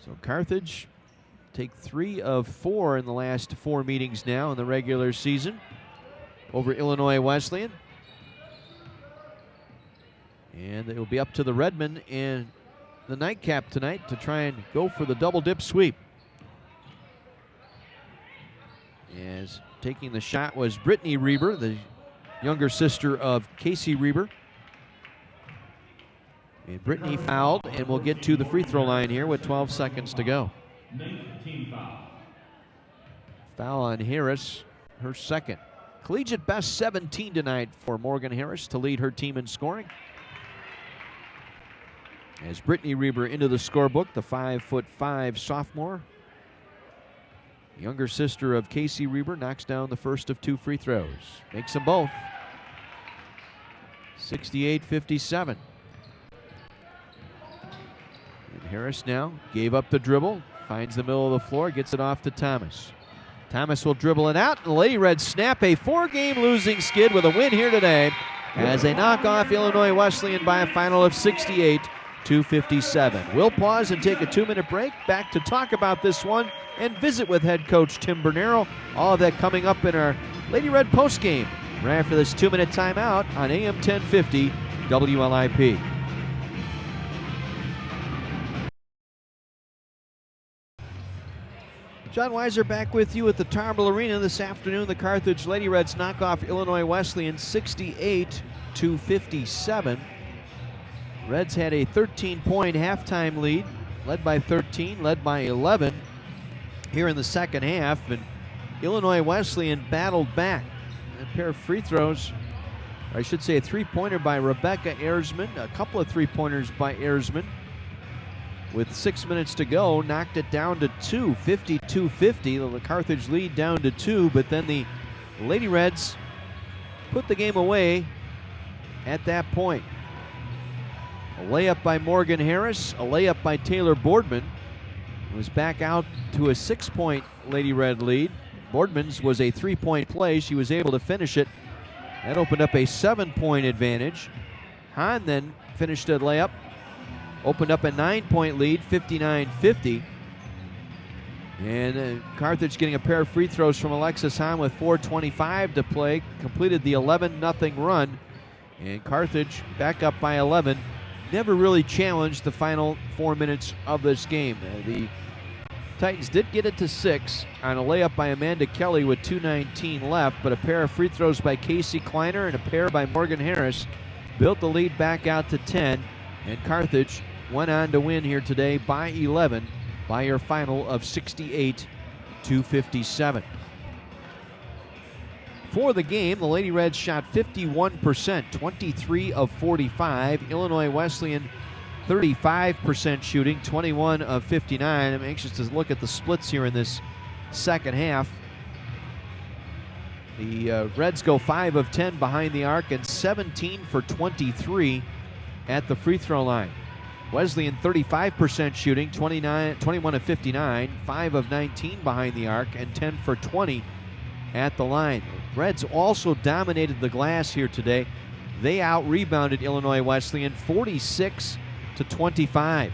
So Carthage take 3 of 4 in the last 4 meetings now in the regular season over Illinois Wesleyan. And it will be up to the Redmen in the nightcap tonight to try and go for the double dip sweep. As taking the shot was Brittany Reber, the younger sister of Casey Reber. And Brittany fouled, and we'll get to the free throw line here with 12 seconds to go. Foul on Harris, her second. Collegiate best 17 tonight for Morgan Harris to lead her team in scoring. As Brittany Reber into the scorebook, the 5'5" sophomore. Younger sister of Casey Reber knocks down the first of 2 free throws. Makes them both. 68-57. Harris now gave up the dribble, finds the middle of the floor, gets it off to Thomas. Thomas will dribble it out, and the Lady Reds snap a 4-game losing skid with a win here today as they knock off Illinois Wesleyan by a final of 68-57. We'll pause and take a 2-minute break. Back to talk about this one and visit with head coach Tim Bernero. All of that coming up in our Lady Red postgame right after this 2-minute timeout on AM 1050 WLIP. John Weiser back with you at the Tarble Arena this afternoon. The Carthage Lady Reds knock off Illinois Wesleyan 68-57. Reds had a 13-point halftime lead, led by 13, led by 11 here in the second half, and Illinois Wesleyan battled back. A pair of free throws, or I should say a three-pointer by Rebecca Erzman, a couple of three-pointers by Erzman. With 6 minutes to go, knocked it down to 2, 52-50. The Carthage lead down to 2, but then the Lady Reds put the game away at that point. A layup by Morgan Harris, a layup by Taylor Boardman. It was back out to a 6-point Lady Red lead. Boardman's was a 3-point play. She was able to finish it. That opened up a 7-point advantage. Hahn then finished a layup. Opened up a 9-point lead, 59-50. And Carthage getting a pair of free throws from Alexis Hahn with 4:25 to play. Completed the 11-0 run. And Carthage back up by 11. Never really challenged the final 4 minutes of this game. The Titans did get it to 6 on a layup by Amanda Kelly with 2:19 left, but a pair of free throws by Casey Kleiner and a pair by Morgan Harris built the lead back out to 10. And Carthage went on to win here today by 11 by your final of 68-57. For the game, the Lady Reds shot 51%, 23 of 45. Illinois Wesleyan, 35% shooting, 21 of 59. I'm anxious to look at the splits here in this second half. The Reds go 5 of 10 behind the arc and 17 for 23 at the free throw line. Wesleyan 35% shooting, 21 of 59, 5 of 19 behind the arc, and 10 for 20 at the line. Reds also dominated the glass here today. They out-rebounded Illinois Wesleyan 46 to 25.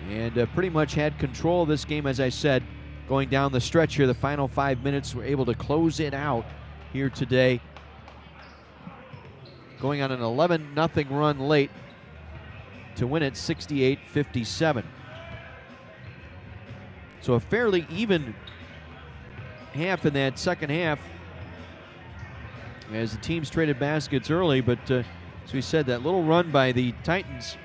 And pretty much had control of this game, as I said, going down the stretch here. The final 5 minutes were able to close it out here today. Going on an 11-0 run late to win it 68-57. So a fairly even half in that second half as the teams traded baskets early, but as we said, that little run by the Titans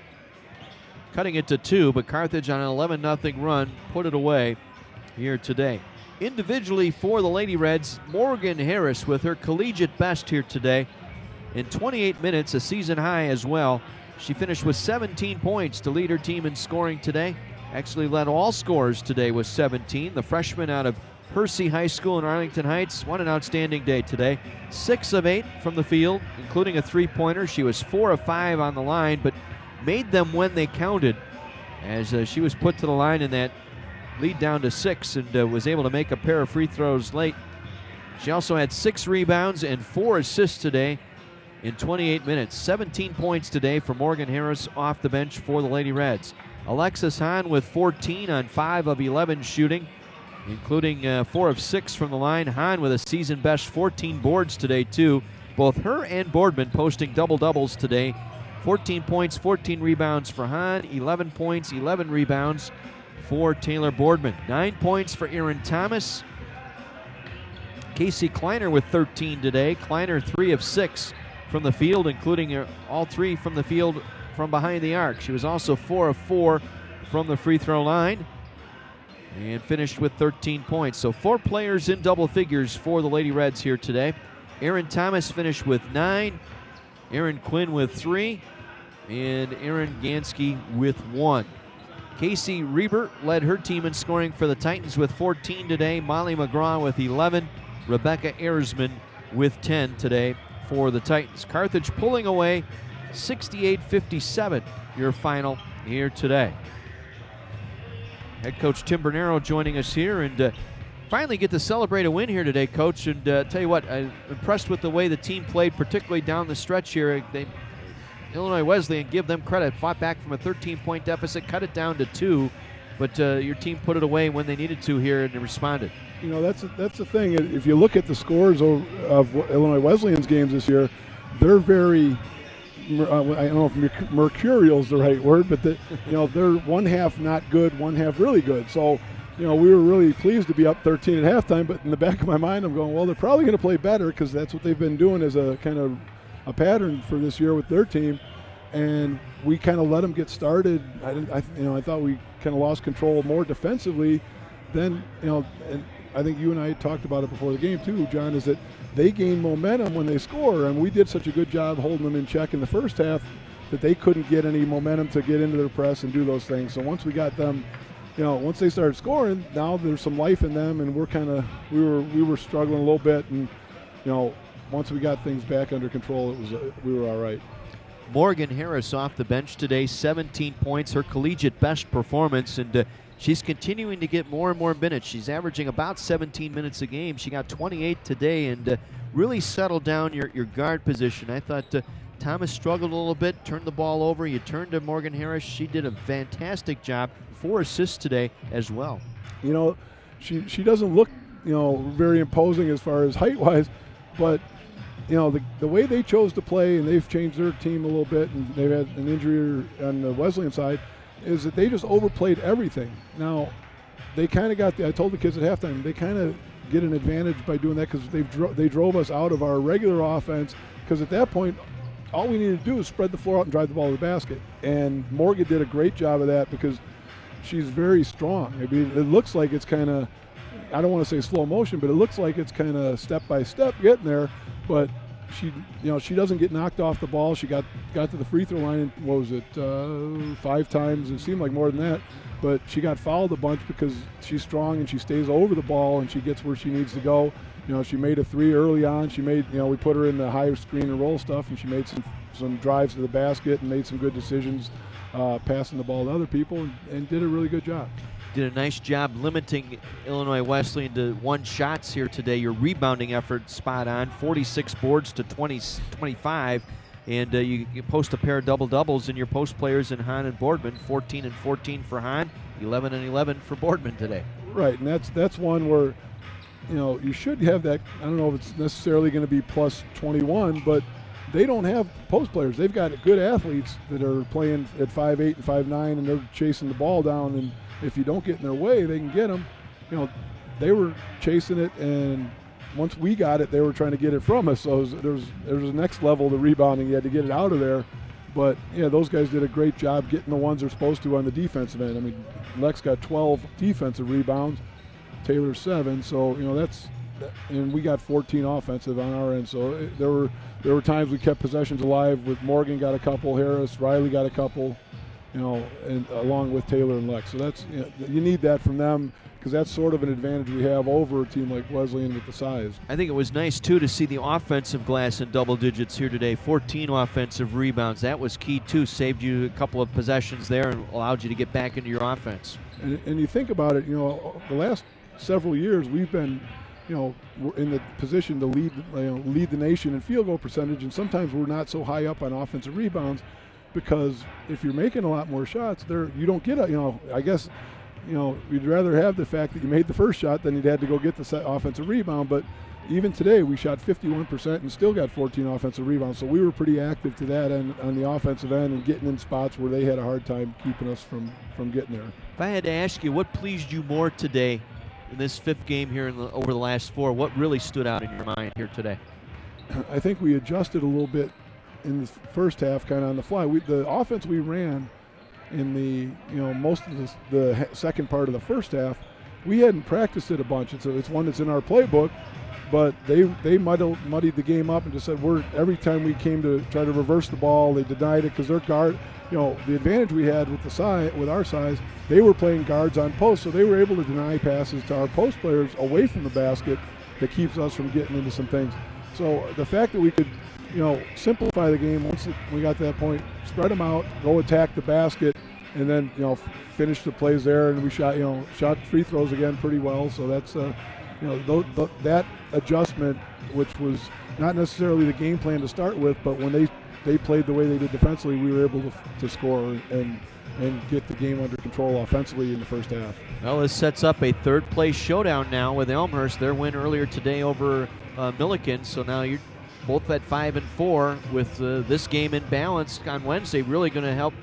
cutting it to 2, but Carthage on an 11-0 run put it away here today. Individually for the Lady Reds, Morgan Harris with her collegiate best here today. In 28 minutes, a season high as well. She finished with 17 points to lead her team in scoring today. Actually led all scorers today with 17. The freshman out of Hersey High School in Arlington Heights won an outstanding day today. 6 of 8 from the field, including a three-pointer. She was 4 of 5 on the line, but made them when they counted as she was put to the line in that lead down to 6 and was able to make a pair of free throws late. She also had 6 rebounds and 4 assists today in 28 minutes. 17 points today for Morgan Harris off the bench for the Lady Reds. Alexis Hahn with 14 on 5 of 11 shooting, including 4 of 6 from the line. Hahn with a season-best 14 boards today, too. Both her and Boardman posting double-doubles today. 14 points, 14 rebounds for Hahn, 11 points, 11 rebounds for Taylor Boardman. 9 points for Aaron Thomas. Casey Kleiner with 13 today. Kleiner 3 of 6 from the field, including all 3 from the field from behind the arc. She was also 4 of 4 from the free throw line and finished with 13 points. So 4 players in double figures for the Lady Reds here today. Aaron Thomas finished with 9, Aaron Quinn with 3, and Aaron Gansky with 1. Casey Reber led her team in scoring for the Titans with 14 today. Molly McGraw with 11. Rebecca Ersman with 10 today for the Titans. Carthage pulling away 68-57, your final here today. Head coach Tim Bernero joining us here, and finally get to celebrate a win here today, Coach. And tell you what, I'm impressed with the way the team played, particularly down the stretch here. Illinois Wesleyan, give them credit, fought back from a 13-point deficit, cut it down to 2, but your team put it away when they needed to here and responded. You know, that's the thing. If you look at the scores of Illinois Wesleyan's games this year, they're very, I don't know if mercurial is the right word, but they're one half not good, one half really good. So, we were really pleased to be up 13 at halftime, but in the back of my mind, I'm going, well, they're probably going to play better because that's what they've been doing as a kind of a pattern for this year with their team, and we kind of let them get started. I thought we kind of lost control more defensively. Then, and I think you and I talked about it before the game too, John, is that they gain momentum when they score, and we did such a good job holding them in check in the first half that they couldn't get any momentum to get into their press and do those things. So once we got them, once they started scoring, now there's some life in them, and we were struggling a little bit, and once we got things back under control, we were all right. Morgan Harris off the bench today, 17 points, her collegiate best performance, and she's continuing to get more and more minutes. She's averaging about 17 minutes a game. She got 28 today and really settled down your guard position. I thought Thomas struggled a little bit, turned the ball over. You turned to Morgan Harris. She did a fantastic job. 4 assists today as well. She doesn't look, very imposing as far as height-wise, but the way they chose to play, and they've changed their team a little bit, and they've had an injury on the Wesleyan side, is that they just overplayed everything. Now, they kind of I told the kids at halftime, they kind of get an advantage by doing that because they drove us out of our regular offense, because at that point, all we needed to do is spread the floor out and drive the ball to the basket. And Morgan did a great job of that because she's very strong. I mean, it looks like it's kind of, I don't want to say slow motion, but it looks like it's kind of step by step getting there. But she doesn't get knocked off the ball. She got to the free throw line, what was it, 5 times? It seemed like more than that. But she got fouled a bunch because she's strong and she stays over the ball and she gets where she needs to go. She made a 3 early on. She made, we put her in the higher screen and roll stuff, and she made some drives to the basket and made some good decisions, passing the ball to other people, and did a really good job. Did a nice job limiting Illinois Wesleyan to 1 shots here today. Your rebounding effort spot on, 46 boards to 25, and you post a pair of double-doubles in your post players in Hahn and Boardman, 14 and 14 for Hahn, 11 and 11 for Boardman today. Right, and that's one where you should have that. I don't know if it's necessarily going to be plus 21, but they don't have post players. They've got good athletes that are playing at 5'8" and 5'9", and they're chasing the ball down, and if you don't get in their way, they can get them. They were chasing it, and once we got it, they were trying to get it from us. So there's a next level of the rebounding. You had to get it out of there. But, those guys did a great job getting the ones they're supposed to on the defensive end. I mean, Lex got 12 defensive rebounds, Taylor 7. So, and we got 14 offensive on our end. So there were times we kept possessions alive with Morgan got a couple, Harris, Riley got a couple, and along with Taylor and Lex. So that's, you need that from them, because that's sort of an advantage we have over a team like Wesleyan with the size. I think it was nice, too, to see the offensive glass in double digits here today. 14 offensive rebounds. That was key, too. Saved you a couple of possessions there and allowed you to get back into your offense. And you think about it, the last several years we've been, we're in the position to lead the nation in field goal percentage, and sometimes we're not so high up on offensive rebounds, because if you're making a lot more shots, you don't get I guess, you'd rather have the fact that you made the first shot than you'd had to go get the offensive rebound. But even today, we shot 51% and still got 14 offensive rebounds. So we were pretty active to that end on the offensive end and getting in spots where they had a hard time keeping us from getting there. If I had to ask you, what pleased you more today in this 5th game here over the last 4? What really stood out in your mind here today? I think we adjusted a little bit in the first half, kind of on the fly. The offense we ran in the most of the second part of the first half, we hadn't practiced it a bunch. It's one that's in our playbook, but they muddied the game up and just said every time we came to try to reverse the ball, they denied it because their guard. The advantage we had with our size, they were playing guards on post, so they were able to deny passes to our post players away from the basket that keeps us from getting into some things. So the fact that we could simplify the game once we got to that point, spread them out, go attack the basket, and then finish the plays there. And we shot free throws again pretty well. So that's that adjustment, which was not necessarily the game plan to start with, but when they played the way they did defensively, we were able to score and get the game under control offensively in the first half. Well, this sets up a 3rd-place showdown now with Elmhurst. Their win earlier today over Milliken. So now you're both at 5 and 4 with this game in balance on Wednesday. Really going to help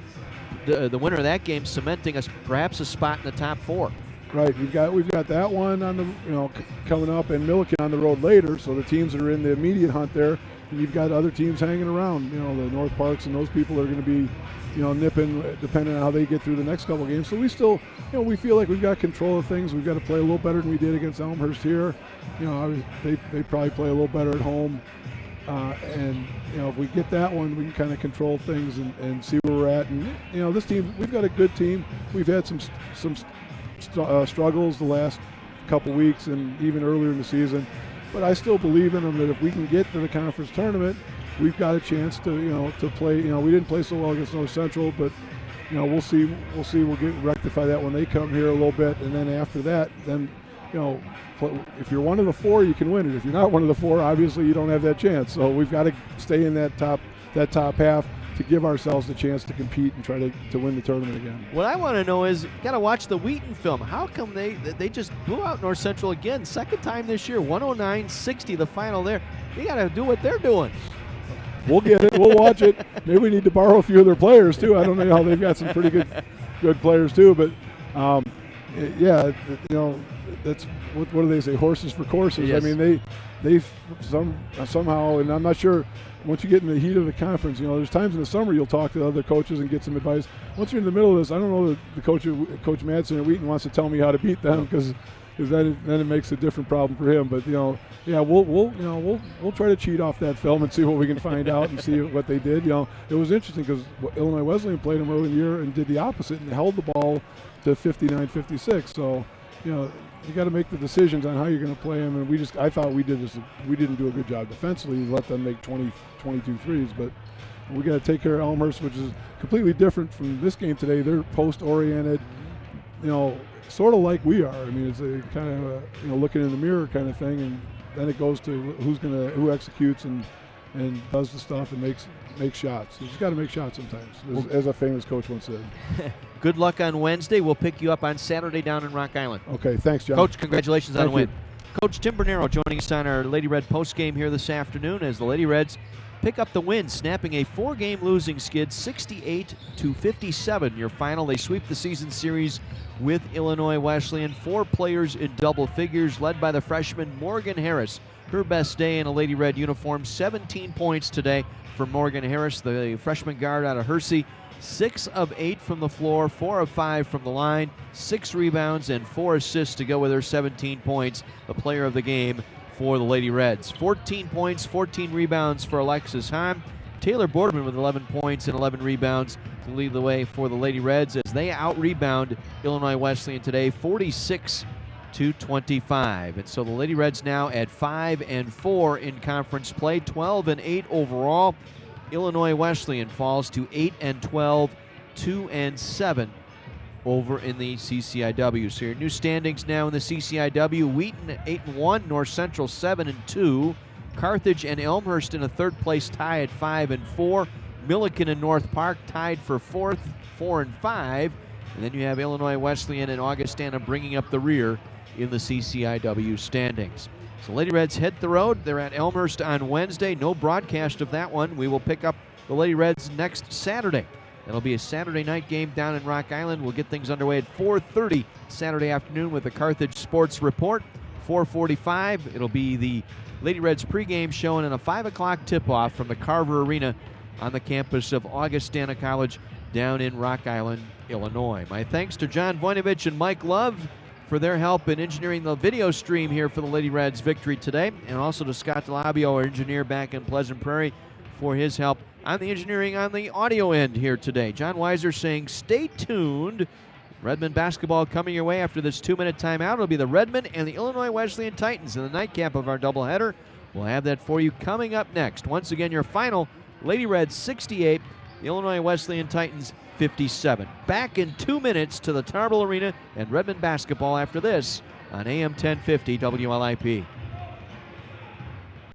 the winner of that game cementing us perhaps a spot in the top 4. Right, we've got that one on the coming up, and Milliken on the road later. So the teams that are in the immediate hunt there, and you've got other teams hanging around. The North Parks and those people are going to be nipping depending on how they get through the next couple of games. So we still we feel like we've got control of things. We've got to play a little better than we did against Elmhurst here. They probably play a little better at home. And if we get that one, we can kind of control things and see where we're at. And this team, we've got a good team. We've had some struggles the last couple weeks and even earlier in the season, but I still believe in them that if we can get to the conference tournament, we've got a chance to play. We didn't play so well against North Central, but we'll see. We'll rectify that when they come here a little bit, and then after that, then if you're one of the 4, you can win it. If you're not one of the 4, obviously you don't have that chance. So we've got to stay in that top half to give ourselves the chance to compete and try to win the tournament again. What I want to know is, got to watch the Wheaton film. How come they just blew out North Central again? 2nd time this year, 109-60 the final there. You got to do what they're doing. We'll get it. We'll watch it. Maybe we need to borrow a few of their players too. I don't know how they've got some pretty good players too. But that's what do they say? Horses for courses. Yes. I mean, they somehow, and I'm not sure. Once you get in the heat of the conference, there's times in the summer you'll talk to other coaches and get some advice. Once you're in the middle of this, I don't know that Coach Madsen at Wheaton wants to tell me how to beat them, because because then it makes a different problem for him. But yeah, we'll try to cheat off that film and see what we can find out and see what they did. It was interesting because Illinois Wesleyan played them early in the year and did the opposite and held the ball to 59-56. So you got to make the decisions on how you're going to play them. And I thought we didn't do a good job defensively. We let them make 22 threes, but we got to take care of Elmhurst, which is completely different from this game today. They're post-oriented, sort of like we are. I mean, it's a kind of looking in the mirror kind of thing, and then it goes to who executes and does the stuff and makes shots. You just got to make shots sometimes, as a famous coach once said. Good luck on Wednesday. We'll pick you up on Saturday down in Rock Island. Okay, thanks, John. Coach, congratulations on the win. You. Coach Tim Bernero joining us on our Lady Red postgame here this afternoon as the Lady Reds pick up the win, snapping a 4-game losing skid, 68-57. Your final, they sweep the season series with Illinois Wesleyan. 4 players in double figures, led by the freshman Morgan Harris. Her best day in a Lady Red uniform, 17 points today for Morgan Harris, the freshman guard out of Hersey. 6 of 8 from the floor, 4 of 5 from the line, 6 rebounds and 4 assists to go with her 17 points, the player of the game for the Lady Reds. 14 points, 14 rebounds for Alexis Hahn. Taylor Boardman with 11 points and 11 rebounds to lead the way for the Lady Reds as they out-rebound Illinois Wesleyan today, 46-25. And so the Lady Reds now at 5-4 in conference play, 12-8 overall. Illinois Wesleyan falls to 8-12, 2-7 over in the CCIW. So your new standings now in the CCIW: Wheaton at 8-1, North Central 7-2, Carthage and Elmhurst in a third place tie at 5-4, Milliken and North Park tied for fourth, 4-5, and then you have Illinois Wesleyan and Augustana bringing up the rear in the CCIW standings. So Lady Reds hit the road. They're at Elmhurst on Wednesday. No broadcast of that one. We will pick up the Lady Reds next Saturday. It'll be a Saturday night game down in Rock Island. We'll get things underway at 4:30 Saturday afternoon with the Carthage Sports Report. 4:45, it'll be the Lady Reds pregame show and a 5 o'clock tip-off from the Carver Arena on the campus of Augustana College down in Rock Island, Illinois. My thanks to John Voinovich and Mike Love for their help in engineering the video stream here for the Lady Reds victory today, and also to Scott DeLabio, our engineer back in Pleasant Prairie, for his help on the engineering on the audio end here today. John Weiser saying stay tuned. Redmond basketball coming your way after this 2-minute timeout. It'll be the Redmond and the Illinois Wesleyan Titans in the nightcap of our doubleheader. We'll have that for you coming up next. Once again, your final, Lady Reds 68, the Illinois Wesleyan Titans 57. Back in 2 minutes to the Tarble Arena and Redmond basketball after this on AM 1050 WLIP.